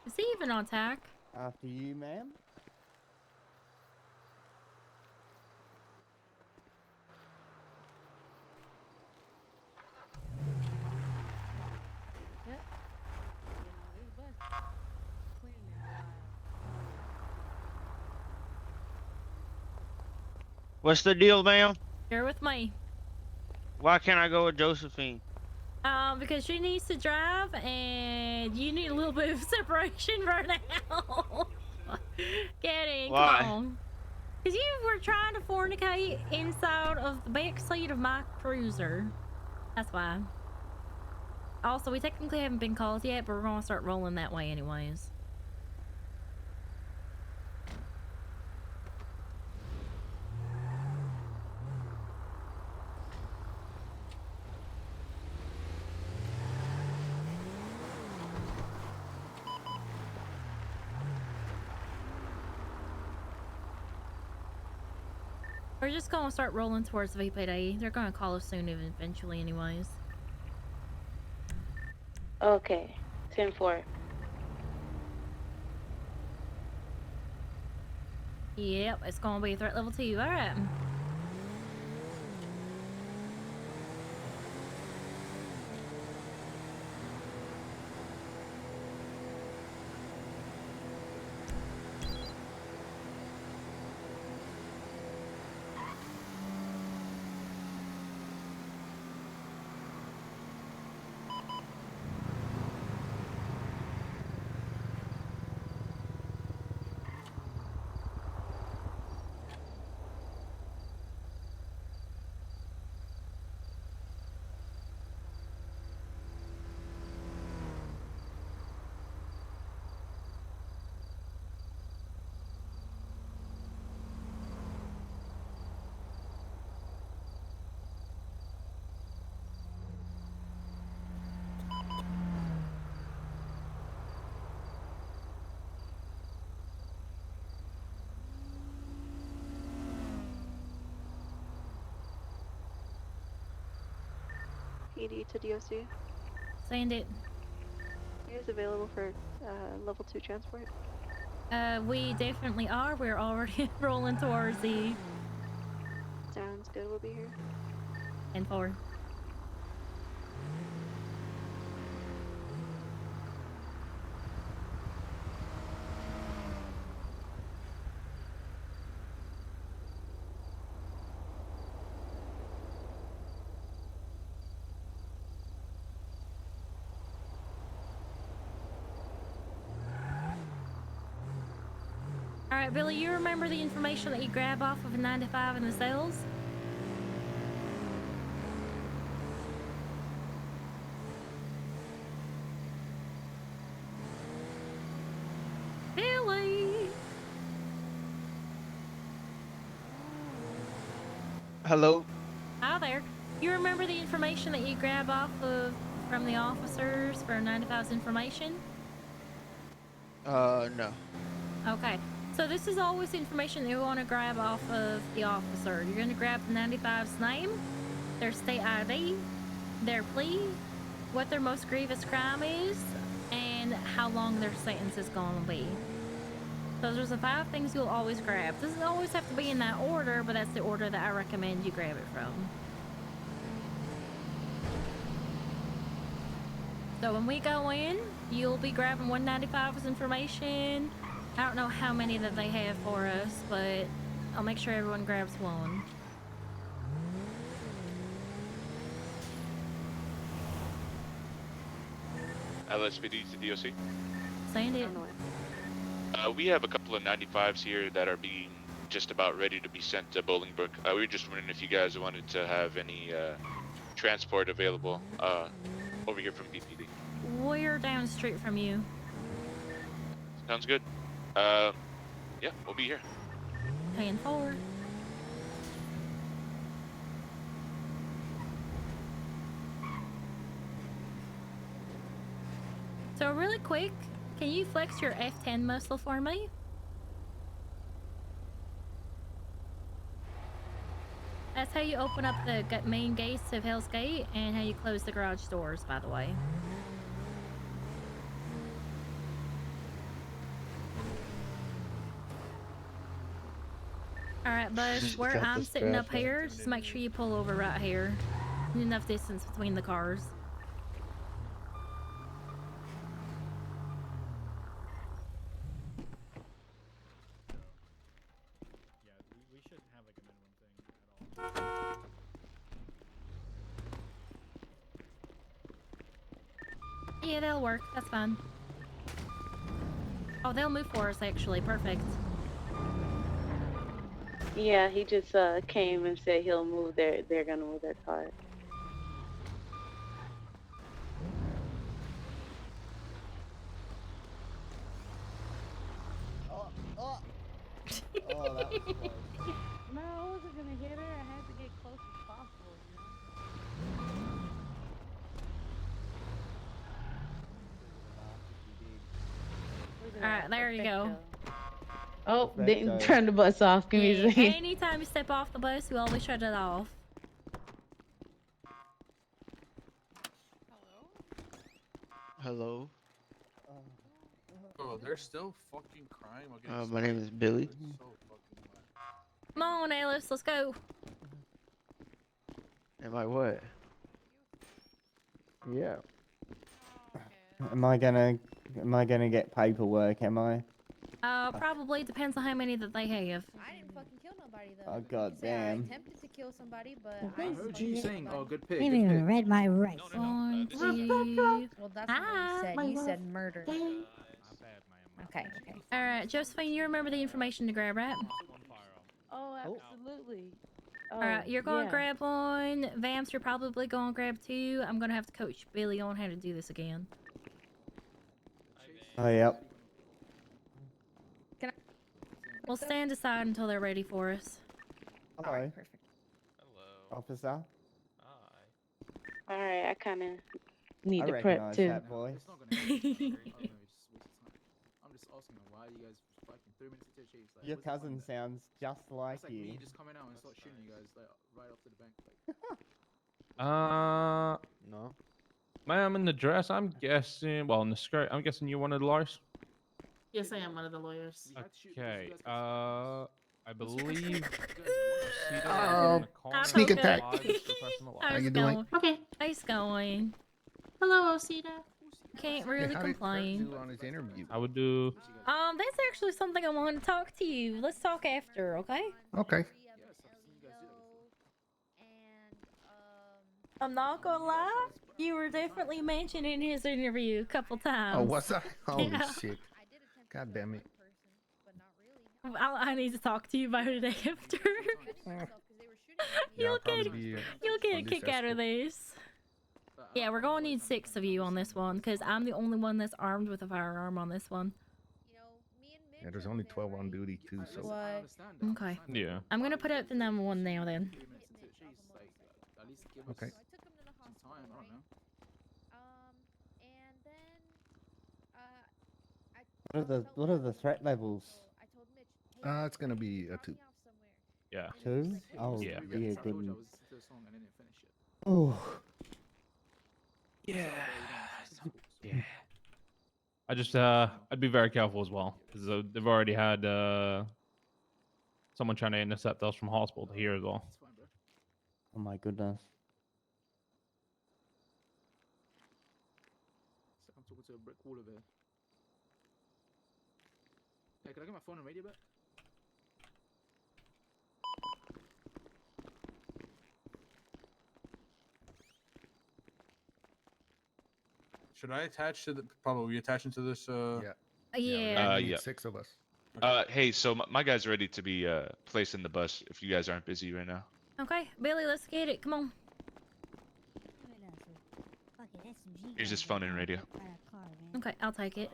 Is he even on tack? After you, ma'am. What's the deal, ma'am? You're with me. Why can't I go with Josephine? Because she needs to drive, and you need a little bit of separation right now. Get in, Why? come on. Because you were trying to fornicate inside of the back seat of my cruiser. That's why. Also, we technically haven't been called yet, but we're gonna start rolling that way anyways. We're just gonna start rolling towards VPD. They're gonna call us soon eventually anyways. Okay, 10-4. Yep, it's gonna be threat level 2. Alright. ED to DOC. Send it. Are you guys available for level 2 transport? We definitely are. We're already rolling towards the Sounds good, we'll be here. 10-4. Alright, Billy, you remember the information that you grab off of a 95 in the cells? Billy! Hello. Hi there. You remember the information that you grab off of from the officers for 95's information? No. Okay. So this is always information that you want to grab off of the officer. You're going to grab the 95's name, their state ID, their plea, what their most grievous crime is, and how long their sentence is going to be. So those are the 5 things you'll always grab. Doesn't always have to be in that order, but that's the order that I recommend you grab it from. So when we go in, you'll be grabbing 195's information. I don't know how many that they have for us, but I'll make sure everyone grabs one. LSPD to DOC. Send it. We have a couple of 95s here that are being just about ready to be sent to Bolingbrook. We were just wondering if you guys wanted to have any transport available over here from BPD. We're down the street from you. Sounds good. Yeah, we'll be here. 10-4. So really quick, can you flex your F10 muscle for me? That's how you open up the main gates of Hell's Gate and how you close the garage doors, by the way. Alright, Buzz, where Got I'm the sitting up strap on. here, just make sure you pull over right here. Enough distance between the cars. Yeah, that'll work. That's fine. Oh, they'll move for us, actually. Perfect. Yeah, he just came and said he'll move they're gonna move their car. Oh, that was close. No, I wasn't gonna hit her. I had to get close as possible, Alright, there you go. Oh, Perfecto. didn't turn the bus off. Give me a Yeah, second. anytime you step off the bus, we always shut it off. Hello. Bro, they're still fucking crying. My name is Billy. Come on, Alice, let's go. Am I what? Yeah. Am I gonna get paperwork? Am I? Probably depends on how many that they have. I didn't fucking kill nobody though. Oh I goddamn. attempted to kill somebody, but I I heard didn't you fucking saying, kill "Oh, nobody. good pick, You good haven't even pick." read my rights. Well, Well, that's not what you said. You said murder. Okay, okay. Alright, Josephine, you remember the information to grab, right? Oh, absolutely. Alright, you're going to yeah. grab one. Vamps, you're probably going to grab 2. I'm going to have to coach Billy on how to do this again. Oh, yep. Can I? We'll stand aside until they're ready for us. Hello. Perfect. Officer. All right, I kind of need I to prep recognize too. that voice. I'm just asking why you guys fucking 3 minutes into a chase. Like, Your what's the point cousin of that? sounds just like It's like you. me just coming out and start shooting you guys like right off to the bank. Like, No. Ma'am, in the dress, I'm guessing. Well, in the skirt, I'm guessing you're one of the lawyers. Yes, I am one of the lawyers. Okay. I believe. Oh, sneak attack. How How's you it doing? going? Okay. How's it going? Hello, Osita. Can't really complain. On his interview. I would do. That's actually something I want to talk to you. Let's talk after, okay? Okay. I'm not gonna lie, you were definitely mentioned in his interview a couple times. Oh, what's that? Holy Yeah. shit. God damn it. I need to talk to you about it after. Yeah, I'll you'll probably get be, you'll get on a this kick out of this. Yeah, we're gonna need 6 of you on this one because I'm the only one that's armed with a firearm on this one. Yeah, there's only 12 on duty too, so. Okay. Yeah. I'm gonna put out the number 1 now then. Okay. What are the threat levels? It's gonna be a 2. Yeah. 2? Oh, Yeah. dear goodness. Oh. Yeah. Yeah. I just I'd be very careful as well because they've already had someone trying to intercept us from hospital to here as well. Oh my goodness. I'm talking to a brick wall over here. Hey, can I get my phone and radio back? Should I attach to the? Probably attaching to this. Yeah. we Yeah. 6 of us. Hey, so my guy's ready to be placed in the bus if you guys aren't busy right now. Okay, Billy, let's get it. Come on. Here's his phone and radio. Okay, I'll take it.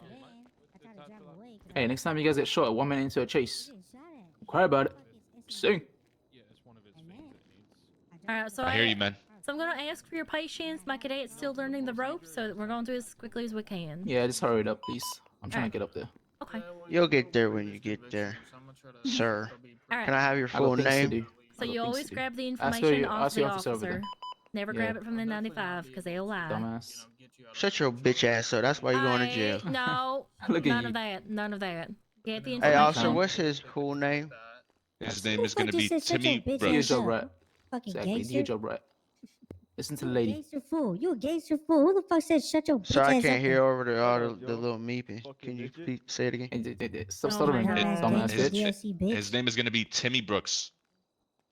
Hey, next time you guys get shot 1 minute into a chase, don't cry about it. Just saying. Alright, so I hear you, man. So I'm gonna ask for your patience. My cadet's still learning the ropes, so we're gonna do it as quickly as we can. Yeah, just hurry it up, please. I'm trying Alright. to get up there. Okay. You'll get there when you get there, sir. Alright. Can I have your I got full things to name? do. So you always grab the Ask information your- off ask the your officer over officer. there. Never Yeah. grab it from the 95 because they'll lie. Dumbass. Shut your bitch ass up. That's why you're going to jail. No, Look at none you. of that. None of that. Get the Hey, information. officer, what's his full name? His name is going to fuck be you said such a Timmy bitch Do your ass Brooks. job up. right. Fucking Exactly. Do gangster. your job right. Listen to the You a lady. gangster fool. You a gangster fool. Who the fuck said shut your bitch Sir, I ass can't up hear then? over the little meeping. Can you please say it again? Stop Oh stuttering, my God, dumbass gangster bitch. DLC bitch. His name is going to be Timmy Brooks.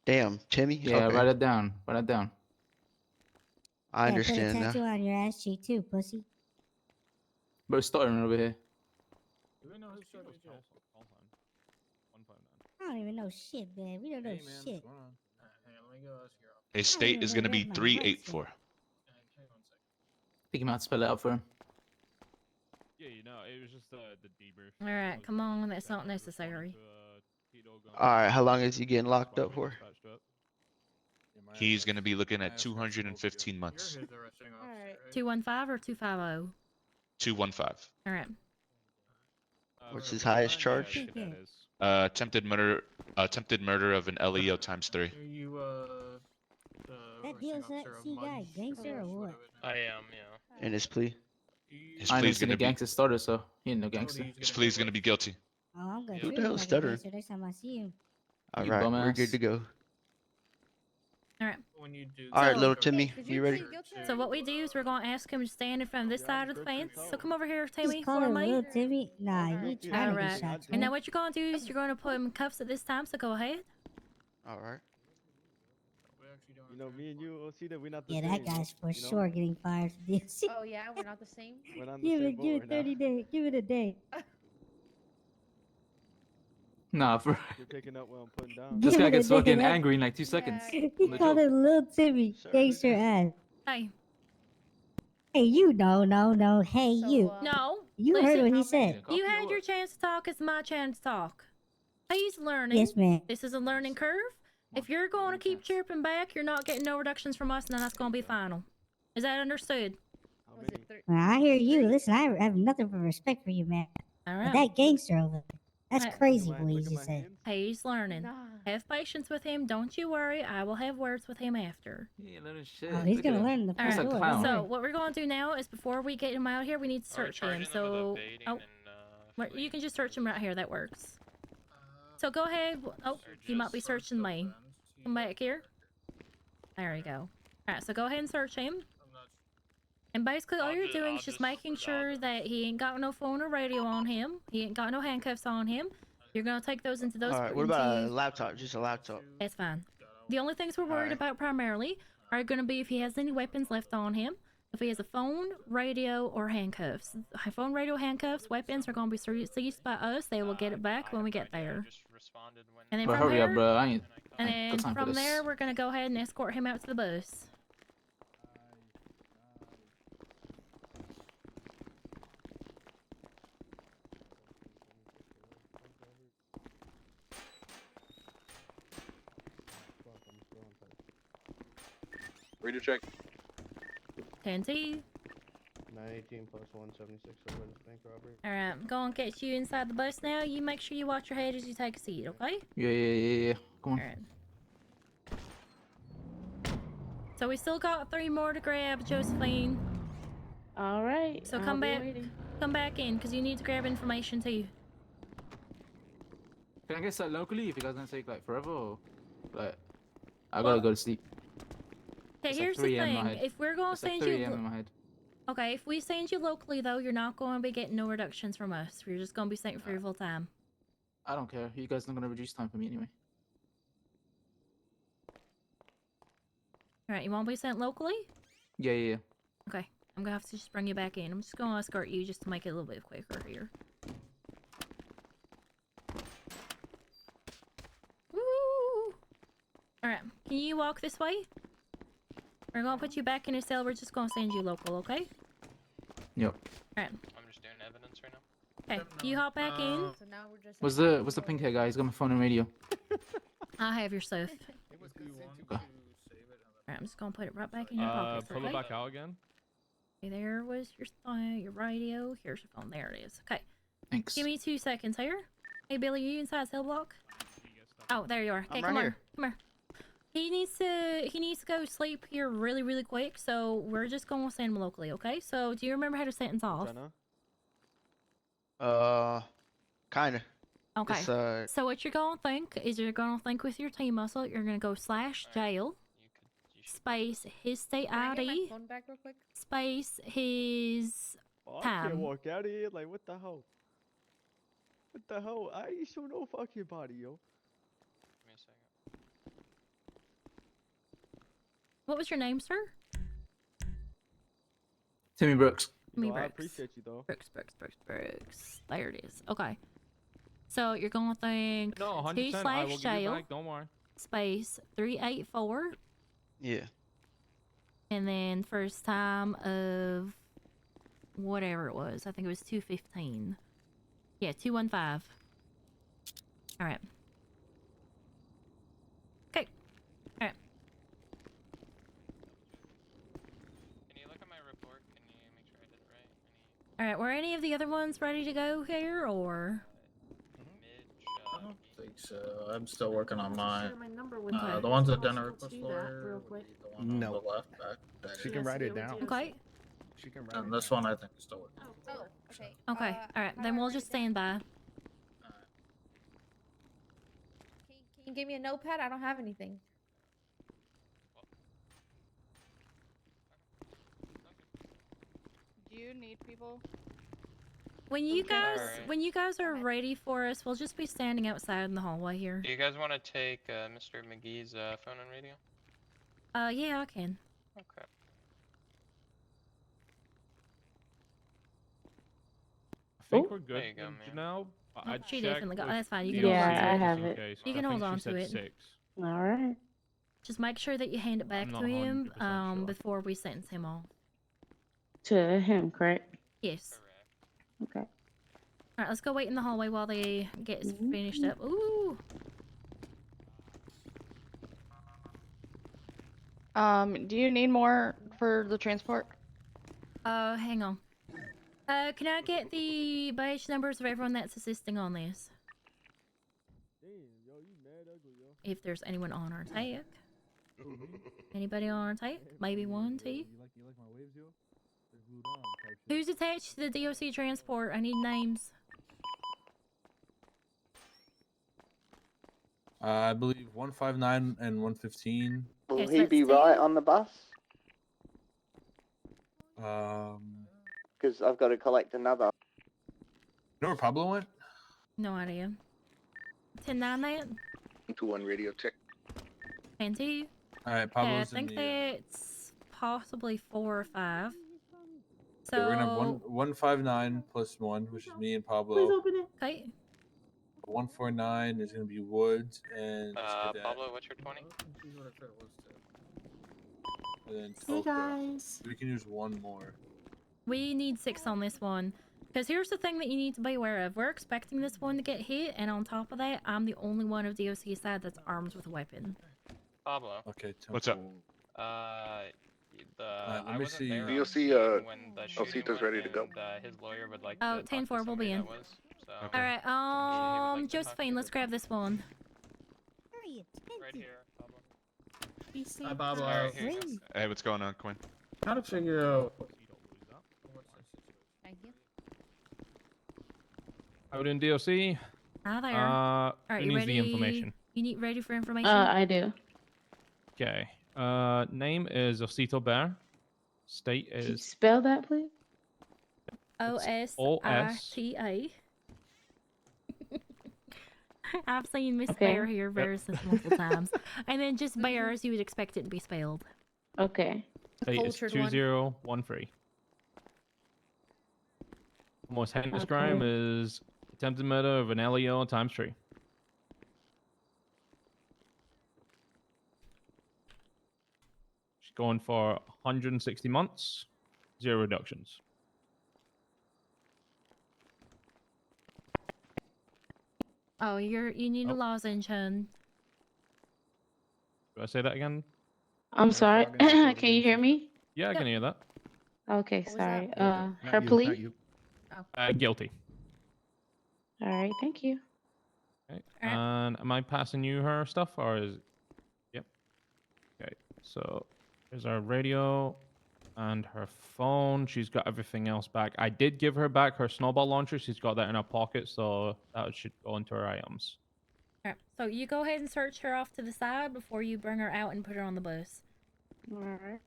Damn, Timmy? Yeah, Okay. write it down. Write it down. I Yeah, understand put a now. tattoo on your ass cheek too, pussy. Bro, stuttering over here. I don't even know shit, man. We don't know shit. His state is going to be 384. Think you might spell it out for him. Yeah, you know, it was just the debrief. Alright, come on. That's not necessary. Alright, how long is he getting locked up for? He's going to be looking at 215 months. 215 or 250? 215. Alright. What's his highest charge? Attempted murder of an LEO times 3. That DLC guy, gangster or what? I am, yeah. And his plea? His I plea ain't is seen going a to be gangster starter, so he ain't no gangster. his plea is going to be guilty. Oh, I'm gonna Who treat the him hell like a stuttering? gangster next time I see him. You Alright, we're bum good ass. to go. Alright. Alright, So- little Timmy, you ready? So what we do is we're gonna ask him to stand in front of this side of the fence. So come over here, Timmy, Just call for him me. little Timmy. Nah, you trying to get Alright. shot. And now what you're gonna do is you're gonna put him in cuffs at this time. So go ahead. Alright. You know, me and you, Osita, we're not the Yeah, same. that guy's for you know? sure getting fired from DLC. Oh yeah, we're not the same. We're not in the Give same it, boat give right it now. 30 days. Give it a day. Nah, for You're picking up what I'm putting down. this Give guy it a gets fucking day, angry in like 2 seconds. He On the called joke. him little Timmy, gangster ass. Hey. Hey, you no. Hey, you. No. You heard listen, what he said. You had your chance to talk. It's my chance to talk. He's learning. Yes, ma'am. This is a learning curve. If you're going to keep chirping back, you're not getting no reductions from us, and then that's going to be final. Is that understood? I hear you. Listen, I have nothing but respect for you, man. All But right. that gangster over there, That's Hey. crazy what he just said. He's learning. Have patience with him. Don't you worry. I will have words with him after. He ain't learning shit. Oh, he's Look at gonna him. learn in the He's front a door. clown. So what we're gonna do now is before we get him out here, we need to search him. So you can just search him right here. That works. So go ahead. Oh, you might be searching me. Come back here. There you go. Alright, so go ahead and search him. And basically all you're doing is just making sure that he ain't got no phone or radio on him. He ain't got no handcuffs on him. You're gonna take those into those. Alright, what about a laptop? Just a laptop. That's fine. The only things we're worried about primarily are gonna be if he has any weapons left on him. If he has a phone, radio, or handcuffs. Phone, radio, handcuffs, weapons are gonna be seized by us. They will get it back when we get there. And then Bro, from hurry there, up, bro. I ain't and got then time for from this. there, we're gonna go ahead and escort him out to the bus. Reader check. 10T. 918 plus 176 for witness bank robbery. Alright, I'm gonna get you inside the bus now. You make sure you watch your head as you take a seat, okay? Yeah. Come on. Alright. So we still got 3 more to grab, Josephine. All right. So I'll come be back, waiting. come back in, because you need to grab information too. Can I get set locally if you guys don't take like forever? Or, like, I gotta go to sleep. Okay, It's like here's the 3 a.m. in my thing. head. If we're gonna It's like send 3 you, a.m. in my head. okay, if we send you locally though, you're not going to be getting no reductions from us. We're just gonna be sent for your full time. I don't care. You guys are not gonna reduce time for me anyway. All right, you want to be sent locally? Yeah. Okay, I'm gonna have to just bring you back in. I'm just gonna escort you just to make it a little bit quicker here. Woo! All right, can you walk this way? We're gonna put you back in a cell. We're just gonna send you local, okay? Yep. All right. I'm just doing evidence right now. Okay, you hop back in. So now we're just. What's the pink hair guy? He's got my phone and radio. I have your stuff. Okay. Alright, I'm just gonna put it right back in your pocket. Pull it back out again. Okay, there was your radio. Here's your phone. There it is. Okay. Thanks. Give me 2 seconds here. Hey Billy, you inside cell block? Oh, there you are. Okay, I'm come right on. here. Come here. He needs to go sleep here really quick, so we're just gonna send him locally, okay? So do you remember how to sentence off? Kinda. Okay. It's, So what you're gonna think is you're gonna think with your T muscle, you're gonna go / jail, space his state Can I get my ID, phone back real quick? space his I can't time. walk out of here. Like, what the hell? What the hell? I ain't show no fucking body, yo. Give me a second. What was your name, sir? Timmy Brooks. Me Yo, I Brooks. appreciate you, though. Brooks. There it is. Okay. So you're gonna think No, T 100%. I will give you jail back. Don't worry. space 384 yeah. and then first time of whatever it was. I think it was 215. Yeah, 215. All right. Okay. All right. Can you look at my report? Can you make sure I did it right? All right. Were any of the other ones ready to go here, or? I don't think so. I'm still working on mine. Share my number with Okay. you. The ones If at you're dinner eligible to request do that lawyer real would quick. be the one on No. the left back. That She is. can write it Yes, down. you Okay. She can write And it this down. one I think is still working. Oh, okay. Okay. All right. Then we'll just stand by. Can you give me a notepad? I don't have anything. Do you need people? When you guys, Alright. when you guys are ready for us, we'll just be standing outside in the hallway here. Do you guys want to take Mr. McGee's phone and radio? Yeah, I can. Okay. I think we're good There you go, for man. now. I She checked definitely got. with That's fine. You can the hold on Yeah, to I it. have in it. case, You but can I hold think on she to said it. 6. All right. Just make sure that you hand it back I'm to not him 100% sure. before we sentence him off. To him, correct? Yes. Okay. All right, let's go wait in the hallway while they get finished up. Ooh. Do you need more for the transport? Hang on. Can I get the badge numbers of everyone that's assisting on this? If there's anyone on our take. Anybody on our take? Maybe one, two. You like my waves, yo? They're glued on type shit. Who's attached to the DOC transport? I need names. I believe 159 and 115. Okay, Will so he let's be do- right on the bus? Um, Because I've got to collect another. you know where Pablo went? No idea. 10-9 that? 2-1 radio check. 10-2? All right, Yeah, I Pablo's think in the. that's possibly 4 or 5. So Okay, we're gonna have 159 plus 1, which is me and Please Pablo. open it. okay. 149 is gonna be Woods and Scadet, Pablo, what's your 20? and then Hey Toka. guys. We can use one more. We need 6 on this one. Because here's the thing that you need to be aware of. We're expecting this one to get hit, and on top of that, I'm the only one of DOC side that's armed with a weapon. Pablo. Okay. What's up? let I me wasn't see. there Do you on see, scene when the shooting Osito's went, ready to go. and, his lawyer would like Oh, to talk to 10-4 will be somebody in. that was, so. Okay. Alright, like to talk Josephine, let's grab this one. Very Right attentive. here, Pablo. Be safe. Hi, Pablo. Alright, here you go. Hey, what's going on, Quinn? How to figure out. Thank you. Out in DOC. Hi there. Alright, Alright, who you needs ready? the information? You need ready for information? I do. Okay. Name is Osito Bear. State Can you is spell that, please? OSITA. I've seen Miss Okay. Bear here very since multiple times. And then just Bear as you would expect it to be spelled. Okay. State is cultured one. 2013. Most heinous crime is attempted murder of an LEO times 3. She's going for 160 months, 0 reductions. Oh, you need a Oh. lozenge, hun. Do I say that again? I'm sorry. Can you hear me? Yeah, I can hear that. Okay, was sorry. that? Her plea? Guilty. All right, thank you. Okay. Alright. And am I passing you her stuff or is? Yep. Okay. So there's our radio and her phone. She's got everything else back. I did give her back her snowball launcher. She's got that in her pocket, so that should go into her items. Alright, so you go ahead and search her off to the side before you bring her out and put her on the bus. All right.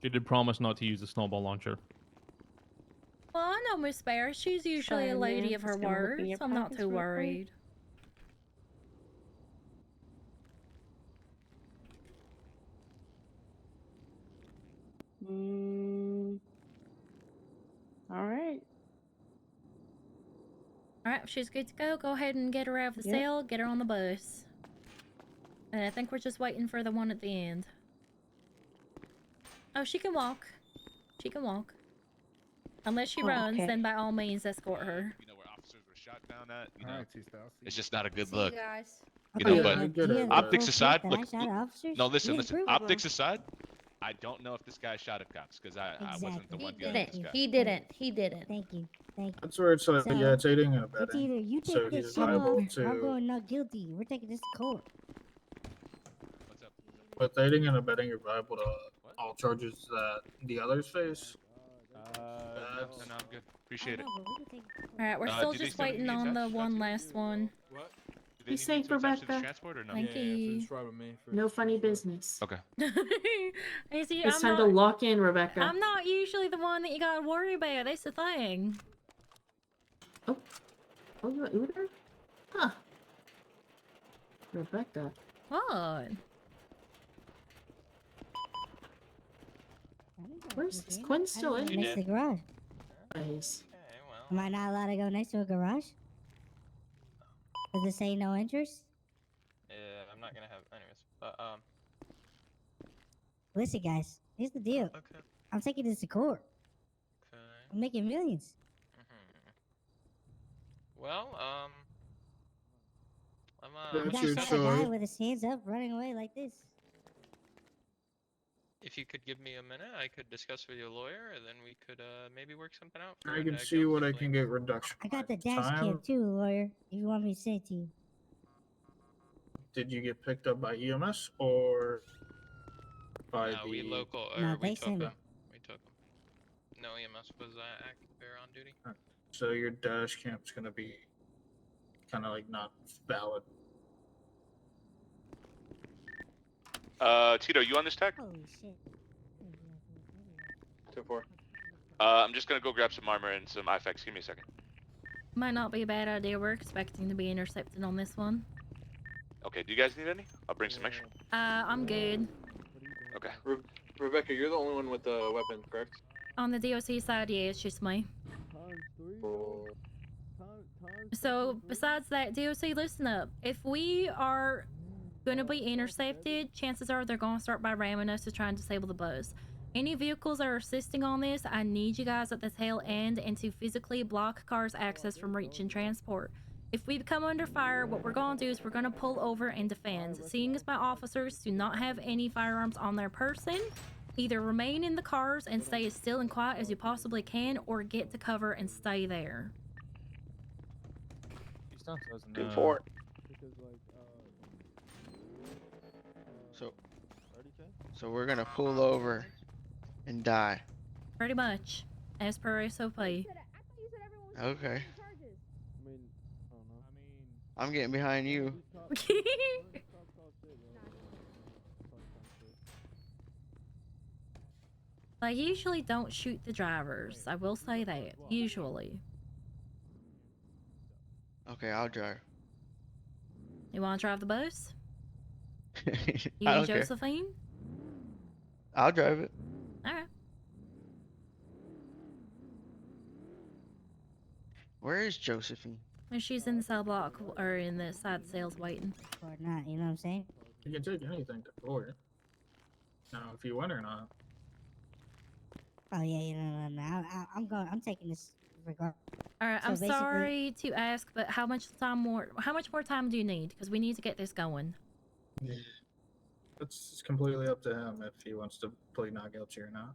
She did promise not to use the snowball launcher. Well, I know Miss Bear. She's usually Sorry, a lady ma'am. of her Just gonna look in word, your so I'm not pockets too real quick. worried. All right. Alright, if she's good to go, go ahead and get her out of the Yep. cell, get her on the bus. And I think we're just waiting for the one at the end. Oh, she can walk. She can walk. Unless she Oh, runs, okay. then by all means escort her. You know where officers were shot down at? You know, Alright, T-Style. it's just not a good See look. you guys. You Okay, know, but but do you have the optics full aside, proof that I look, shot officers? no, listen, You listen. didn't prove it. Optics aside, I don't know if this guy shot at cops because I wasn't the Exactly. one He dealing with didn't. this guy. He didn't. He didn't. Thank you. Thank you. That's where it's like, So, yeah, it's aiding and It's abetting. either you take So this he's shit liable off, to. I'm going not guilty. We're taking this to court. What's up? With aiding and abetting, you're liable to all charges that the others face. No, I'm good. Appreciate it. I know, but we can take it to Alright, we're Do still they just still need waiting me on the attached? one last one. What? Do they Be need me safe, to attach to the Rebecca. transport or no? Thank Yeah, you. just ride with me. No funny business. Okay. You see, It's I'm time not, to lock in, Rebecca. I'm not usually the one that you gotta worry about. That's the thing. Oh, you got Uber? Huh. Rebecca. What? Where's this? Quinn's still in? Next to the garage. Nice. Okay, well. Am I not allowed to go next to a garage? Does it say no interest? I'm not gonna have anyways. But Listen, guys. Here's the deal. okay. I'm taking this to court. Okay. I'm making millions. Well, You That's guys your shot a guy story. with his hands up, running away like this. If you could give me a minute, I could discuss with your lawyer, and then we could maybe work something out. For I an, can see guilty what I plea. can get reduction. I got on. the dash Time, cam too, lawyer. If you want me to send it to you. Did you get picked up by EMS or by No, the? we local, or No, we they took sent him. it. We took him. No EMS was active there on duty. So your dash cam's gonna be kind of like not valid. Tito, you on this tech? Holy shit. 2-4. I'm just gonna go grab some armor and some IFAKs. Give me a second. Might not be a bad idea. We're expecting to be intercepted on this one. Okay, do you guys need any? I'll bring some extra. I'm good. Okay. Rebecca, you're the only one with the weapon, correct? On the DOC side, yeah, it's just me. So, besides that, DOC, listen up. If we are going to be intercepted, chances are they're going to start by ramming us to try and disable the bus. Any vehicles that are assisting on this, I need you guys at the tail end and to physically block cars' access from reaching transport. If we come under fire, what we're going to do is we're going to pull over and defend. Seeing as my officers do not have any firearms on their person, either remain in the cars and stay as still and quiet as you possibly can, or get to cover and stay there. He's downstairs in Two the- four. So we're gonna pull over and die. Pretty much, as per SOP. Okay. I'm getting behind you. I usually don't shoot the drivers. I will say that. Usually. Okay, I'll drive. You want to drive the bus? You I and don't care. Josephine? I'll drive it. Alright. Where is Josephine? And she's in the cell block or in the side cells waiting. Or not, you know what I'm saying? You can take anything to court. Now, if you win or not. Oh yeah, no. I'm taking this regard. Alright, So I'm basically- sorry to ask, but how much more time do you need? Because we need to get this going. It's completely up to him if he wants to plead not guilty or not.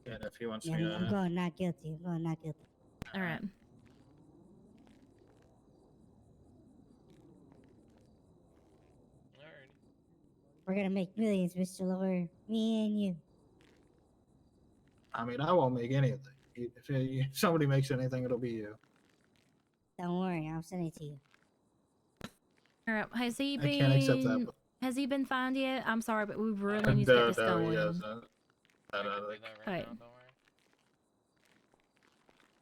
And if he wants Yeah, me I'm to. going not guilty. I'm going not guilty. Alright. We're gonna make millions, Mr. Lawyer. Me and you. I mean, I won't make anything. If somebody makes anything, it'll be you. Don't worry, I'll send it to you. Alright, has he I can't accept that, been but- has he been found yet? I'm sorry, but we really need to get this No, he going. hasn't. Right.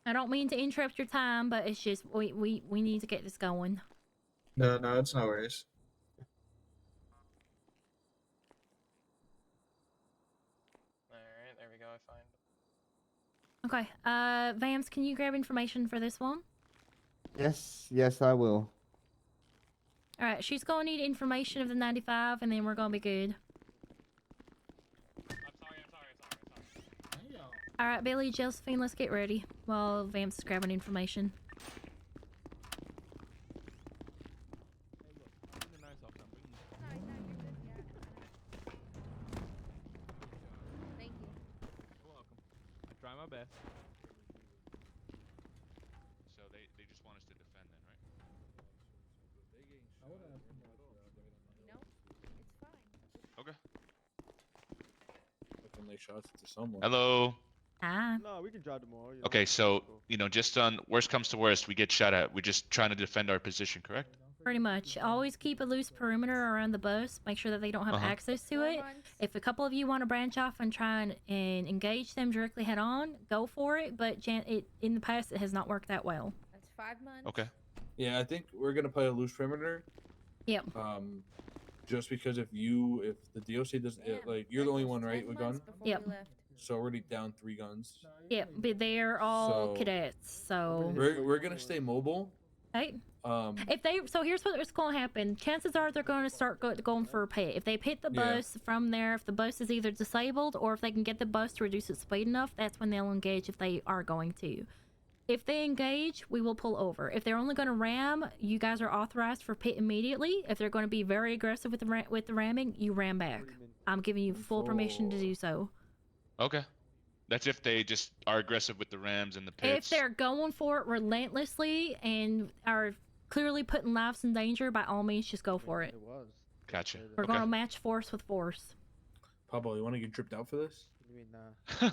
I don't mean to interrupt your time, but it's just we need to get this going. No, it's no worries. Alright, there we go, I find Okay, Vams, can you grab information for this one? Yes, I will. Alright, she's gonna need information of the 95 and then we're gonna be good. Alright, Billy, Josephine, let's get ready while Vamps is grabbing information. Thank you. You're welcome. I try my best. So they just want us to defend then, right? No, it's fine. Okay. Lay shots to someone. Hello. Ah. No, we can drive tomorrow. You know? Okay, so just on worst comes to worst, we get shot at. We're just trying to defend our position, correct? Pretty much. Always keep a loose perimeter around the bus. Make sure that they don't have Uh-huh. access to it. If a couple of you want to branch off and try and engage them directly head on, go for it. But in the past, it has not worked that well. That's 5 months. Okay. Yeah, I think we're gonna play a loose perimeter. Yep. Just because if the DOC doesn't like, you're the only one, right, with gun. Yep. So already down 3 guns. Yep. But they're all So- cadets, so. We're gonna stay mobile. Right. If Here's what's going to happen. Chances are they're going to start going for a pit. If they pit the Yeah. bus from there, if the bus is either disabled or if they can get the bus to reduce its speed enough, that's when they'll engage if they are going to. If they engage, we will pull over. If they're only going to ram, you guys are authorized for pit immediately. If they're going to be very aggressive with the ramming, you ram back. I'm giving you full permission to do so. Okay. That's if they just are aggressive with the Rams and the pits. If they're going for it relentlessly and are clearly putting lives in danger, by all means, just go for it. Gotcha. We're Okay. gonna match force with force. Pablo, you want to get dripped out for this? You mean, No.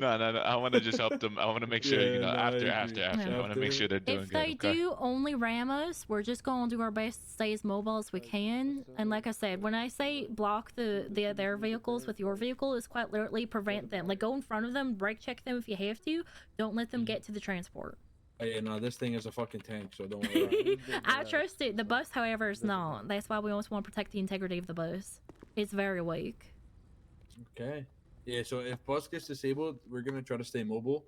I want to just help them. I want to make sure, Yeah, no, I after. agree. I want to make sure they're doing If good. they Okay. do only ram us, we're just gonna do our best to stay as mobile as we can. And like I said, when I say block their vehicles with your vehicle, is quite literally prevent them. Like go in front of them, brake check them if you have to. Don't let them get to the transport. Oh, yeah, no, this thing is a fucking tank, so don't worry. I trust it. The bus, however, is not. That's why we always want to protect the integrity of the bus. It's very weak. Okay. Yeah, so if bus gets disabled, we're gonna try to stay mobile.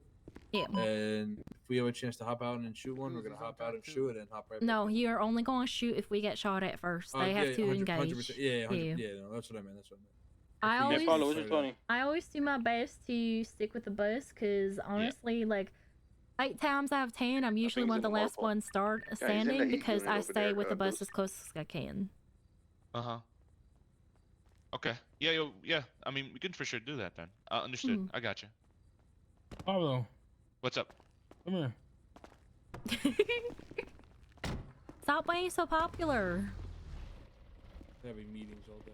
Yeah. And if we have a chance to hop out and shoot one, we're gonna hop out and shoot it and hop right back. No, you're only going to shoot if we get shot at first. They Yeah, have to 100%, engage. 100%. Yeah, 100%. Yeah, no, that's what I meant. That's what I I meant. always, I always do my best to stick with the bus because honestly, like 8 times out of 10, I'm usually one of the last ones standing because I stay with the bus as close as I can. Okay. Yeah. I mean, we can for sure do that then. Understood. I got you. Pablo. What's up? Come here. Stop being so popular. Having meetings all day.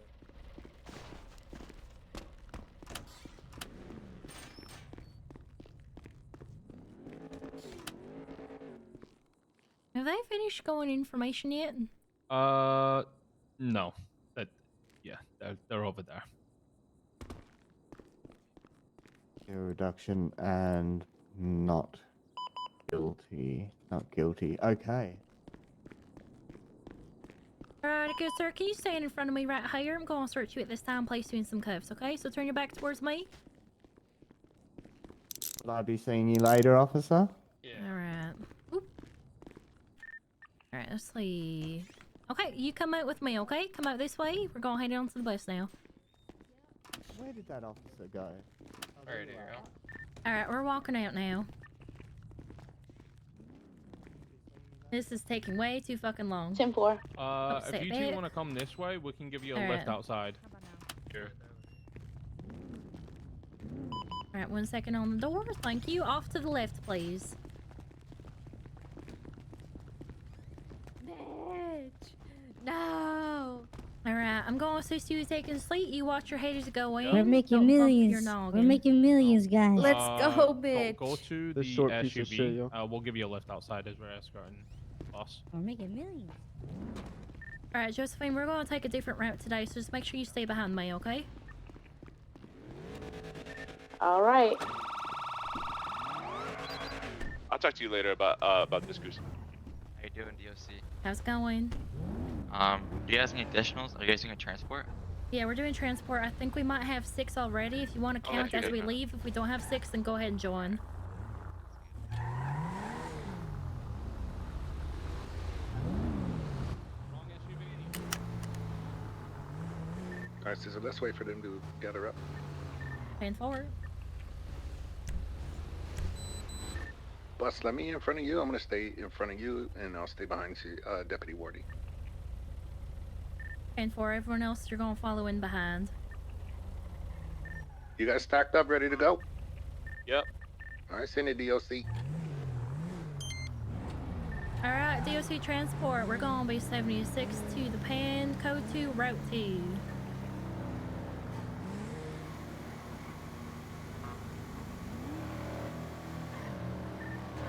Have they finished going information yet? No. Yeah, they're over there. Skill reduction and not guilty. Not guilty. Okay. Alright, good sir. Can you stand in front of me right here? I'm going to search you at this time, place you in some cuffs, okay? So turn your back towards me. Will I be seeing you later, officer? Alright. Alright, let's see. Okay, you come out with me, okay? Come out this way. We're going to head on to the bus now. Where did that officer go? Where do you go? Alright, we're walking out now. This is taking way too fucking long. 10-4. If you two want to come this way, we can give you a Alright. lift outside. Sure. Alright, 1 second on the door. Thank you. Off to the left, please. No. Alright, I'm going to assist you taking a seat. You watch your headers go in. We're making Don't bump your millions. We're noggin. making millions, guys. Go to the short piece of SUV. shit, yo. We'll give you a lift outside as we're escorting boss. We're making millions. Alright, Josephine, we're going to take a different route today, so just make sure you stay behind me, okay? All right. I'll talk to you later about this, Goose. How you doing, DOC? How's it going? Do you guys need additionals? Are you guys doing transport? Yeah, we're doing transport. I think we might have 6 already. If you want to Oh, count that's as we good. leave. If we don't have 6, then go ahead and join. Alright, so let's wait for them to gather up. Stand forward. Bus, let me in front of you. I'm gonna stay in front of you, and I'll stay behind you, Deputy Wardy. And for everyone else, you're going to follow in behind. You guys stacked up, ready to go? Yep. Alright, send it DOC. Alright, DOC transport. We're going to be 76 to the pan, code 2, route 2.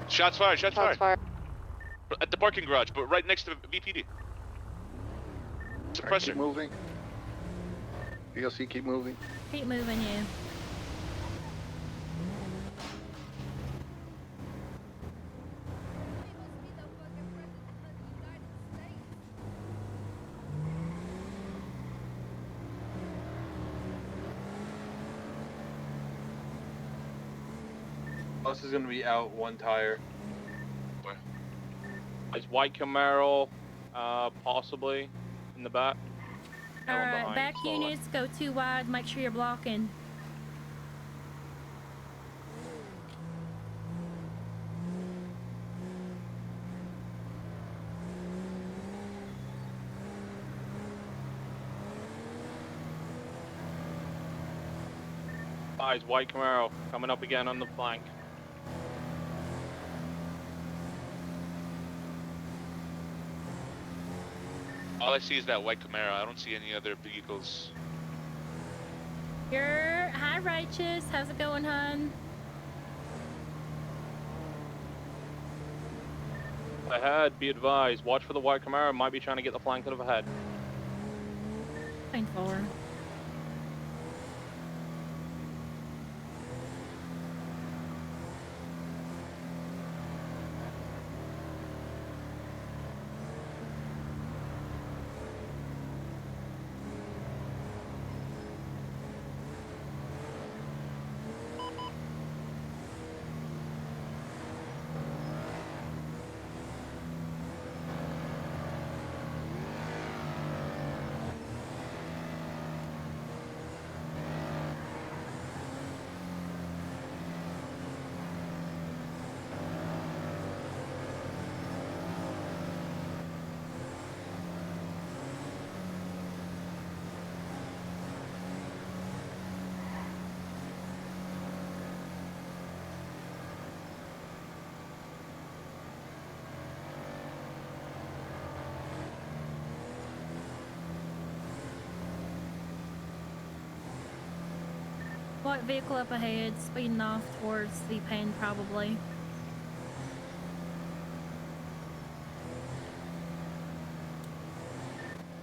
Shots fired. Shots fired. At the parking garage, but right next to VPD. Alright, Suppressor. keep moving. DOC, keep moving. Keep moving, you. Bus is gonna be out one tire. Is white Camaro possibly in the back? Alright, behind, back slowly. units, go 2 wide. Make sure you're blocking. Eyes, white Camaro coming up again on the flank. All I see is that white Camaro. I don't see any other vehicles. Hi, Righteous. How's it going, hun? Ahead, be advised. Watch for the white Camaro. Might be trying to get the flank out of ahead. 9-4. White vehicle up ahead, speeding off towards the pen probably.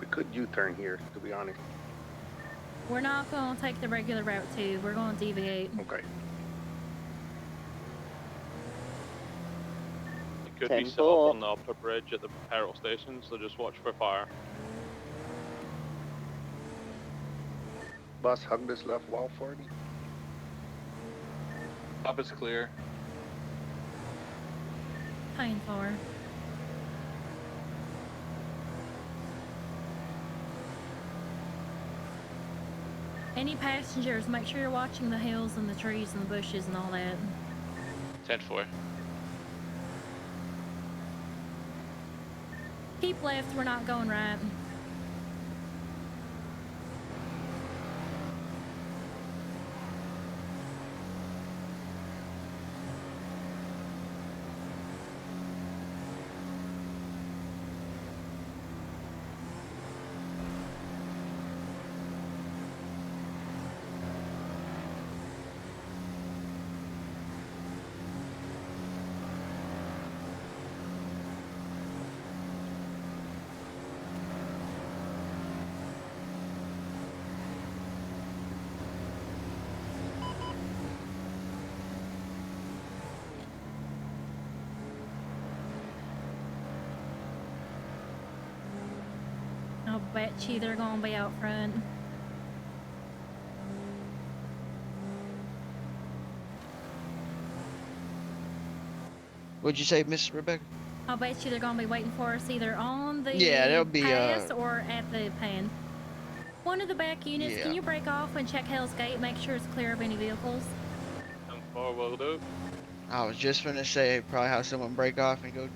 We could U-turn here, to be honest. We're not going to take the regular route too. We're going to deviate. Okay. It could be set up on the upper bridge at the peril station, so just watch for fire. Bus, hug this left wall for me. Up is clear. 9-4. Any passengers, make sure you're watching the hills and the trees and the bushes and all that. 10-4. Keep left, we're not going right. I'll bet you they're gonna be out front. What'd you say, Miss Rebecca? I'll bet you they're gonna be waiting for us either on the Yeah, they'll be, pass or at the pan. One of the back units, Yeah. can you break off and check Hell's Gate? Make sure it's clear of any vehicles. 10-4 will do. I was just gonna say probably have someone break off and go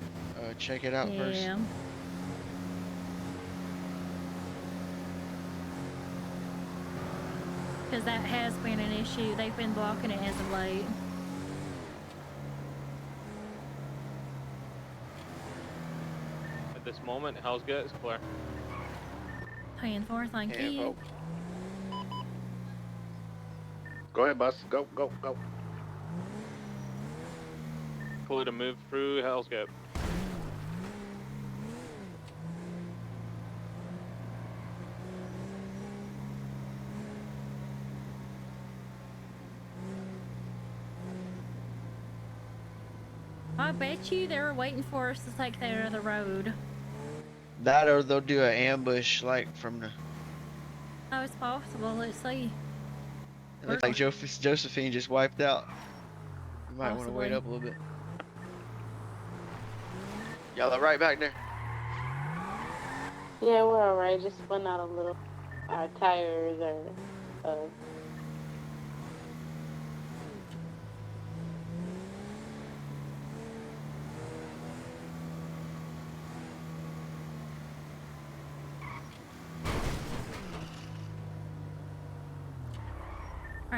check it out first. Yeah. Because that has been an issue. They've been blocking it as of late. At this moment, Hell's Gate is clear. 10-4, thank you. Go ahead, bus. Go, go, go. Clear to move through Hell's Gate. I bet you they were waiting for us to take their other road. That or they'll do an ambush like from the. Oh, it's possible. Let's see. It looks like Josephine just wiped out. You might want to wait Possibly. up a little bit. Y'all are right back there. Yeah, we're alright. Just spun out a little. Our tires are.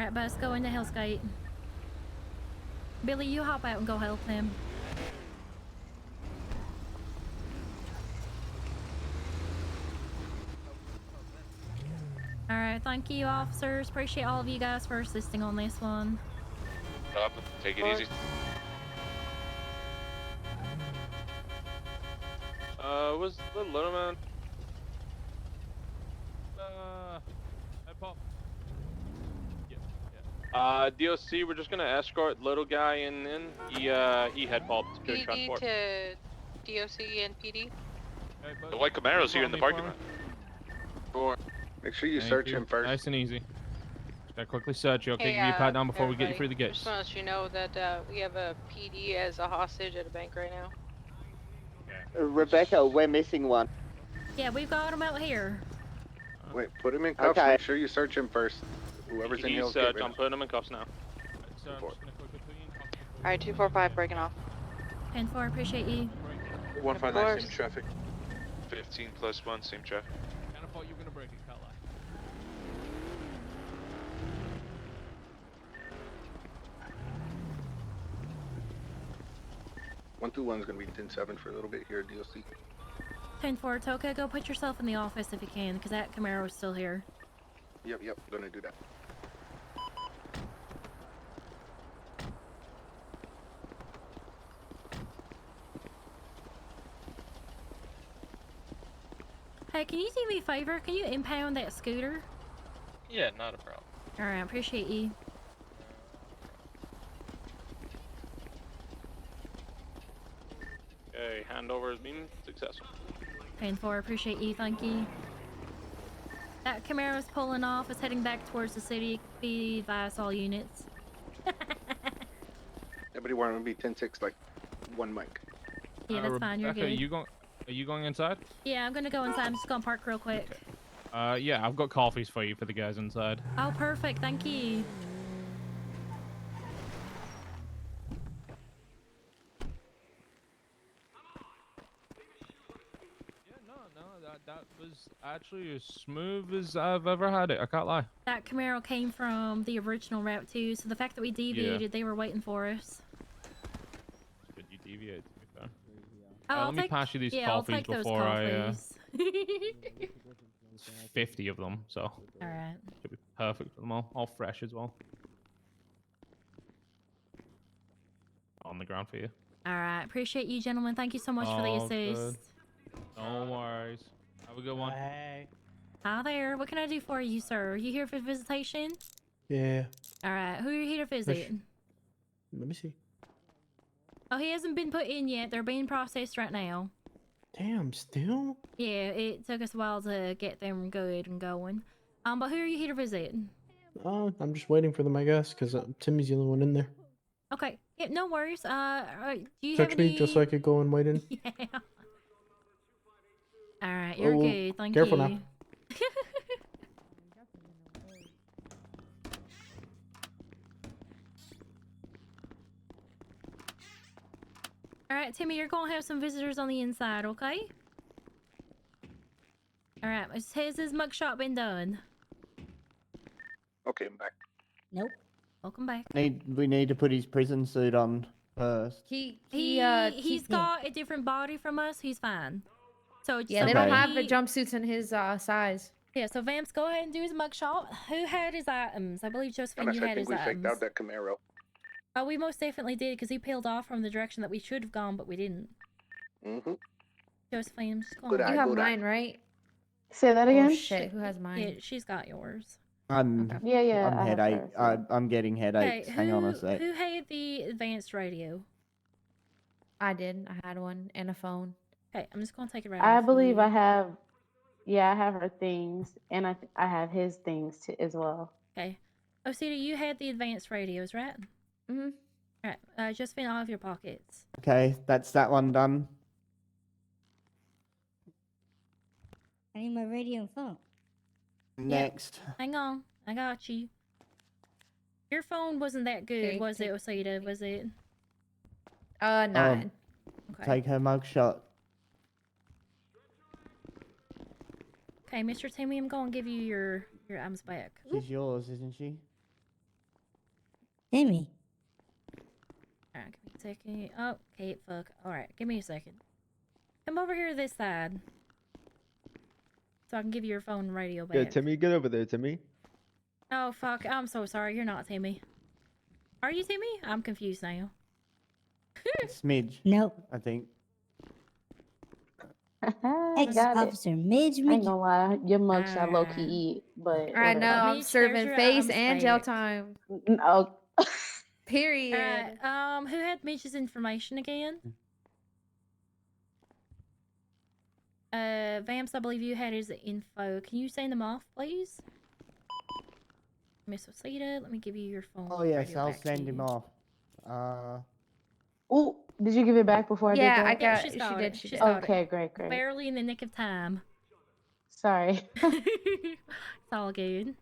Alright, bus, go into Hell's Gate. Billy, you hop out and go help them. Alright, thank you, officers. Appreciate all of you guys for assisting on this one. Take it easy. What's the little man? Hey, Pop. DOC, we're just gonna escort little guy in. He head popped security PD transport. to DOC and PD. The white Camaro's here in the parking lot. Make sure you Thank search you. him first. Nice and easy. Just gotta quickly search you. Okay, Hey, give you a pat down before we get you everybody. through the Just gates. want to let you know that we have a PD as a hostage at a bank right now. Rebecca, we're missing one. Yeah, we've got them out here. Wait, put him in cuffs. Okay. Make sure you search him first. Whoever's in He's Hell's Gate. I'm putting him in cuffs now. Alright, 245 breaking off. 10-4, appreciate you. 159, same traffic. 15 plus 1, same traffic. Kinda thought you were gonna break it, can't lie. 121's gonna be 10-7 for a little bit here at DOC. 10-4, Toka, go put yourself in the office if you can, because that Camaro is still here. Yep, gonna do that. Hey, can you do me a favor? Can you impound that scooter? Yeah, not a problem. Alright, I appreciate you. Okay, handover has been successful. 10-4, appreciate you, thank you. That Camaro's pulling off, is heading back towards the city. Be advised, all units. Everybody want to be 10-6, like one mic. Yeah, that's fine, you're Rebecca, good. Are you going inside? Yeah, I'm gonna go inside. I'm just gonna park real quick. Yeah, I've got coffees for you for the guys inside. Oh, perfect. Thank you. That was actually as smooth as I've ever had it. I can't lie. That Camaro came from the original route too, so the fact that we deviated, they were waiting for us. Good, you deviated. To be fair. Oh, let me pass you these I'll coffees take those before coffees. There's 50 of them, so. Alright. Should be perfect for them all fresh as well. On the ground for you. Alright, appreciate you, gentlemen. Thank you so much for the All assist. good. No worries. Have a good one. Hey. Hi there. What can I do for you, sir? You here for visitation? Yeah. Alright, who are you here to visit? Let me see. Oh, he hasn't been put in yet. They're being processed right now. Damn, still? Yeah, it took us a while to get them good and going. But who are you here to visit? I'm just waiting for them, I guess, because Timmy's the only one in there. Okay. Yeah, no worries. Do you Search have me any... just so I could go and wait in. Yeah. Alright, you're Oh, good. Thank careful you. now. Alright, Timmy, you're gonna have some visitors on the inside, okay? Alright, has his mugshot been done? Okay, I'm back. Nope. Welcome back. We need to put his prison suit on first. He's got a different body from us. He's fine. So Yeah, they don't have the somebody- jumpsuits in his size. Yeah, so Vamps, go ahead and do his mugshot. Who had his items? I believe Josephine, Honest, you I had think his we faked items. out that Camaro. Oh, we most definitely did, because he peeled off from the direction that we should have gone, but we didn't. Mm-hmm. Josephine, I'm just going Good eye, You have good eye. mine, right? Say that again? Oh shit, who has mine? Yeah, she's got yours. I'm Yeah, yeah, I'm I have headache. hers, I'm getting headaches. Hang on a sec. Who had the advanced radio? I did. I had one and a phone. Okay, I'm just gonna take it right I off believe you. I have. Yeah, I have her things, and I have his things too, as well. Okay. Osita, you had the advanced radios, right? Mm-hmm. Alright, Josephine, all of your pockets. Okay, that's that one done. I need my radio and phone. Next. Hang on, I got you. Your phone wasn't that good, Okay, was it, Osita? Was it? Nine. Okay. Take her mugshot. Okay, Mr. Timmy, I'm gonna give you your items back. She's yours, isn't she? Timmy. Alright, give me a second. Oh, Kate, fuck. Alright, give me a second. Come over here to this side. So I can give you your phone and radio back. Yeah, Timmy, get over there, Timmy. Oh, fuck. I'm so sorry. You're not Timmy. Are you Timmy? I'm confused now. Smidge. Nope. I think. Ex-officer Midge. I ain't gonna lie, your mugshot low key eat, but I know, whatever. I'm Mitch, serving there's your face arms and jail back. time. No. Period. Alright, who had Mitch's information again? Vamps, I believe you had his info. Can you send them off, please? Miss Wasita, let me give you your phone. Oh yes, radio I'll back to send him you. off. Oh, did you give it back before I Yeah, did I that? got. She's She got did. it. She She's did. got it. Okay, great. Barely in the nick of time. Sorry. It's all good.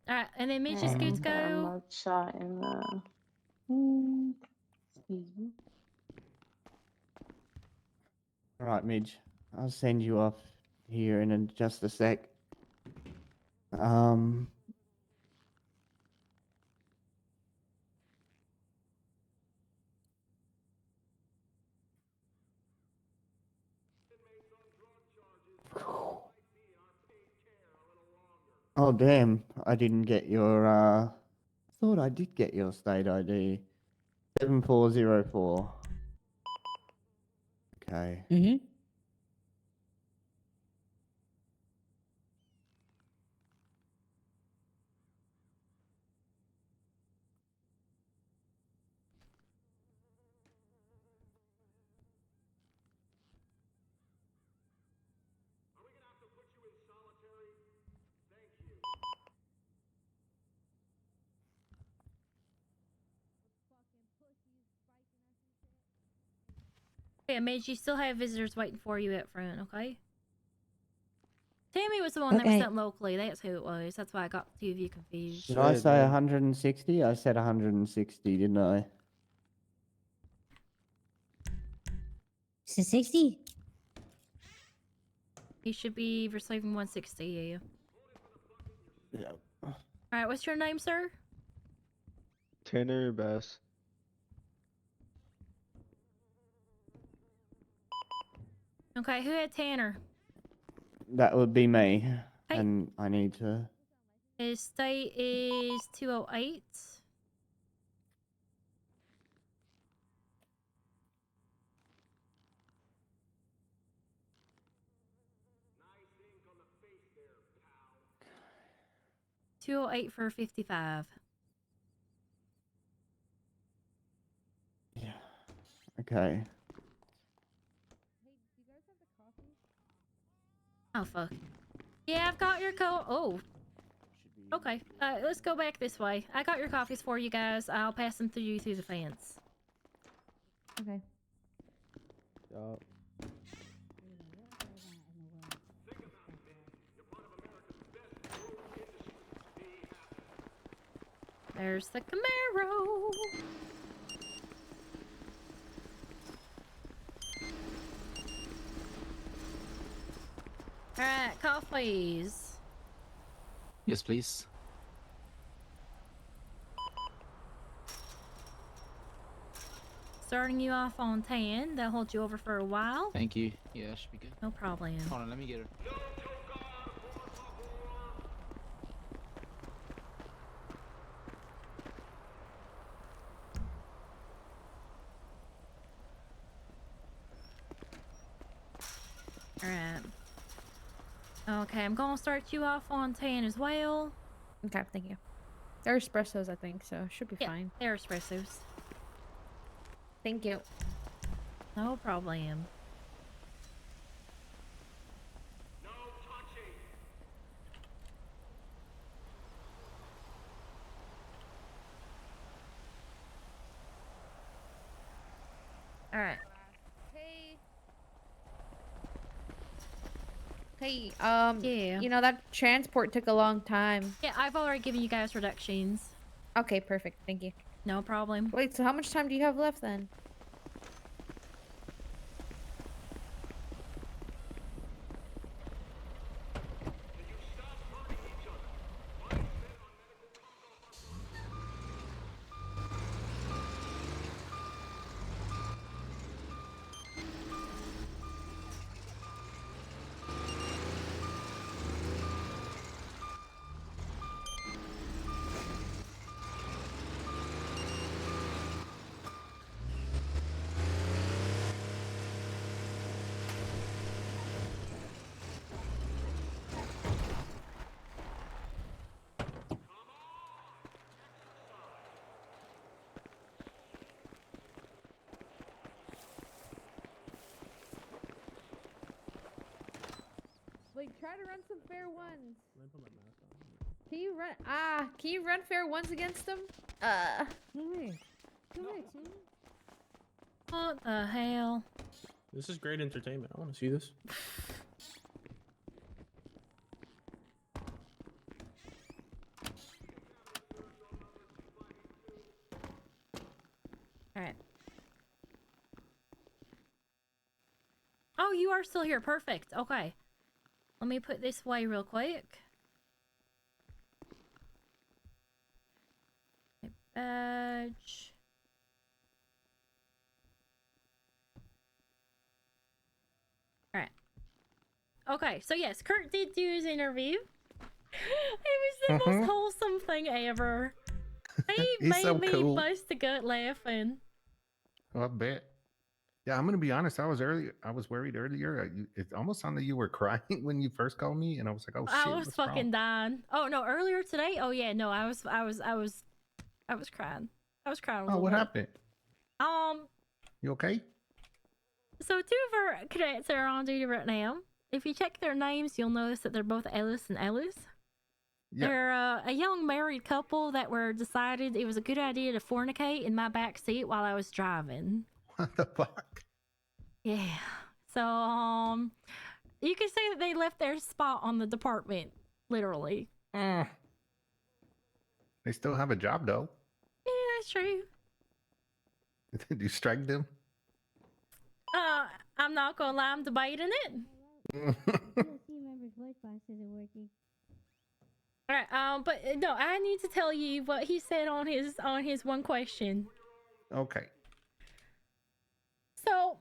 Alright, and then Mitch is good to Got a go. mugshot in the. Excuse me. Right, Midge. I'll send you off here in just a sec. Oh damn! I didn't get your. Thought I did get your state ID. 7404. Okay. Mm-hmm. Yeah, Midge, you still have visitors waiting for you up front, okay? Tammy was the one that was Okay. sent locally. That's who it was. That's why I got the two of you confused. Did I say 160? I said 160, didn't I? Is it 60? He should be receiving 160, yeah. Yeah. Alright, what's your name, sir? Tanner Bass. Okay, who had Tanner? That would be me. Hey. And I need to. His state is 208. $208 for 55. Yeah. Okay. Oh, fuck. Yeah, I've got your Oh. Okay, let's go back this way. I got your coffees for you guys. I'll pass them through you through the fence. Okay. Yup. There's the Camaro. Alright, coffees. Yes, please. Starting you off on 10. That'll hold you over for a while. Thank you. Yeah, that should be good. No problem. Hold on, let me get her. Alright. Okay, I'm gonna start you off on 10 as well. Okay, thank you. They're espressos, I think, so should be Yeah, fine. they're espressos. Thank you. No problem. Alright. Hey, Yeah. you know, that transport took a long time. Yeah, I've already given you guys reductions. Okay, perfect. Thank you. No problem. Wait, so how much time do you have left then? Like, try to run some fair ones. Can you run? Can you run fair ones against them? Come here. Come here, Timmy. What the hell? This is great entertainment. I want to see this. Alright. Oh, you are still here. Perfect. Okay. Let me put this away real quick. My badge. Alright. Okay, so yes, Kurt did do his interview. It was the most wholesome thing ever. He He's made so me cool. bust a gut laughing. Oh, I bet. Yeah, I'm gonna be honest. I was worried earlier. It almost sounded like you were crying when you first called me, and I was like, "Oh shit!" I was what's fucking wrong? dying. Oh no, earlier today? Oh yeah, no, I was crying. I was crying a Oh, little what bit. happened? You okay? So two of our cadets that are on duty right now. If you check their names, you'll notice that they're both Ellis and Ellis. Yeah. They're a young married couple that were decided it was a good idea to fornicate in my back seat while I was driving. What the fuck? Yeah. So you could say that they left their spot on the department, literally. They still have a job though. Yeah, that's true. Did you strike them? I'm not gonna lie, I'm debating it. Team member's voice box isn't working. Alright, but no, I need to tell you what he said on his one question. Okay. So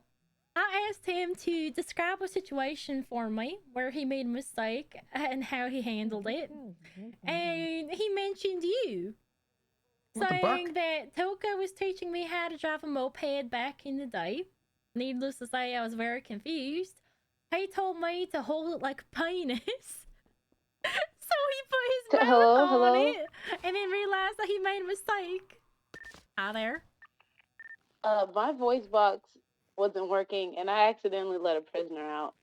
I asked him to describe a situation for me where he made a mistake and how he handled it. And he mentioned you. What the Saying fuck? that Toka was teaching me how to drive a moped back in the day. Needless to say, I was very confused. He told me to hold it like a penis. So he put his mouth on it and then realized that he made a mistake. Hi there. My voice box wasn't working, and I accidentally let a prisoner out.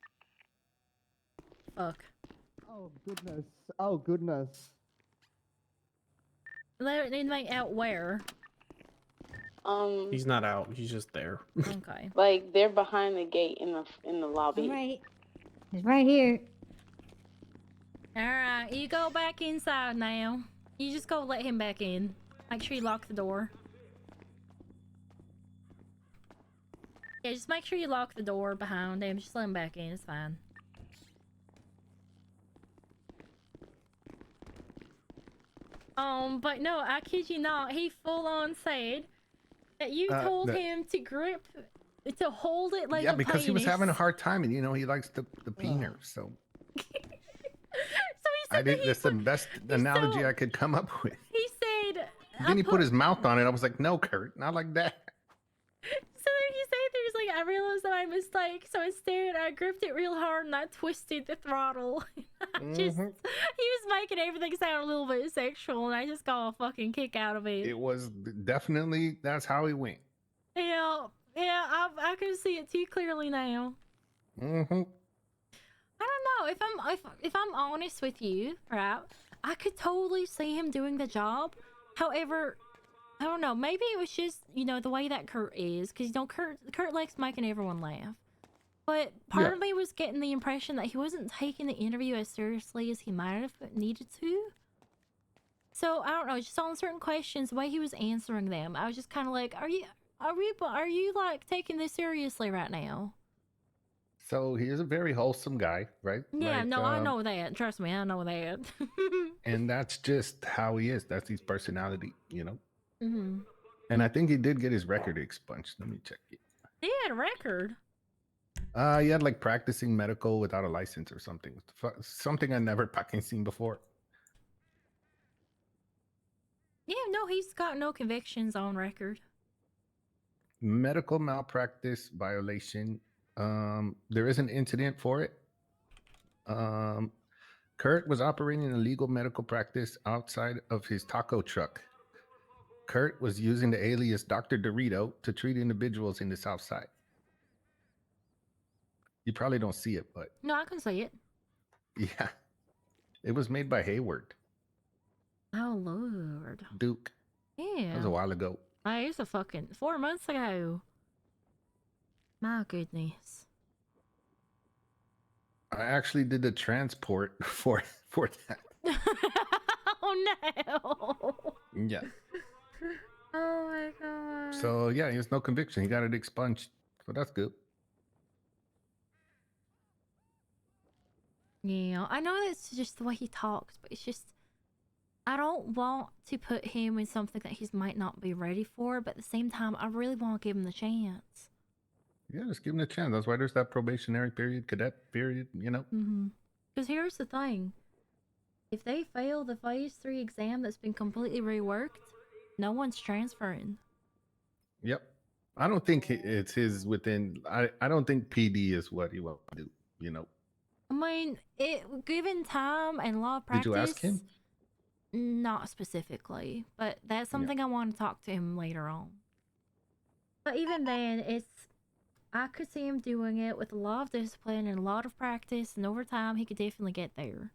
Fuck. Oh goodness. Oh goodness. Let an inmate out where? He's not out. He's just there. Okay. Like they're behind the gate in the lobby. Right. It's right here. Alright, you go back inside now. You just go let him back in. Make sure you lock the door. Yeah, just make sure you lock the door behind him. Just let him back in. It's fine. But no, I kid you not. He full on said that you told him to hold it like Yeah, a because he was having a penis. hard time, and you know he likes the peener. So So he said that's the best analogy I could come up with. he said. Then he put his mouth on it. I was like, "No, Kurt, not like that." So then he said there's like, I realized that I mistake, so instead I gripped it real hard and I twisted the throttle. He was making everything sound a little bit sexual, and I just got a fucking kick out of it. It was definitely that's how he went. Yeah, I can see it too clearly now. Mm-hmm. I don't know if I'm honest with you, right? I could totally see him doing the job. However, I don't know. Maybe it was just the way that Kurt is, because Kurt likes making everyone laugh. But part of me was getting the impression that he wasn't taking the interview as seriously as he might have needed to. So I don't know. Just on certain questions, the way he was answering them, I was just kind of like, are you like taking this seriously right now? So he's a very wholesome guy, right? Yeah, Like, no, I know that. Trust me, I know that. and that's just how he is. That's his personality, Mm-hmm. And I think he did get his record expunged. Let me check it. He had a record. He had like practicing medical without a license or something. Something I never fucking seen before. Yeah, no, he's got no convictions on record. Medical malpractice violation. There is an incident for it. Kurt was operating a legal medical practice outside of his taco truck. Kurt was using the alias Dr. Dorito to treat individuals in the South Side. You probably don't see it, but No, I can see it. Yeah. It was made by Hayward. Oh Lord. Duke. Yeah. That was a while ago. That is a fucking 4 months ago. My goodness. I actually did the transport for that. Oh no. Yeah. Oh my god. So yeah, he has no conviction. He got it expunged. So that's good. Yeah, I know that's just the way he talks, but it's just I don't want to put him in something that he might not be ready for, but at the same time, I really want to give him the chance. Yeah, just give him a chance. That's why there's that probationary period, cadet period, you know? Because here's the thing. If they fail the phase 3 exam that's been completely reworked, no one's transferring. Yep. I don't think it's his within. I don't think PD is what he will do, you know? I mean, given time and law Did practice. you ask him? Not specifically, but that's something I want to talk to him later on. But even then, I could see him doing it with a lot of discipline and a lot of practice, and over time, he could definitely get there.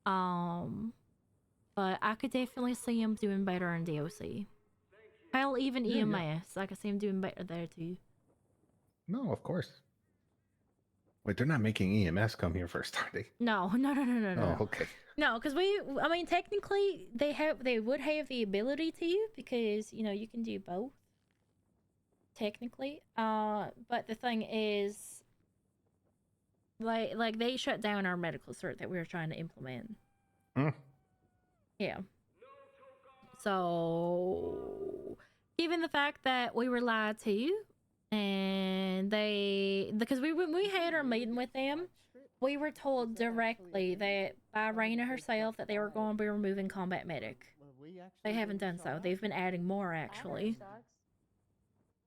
But I could definitely see him doing better in DOC. Hell, even EMS, I could see him doing better there too. No, of course. Wait, they're not making EMS come here for a start date. No. Oh, okay. No, because I mean, technically, they would have the ability to, because, you know, you can do both. Technically. But the thing is, like they shut down our medical cert that we were trying to implement. Yeah. So, given the fact that we were lied to, and because when we had our meeting with them, we were told directly that by Raina herself that they were going to be removing combat medic. They haven't done so. They've been adding more, actually.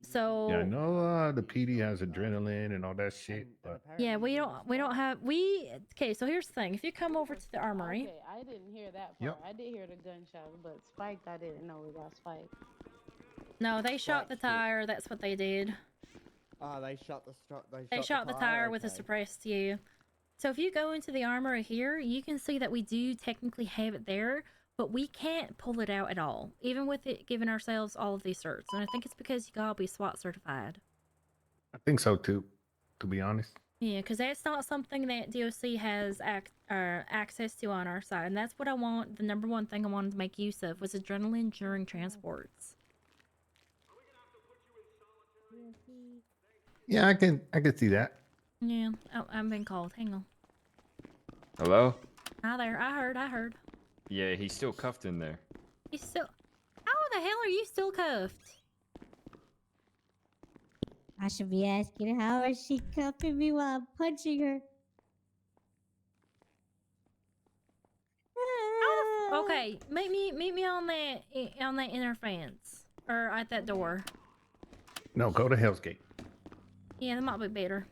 So Yeah, I know the PD has adrenaline and all that shit, but yeah, we don't have okay, so here's the thing. If you come over to the armory. Okay, I didn't hear that part. Yep. I did hear the gunshots, but spiked, I didn't know we got spiked. No, they shot the tire. That's what they did. They shot the They shot the tire with a suppressed U. So if you go into the armory here, you can see that we do technically have it there, but we can't pull it out at all, even with it giving ourselves all of these certs. And I think it's because you gotta be SWAT certified. I think so too, to be honest. Yeah, because that's not something that DOC has access to on our side. And that's what I want, the number one thing I wanted to make use of was adrenaline during transports. Yeah, I can see that. Yeah, oh, I'm being called. Hang on. Hello? Hi there. I heard. Yeah, he's still cuffed in there. He's still... How the hell are you still cuffed? I should be asking, how is she cuffing me while I'm punching her? Okay, meet me on that inner fence. Or at that door. No, go to Hell's Gate. Yeah, that might be better.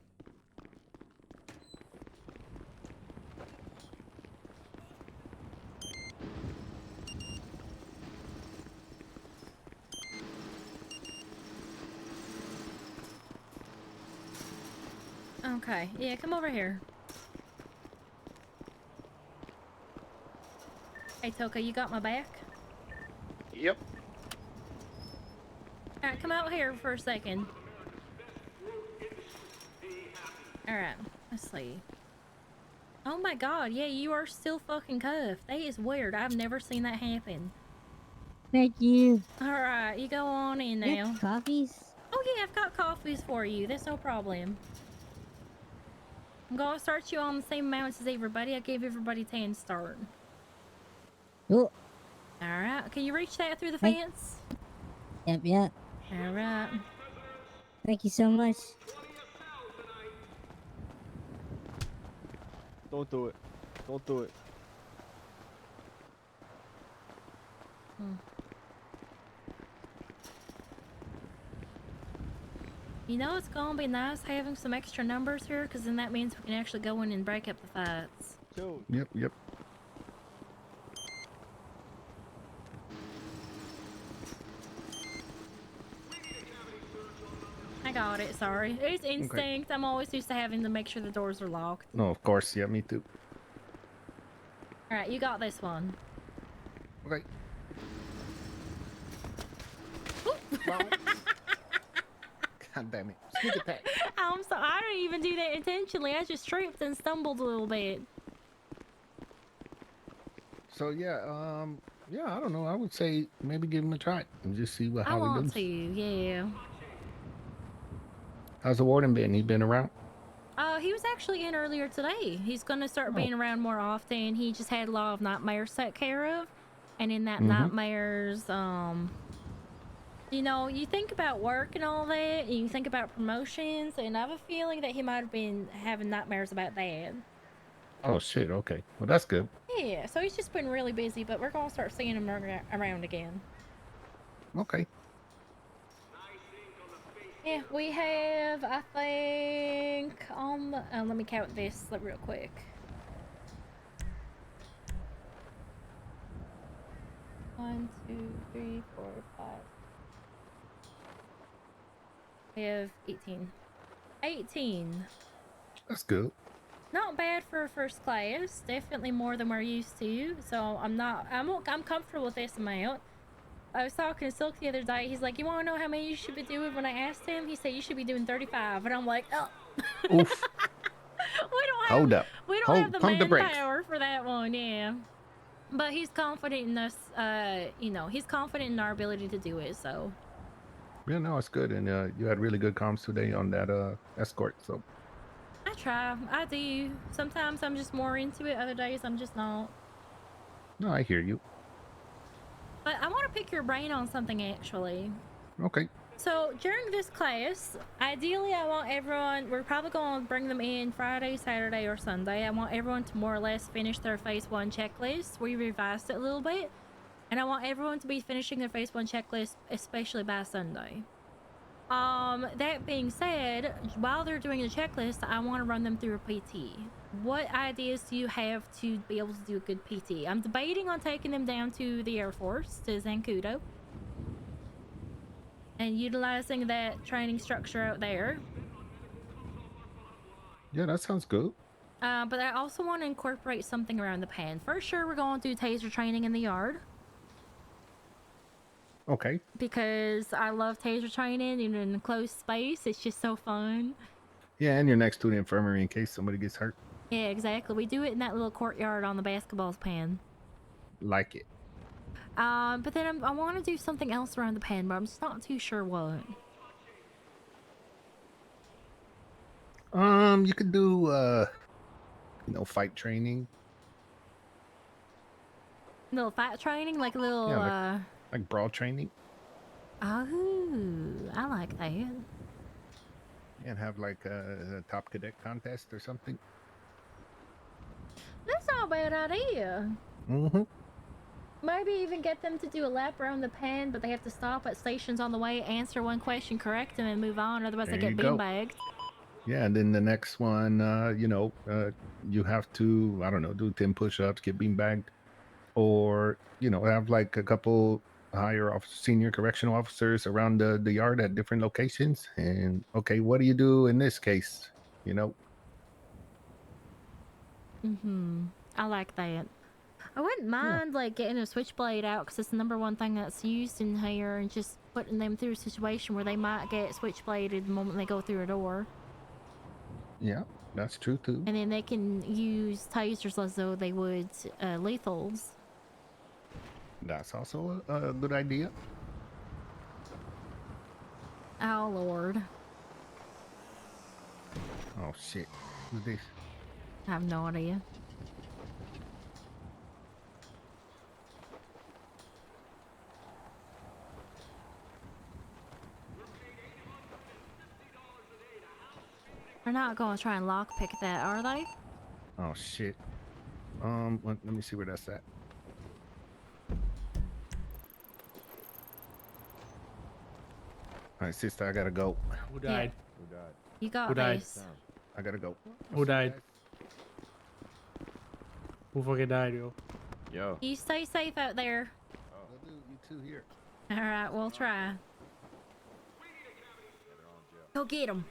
Okay, yeah, come over here. Hey, Toka, you got my back? Yep. Alright, come out here for a second. Alright, let's see. Oh my god, yeah, you are still fucking cuffed. That is weird. I've never seen that happen. Thank you. Alright, you go on in You now. got coffees? Oh yeah, I've got coffees for you. That's no problem. I'm gonna start you on the same amounts as everybody. I gave everybody 10 start. Oh. Alright, can you reach that through the Hey. fence? Yep. Alright. Thank you so much. Don't do it. Don't do it. You know it's gonna be nice having some extra numbers here, because then that means we can actually go in and break up the fights. Yep. I got it, sorry. It's instinct. I'm always used to having to make sure the doors are locked. No, of course. Yeah, me too. All right, you got this one. Okay. God damn it. Sneak attack. I'm sorry. I didn't even do that intentionally. I just tripped and stumbled a little bit. So yeah, yeah, I don't know. I would say maybe give him a try and just see I how he want does. to, yeah. How's the warden been? He been around? He was actually in earlier today. He's gonna start Oh. being around more often. He just had a lot of nightmares to take care of, and in that Mhm. nightmares, you know, you think about work and all that, and you think about promotions, and I have a feeling that he might have been having nightmares about that. Oh shit. Okay. Well, that's good. Yeah, so he's just been really busy, but we're gonna start seeing him around again. Okay. Yeah, we have, I think, let me count this real quick. One, 2, 3, 4, 5. We have 18. 18. That's good. Not bad for first class. Definitely more than we're used to. So I'm comfortable with this amount. I was talking to Silk the other day. He's like, you want to know how many you should be doing? When I asked him, he said you should be doing 35. And I'm like, oh. Oof. Hold up. We don't have the Pump the brakes. manpower for that one, yeah. But he's confident in us, you know, he's confident in our ability to do it, so. Yeah, no, it's good. And you had really good comms today on that escort. So I try. I do. Sometimes I'm just more into it. Other days I'm just not. no, I hear you. But I want to pick your brain on something, actually. Okay. So during this class, ideally I want everyone, we're probably going to bring them in Friday, Saturday, or Sunday. I want everyone to more or less finish their phase 1 checklist. We revised it a little bit. And I want everyone to be finishing their phase 1 checklist, especially by Sunday. That being said, while they're doing the checklist, I want to run them through a PT. What ideas do you have to be able to do a good PT? I'm debating on taking them down to the Air Force, to Zancudo, and utilizing that training structure out there. Yeah, that sounds good. But I also want to incorporate something around the pen. For sure, we're going to do taser training in the yard. Okay. Because I love taser training in an enclosed space. It's just so fun. Yeah, and you're next to the infirmary in case somebody gets hurt. Yeah, exactly. We do it in that little courtyard on the basketball's pen. Like it. But then I want to do something else around the pen, but I'm just not too sure what. You could do you know, fight training. Little fight training, like a little Yeah, like brawl training. Oh, I like that. And have like a top cadet contest or something. That's not a bad idea. Mm-hmm. Maybe even get them to do a lap around the pen, but they have to stop at stations on the way, answer one question correct, and then move on. Otherwise, There they get you go. beanbagged. Yeah, and then the next one, you know, you have to, I don't know, do 10 push-ups, get beanbagged, or, you know, have like a couple higher senior correctional officers around the yard at different locations. And, okay, what do you do in this case? You know? Mm-hmm. I like that. I wouldn't mind like getting a switchblade out because it's the #1 thing that's used in here, and just putting them through a situation where they might get switchbladed the moment they go through a door. Yeah, that's true too. And then they can use tasers as though they would lethals. That's also a good idea. Oh, Lord. Oh, shit. Who's this? I have no idea. They're not going to try and lockpick that, are they? Oh, shit. Let me see where that's at. All right, sister, I gotta go. Who died? Who died? You got Who died? this. I gotta go. Who died? Who fucking died, yo? Yo. You stay safe out there. You two here. Alright, we'll try. Go get him.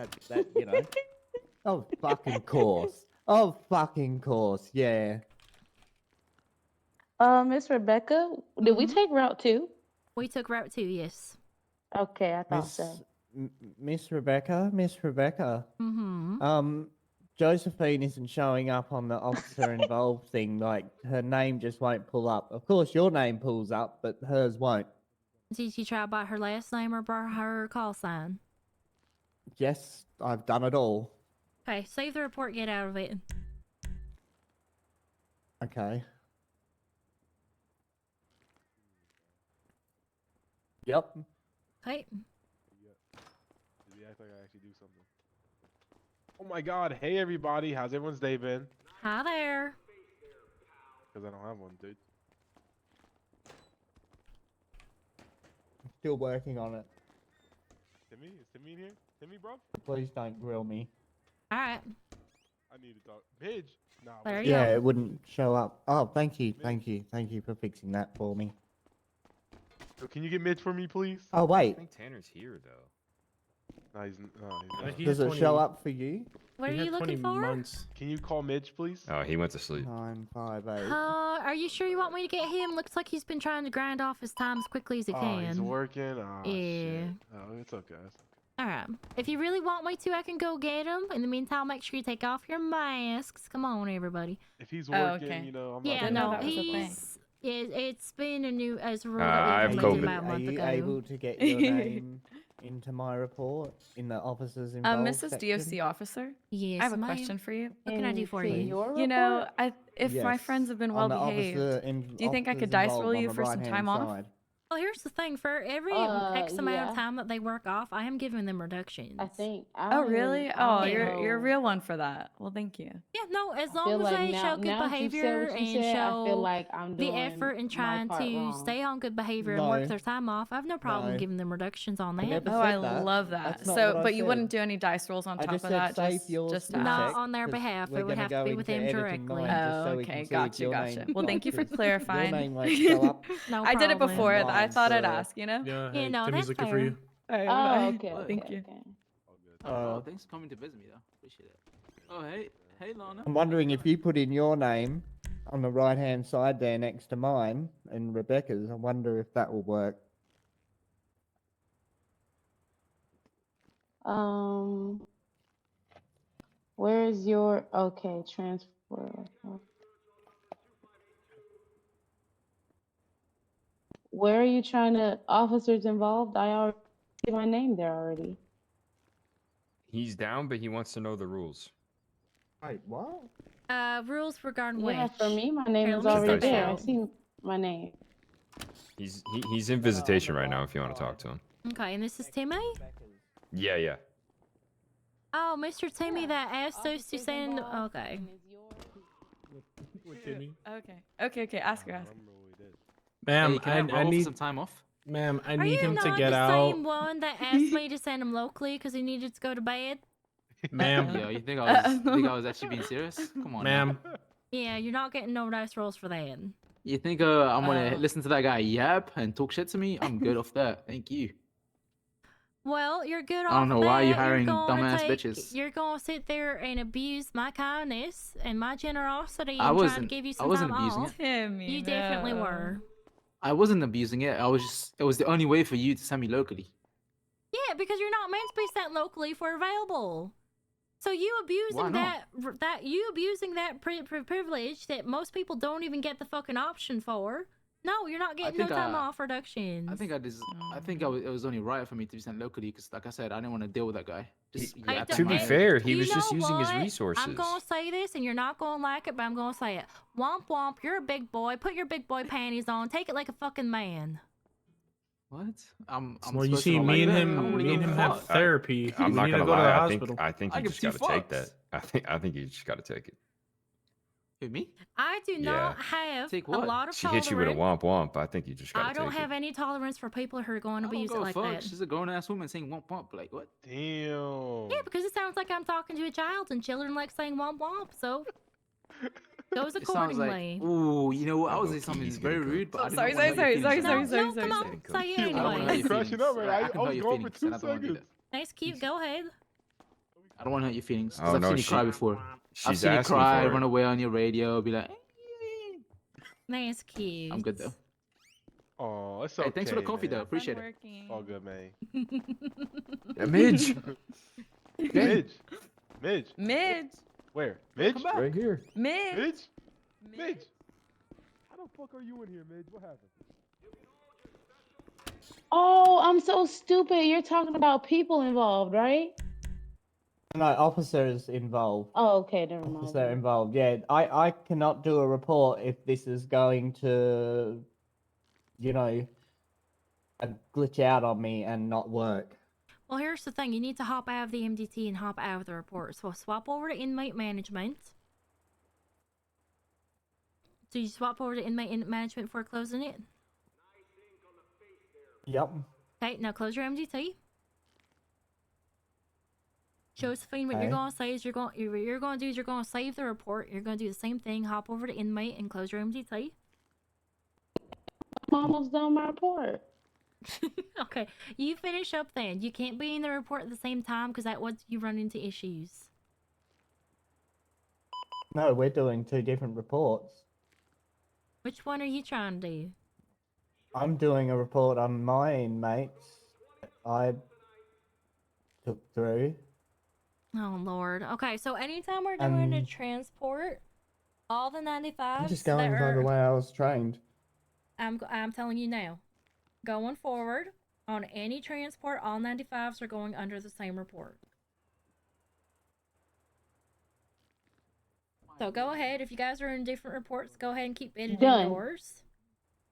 that you know. Oh fucking course. Oh fucking course. Yeah. Miss Rebecca, did we take Route 2? We took Route 2, yes. Okay, I thought Miss so. Miss Rebecca. Mm-hmm. Josephine isn't showing up on the officer involved thing. Like her name just won't pull up. Of course, your name pulls up, but hers won't. Did you try by her last name or by her call sign? Yes, I've done it all. Okay, save the report, get out of it. Okay. Yep. Okay. Did we act like I actually do something? Oh my god, hey everybody, how's everyone's day been? Hi there. Because I don't have one, dude. Still working on it. Timmy? Is Timmy in here? Timmy, bro? Please don't grill me. Alright. I need to talk. Midge? Nah. There wait. you Yeah, go. it wouldn't show up. Oh, thank you for fixing that for me. So can you get Midge for me, please? Oh wait, I think Tanner's here though. No, he's not. does it show up for you? What are you looking for? Can you call Midge, please? Oh, he went to sleep. 958. Are you sure you want me to get him? Looks like he's been trying to grind off his time as quickly as he Oh, can. he's working? Oh, Yeah. shit. Oh, it's okay. Alright. If you really want me to, I can go get him. In the meantime, make sure you take off your masks. Come on, everybody. If he's working, you know, I'm not Yeah, gonna- no, that was a thing. he's... It's been a new as a rule I that have we implemented COVID. about a Are month you ago. able to get your name into my report in the officers involved Mrs. section? DOC officer, Yes, I have a ma'am. question for you. What can I do for you? You know, if my Yes, friends have been on well the behaved, officer do you think I officers could dice involved roll on you the for some right-hand time off? side. Well, here's the thing. For every X amount of time that they work off, I am giving them reductions. I think. Oh, really? Oh, Yeah. you're a real one for that. Well, thank you. Yeah, no, as feel long as like they now- show good now that you said behavior what you and said, I show feel like I'm the doing effort in my trying part to wrong. stay on good behavior and work No. their time off, I have no problem No. giving them reductions on I that. never Oh, I said that. love that. That's not So, what I but you said. wouldn't do any dice rolls on I top just of said that, save just yours just for to Not sec, on their 'cause behalf. we're It would gonna have to go be with into them editing directly. mine just Oh, so we can okay, see if gotcha, your gotcha. name- Well, thank you for because clarifying. Your name won't show up. No I did it problem. before. I Mine, thought I'd so- ask, you know? Yeah, You know, Timmy's that's looking for fair. you. Alright, Oh, bye. okay. Thank okay, you. okay. Oh, thanks for coming to visit me though. Appreciate it. Oh, hey, Lana. I'm wondering if you put in your name on the right-hand side there next to mine and Rebecca's. I wonder if that will work. Where's your okay transfer? Where are you trying to officers involved? I already see my name there already. He's down, but he wants to know the rules. Wait, what? Rules regarding Yeah, which? for me, my name Here, is let me already step there. I out. see my name. He's in visitation right now. If you want to talk to him. Okay, and this is Timmy? Yeah. Oh, Mr. Timmy that asked us to send... Okay. With Timmy. Okay. Ask her. Ma'am, Hey, can I I roll need some time off? Ma'am, I Are need you him not to get the out. same one that asked me to send him locally because he needed to go to bed? Ma'am. Yo, you think I was actually being serious? Come on, now. Ma'am. Yeah, you're not getting no dice rolls for that. You think I'm gonna listen to that guy yap and talk shit to me? I'm good off that. Thank you. Well, you're good off I don't know why you're that. hiring gonna dumbass take- bitches. You're gonna sit there and abuse my kindness and my generosity I and trying to wasn't- give you I some wasn't time abusing off. it. Timmy, You definitely no. were. I wasn't abusing it. It was the only way for you to send me locally. Yeah, because you're not meant to be sent locally if we're available. So you Why abusing not? that privilege that most people don't even get the fucking option for. No, you're not getting no think time I- off reductions. I think it was only right for me to be sent locally because, like I said, I didn't want to deal with that guy. Just I yap don't- To be at my- fair, he You was just know using his what? resources. I'm gonna say this, and you're not gonna like it, but I'm gonna say it. Womp womp, you're a big boy. Put your big boy panties on. Take it like a fucking man. What? I'm Well, you supposed see, to not me like and that? him, I don't wanna me and give him a have fuck. therapy. I'm We not need to gonna go to the lie. hospital. I think I you give just two gotta take that. fucks. I think you just gotta take it. Who, me? I do not Yeah. have Take a what? lot of She tolerance. hit you with a womp womp. I think you just gotta I don't take have any tolerance for people who are going to I don't abuse go it like fuck. that. She's a grown ass woman saying womp womp. Like what? Damn. Yeah, because it sounds like I'm talking to a child, and children like saying womp womp, so goes It sounds like, accordingly. ooh, you know what? I was saying Low-key, something he's very gonna go. rude, but I didn't Sorry, wanna hurt your feelings. No, sorry. come on, say it I don't wanna hurt anyway. your Crashing feelings. up, man. I I can was hurt your going feelings, for 2 and I don't wanna do seconds. that. Nice, cute, go ahead. I don't want to hurt your feelings. 'Cause Oh, I've no, seen you cry before. I've she's seen you asking cry, for it. run away on your radio, be like, That's cute. I'm good though. Oh, it's Hey, okay. thanks for the coffee though. man. Appreciate it. It's all good, man. Midge. Midge. Midge. Midge. Where? Midge? Come back. Right here. Midge. Midge? Midge? How the fuck are you in here, Midge? What happened? Oh, I'm so stupid. You're talking about people involved, right? No, officers involved. Oh, okay, never mind. Officer involved. Yeah, I cannot do a report if this is going to, you know, glitch out on me and not work. Well, here's the thing. You need to hop out of the MDT and hop out of the report. So swap over to inmate management. So you swap over to inmate management before closing it? Yep. Okay, now close your MDT. Josephine, what Okay. you're gonna say is you're gonna do is you're gonna save the report. You're gonna do the same thing. Hop over to inmate and close your MDT. I'm almost done my report. Okay, you finish up then. You can't be in the report at the same time because that would you run into issues. No, we're doing two different reports. Which one are you trying to do? I'm doing a report on my inmates that I took through. Oh Lord. Okay, so anytime we're doing a transport, all the 95s I'm just going by the way I was trained. I'm telling you now. Going forward, on any transport, all 95s are going under the same report. So go ahead. If you guys are in different reports, go ahead and keep editing Done. yours.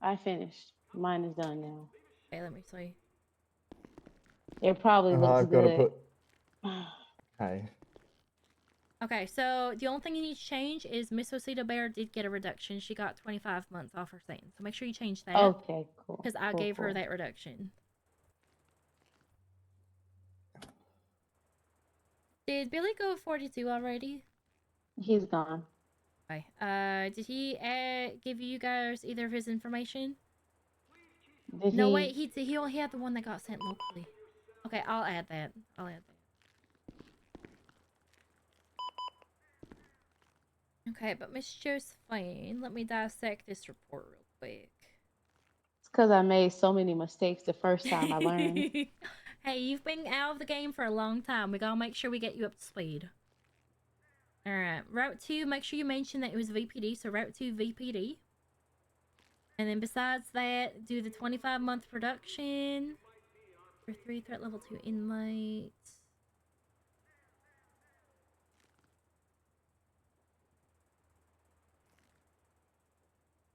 I finished. Mine is done now. Okay, let me see. It probably looks I've got to good. put. Okay. Okay, so the only thing you need to change is Miss Osita Bear did get a reduction. She got 25 months off her sentence. So make sure you change that. Okay, cool. Because I cool, gave her cool. that reduction. Did Billy go 42 already? He's gone. Okay. Did he give you guys either of his information? Did No, he? wait. He only had the one that got sent locally. Okay, I'll add that. Okay, but Miss Josephine, let me dissect this report real quick. It's because I made so many mistakes the first time I learned. Hey, you've been out of the game for a long time. We gotta make sure we get you up to speed. Alright, Route 2, make sure you mention that it was VPD, so Route 2 VPD. And then besides that, do the 25-month production. For 3 threat level 2 inmates.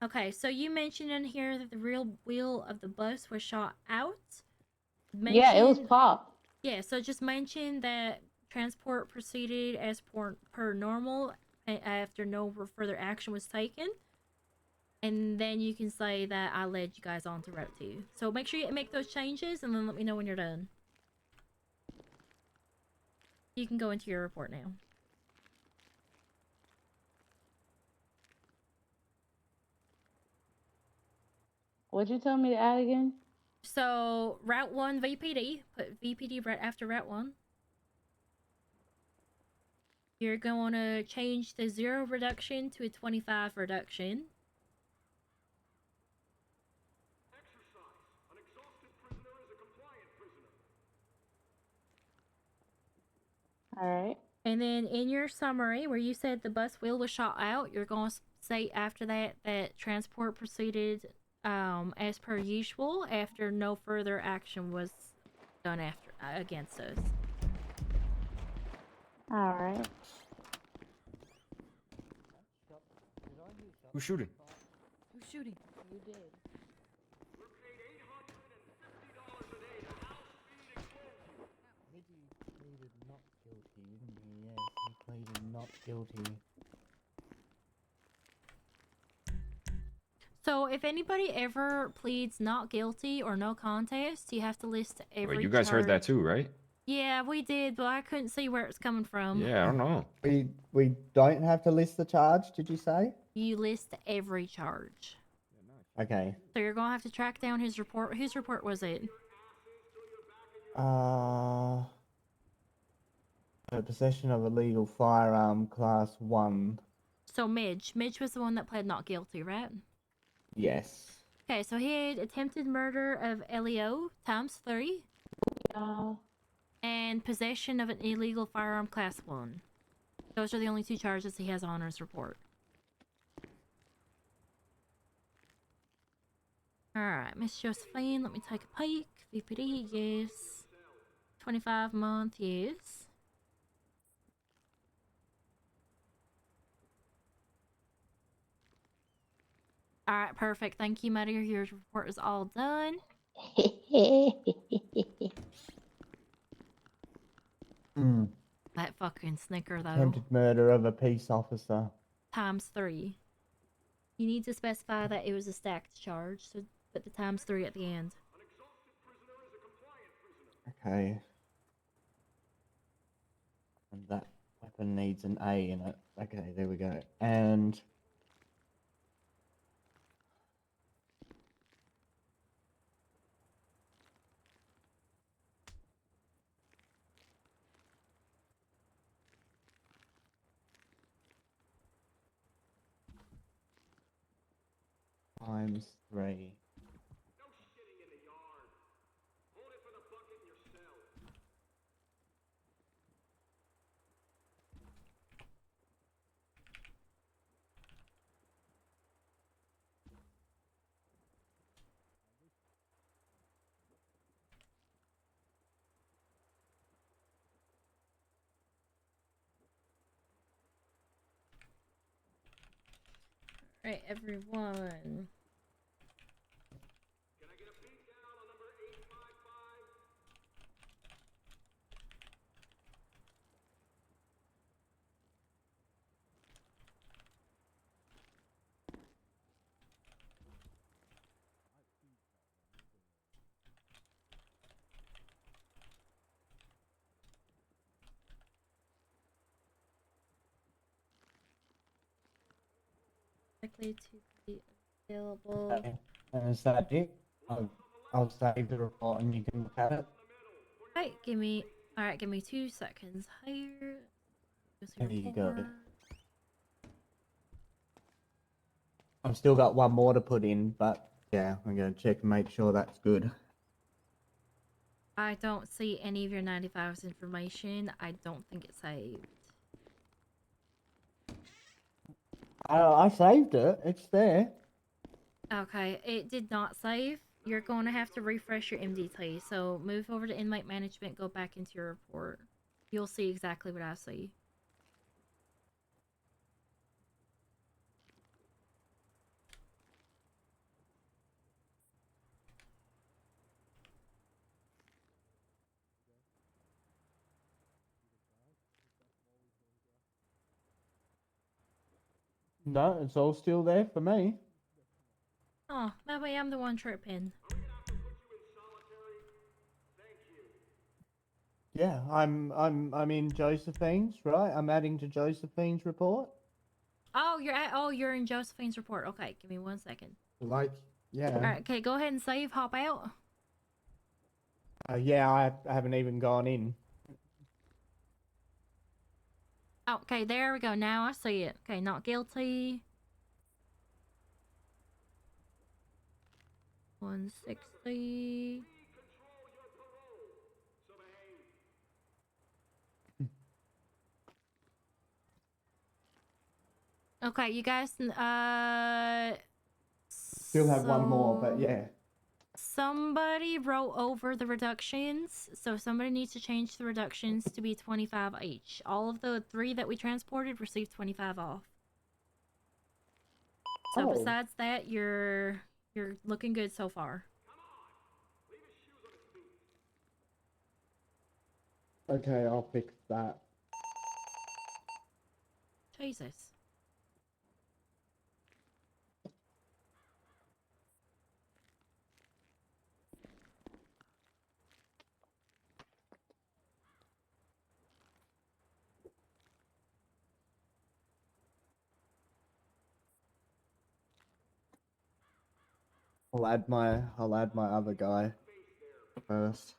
Okay, so you mentioned in here that the rear wheel of the bus was shot out. Yeah, it was popped. Yeah, so just mention that transport proceeded as per normal after no further action was taken. And then you can say that I led you guys on to Route 2. So make sure you make those changes and then let me know when you're done. You can go into your report now. What'd you tell me to add again? So, Route 1 VPD. Put VPD right after Route 1. You're going to change the 0 reduction to a 25 reduction. Alright. And then in your summary, where you said the bus wheel was shot out, you're going to say after that that transport proceeded as per usual after no further action was done after against us. Alright. Who's shooting? Who's shooting? You did. Pleaded not guilty, didn't he? Yes, he pleaded not guilty. So if anybody ever pleads not guilty or no contest, you have to list every Wait, you guys heard that charge. too, right? Yeah, we did, but I couldn't see where it's coming from. Yeah, I don't know. We don't have to list the charge, did you say? You list every charge. Okay. So you're gonna have to track down his report. Whose report was it? Possession of a legal firearm, class 1. So Midge was the one that pled not guilty, right? Yes. Okay, so he had attempted murder of Leo ×3. And possession of an illegal firearm class 1. Those are the only 2 charges he has on his report. Alright, Miss Josephine, let me take a peek. VPD, yes. 25 month, yes. Alright, perfect. Thank you, Maddie. Your report is all done. That fucking snicker, though. Attempted murder of a peace officer. ×3. You need to specify that it was a stacked charge, so put the ×3 at the end. Okay. And that weapon needs an A in it. Okay, there we go. And ×3. Alright, everyone. Likely to be available. Okay. And is that it? I'll save the report and you can look at it. Alright, give me 2 seconds here. There you go. I've still got one more to put in, but yeah, I'm gonna check and make sure that's good. I don't see any of your 95's information. I don't think it's saved. I saved it. It's there. Okay, it did not save. You're going to have to refresh your MDT. So move over to inmate management, go back into your report. You'll see exactly what I see. No, it's all still there for me. Oh, maybe I'm the one tripping. Yeah, I'm in Josephine's, right? I'm adding to Josephine's report. Oh, you're in Josephine's report. Okay, give me 1 second. Like, yeah. Alright, okay, go ahead and save, hop out. Yeah, I haven't even gone in. Okay, there we go. Now I see it. Okay, not guilty. 160. Okay, you guys, Still have one more, but yeah. Somebody wrote over the reductions, so somebody needs to change the reductions to be 25 each. All of the 3 that we transported received 25 off. So Oh. besides that, you're looking good so far. Okay, I'll fix that. Jesus. I'll add my other guy first.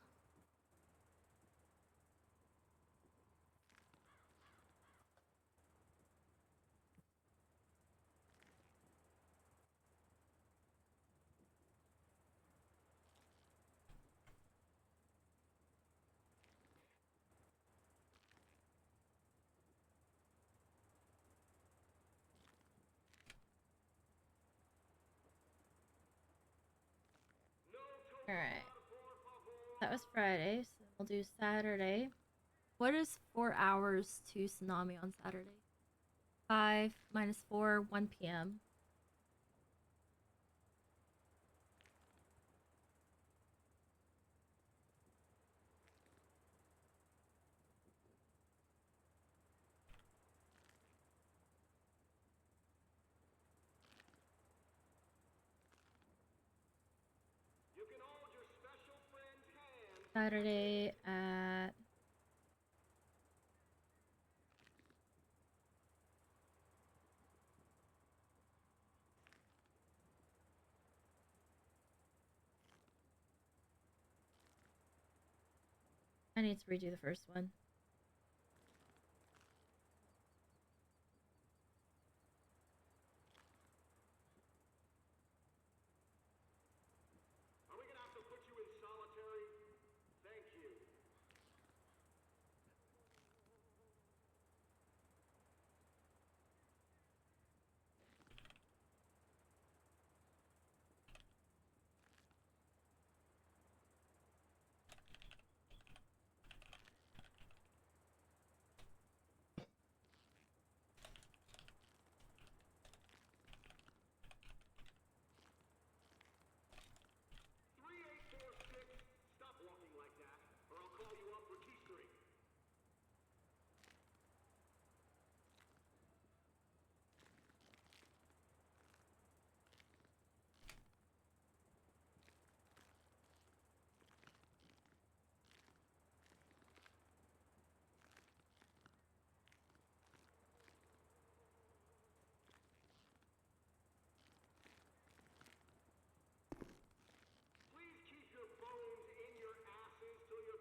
Alright. That was Friday, so we'll do Saturday. What is 4 hours to Tsunami on Saturday? 5 minus 4, 1 p.m. Saturday at I need to redo the first one.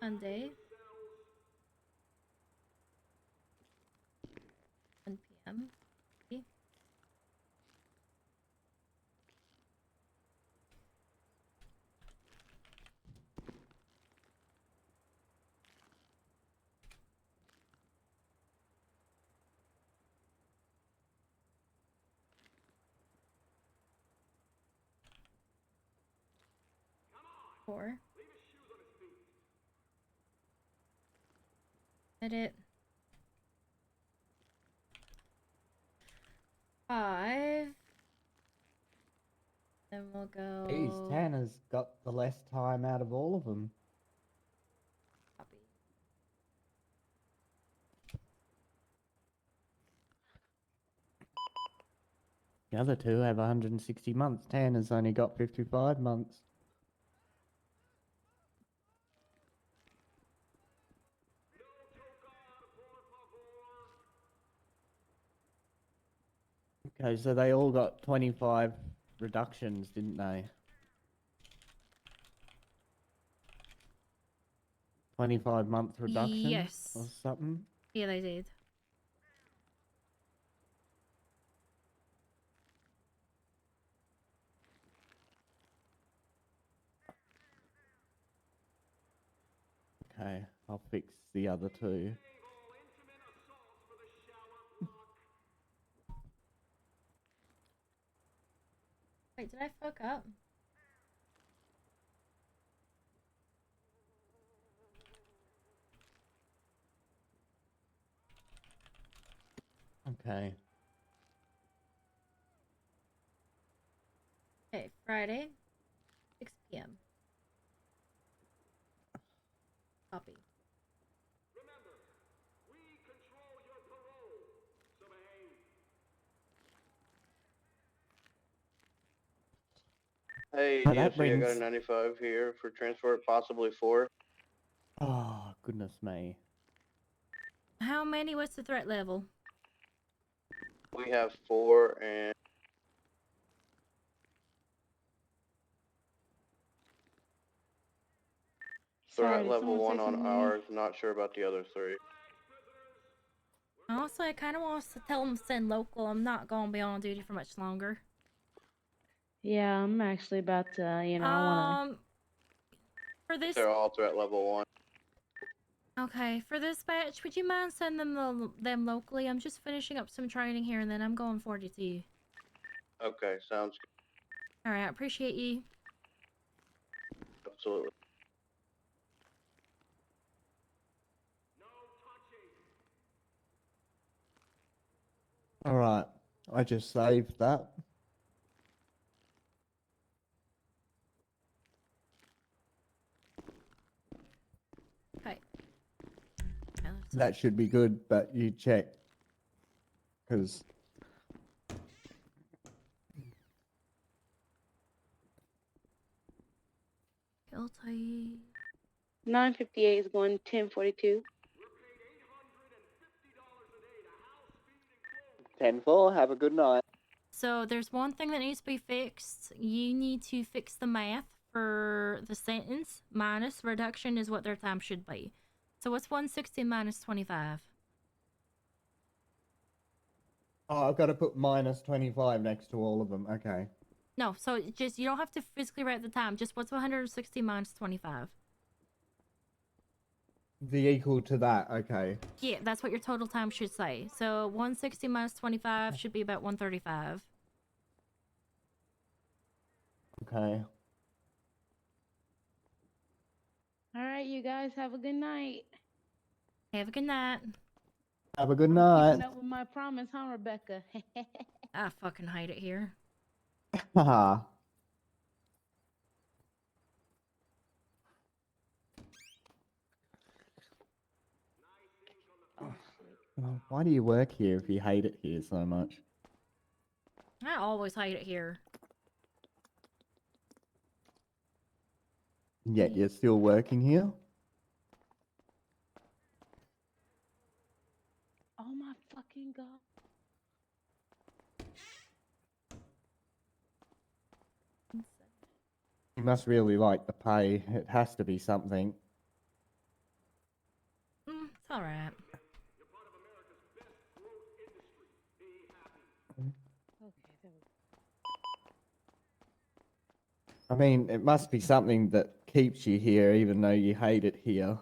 Sunday. 1 p.m. Okay. Four. Edit. 5. Then we'll go. Jeez, Tanner's got the less time out of all of them. Copy. The other two have 160 months. Tanner's only got 55 months. Okay, so they all got 25 reductions, didn't they? 25-month reduction? Yes. Or something? Yeah, they did. Okay, I'll fix the other two. Wait, did I fuck up? Okay. Okay, Friday, 6 p.m. Copy. Hey, Oh, that DFC, I got a brings- 95 here for transport, possibly 4. Oh, goodness me. How many? What's the threat level? We have 4 and Sorry, threat did level someone say 1 on something to me? ours. Not sure about the other 3. Also, I kind of want to tell them to send local. I'm not going to be on duty for much longer. Yeah, I'm actually about to, I wanna. For this, They're all threat level 1. okay, for this batch, would you mind sending them locally? I'm just finishing up some training here, and then I'm going for DT. Okay, sounds All right, I appreciate you. good. Absolutely. All right, I just saved that. Okay. That should be good, but you check because Kill tight. 958 is going 1042. 10-4. Have a good night. So there's one thing that needs to be fixed. You need to fix the math for the sentence. Minus reduction is what their time should be. So what's 160 minus 25? Oh, I've got to put minus 25 next to all of them. Okay. No, so it just you don't have to physically write the time. Just what's 160 minus 25? The equal to that. Okay. Yeah, that's what your total time should say. So 160 minus 25 should be about 135. Okay. All right, you guys have a good night. Have a good night. Have a good night. Keeping up with my promise, huh, Rebecca? I fucking hate it here. Haha. Well, why do you work here if you hate it here so much? I always hate it here. Yet you're still working here? Oh my fucking god. You must really like the pay. It has to be something. It's alright. I mean, it must be something that keeps you here even though you hate it here.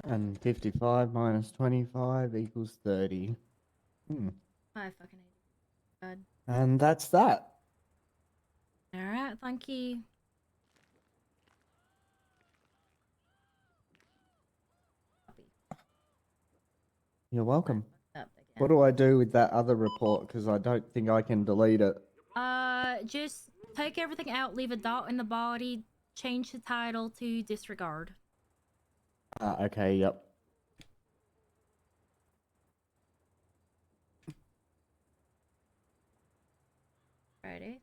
And 55 minus 25 equals 30. I fucking hate it. God. And that's that. Alright, thank you. You're welcome. Up What do I do with that other report? Because I don't think I can delete it. Just take everything out, leave a dot in the body, change the title to disregard. Okay, yep. Alrighty.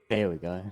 There we go.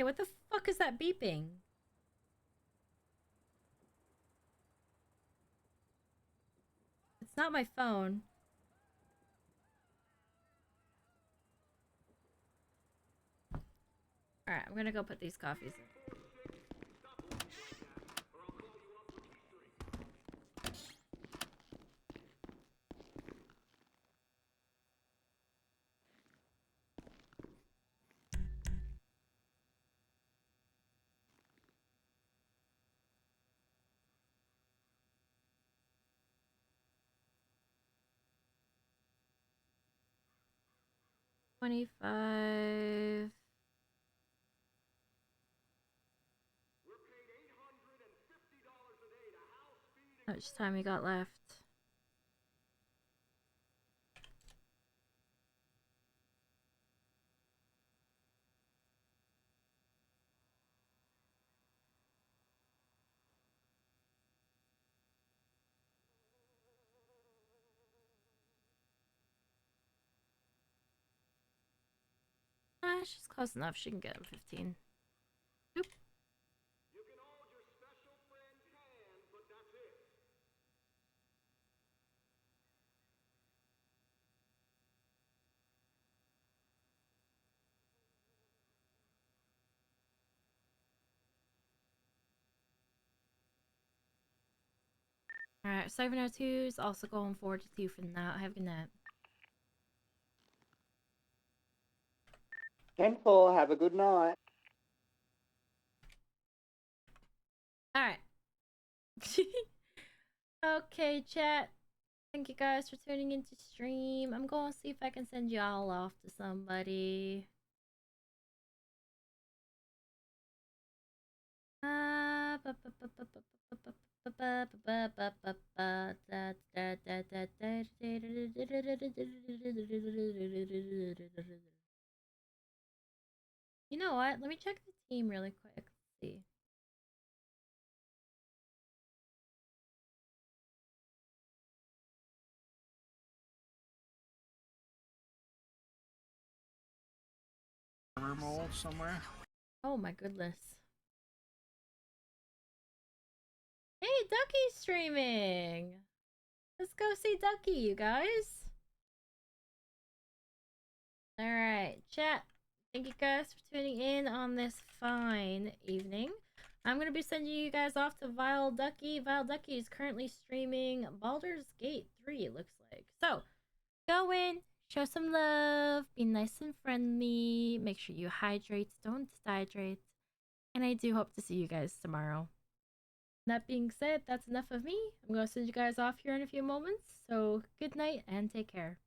what the fuck is that beeping? It's not my phone. Alright, I'm gonna go put these coffees in. $25. How much time we got left? She's close enough. She can get him 15. Oop. Alright, 702 is also going forward to 2 for now. Have a good night. 10-4, have a good night. Alright. Okay, chat. Thank you guys for tuning into stream. I'm going to see if I can send you all off to somebody. You know what? Let me check the team really quick. Let's see. Mold somewhere. Oh my goodness. Hey, Ducky's streaming. Let's go see Ducky, you guys. Alright, chat. Thank you guys for tuning in on this fine evening. I'm going to be sending you guys off to Vile Ducky. Vile Ducky is currently streaming Baldur's Gate 3, it looks like. So, go in, show some love, be nice and friendly, make sure you hydrate, don't dehydrate, and I do hope to see you guys tomorrow. That being said, that's enough of me. I'm going to send you guys off here in a few moments, so good night and take care.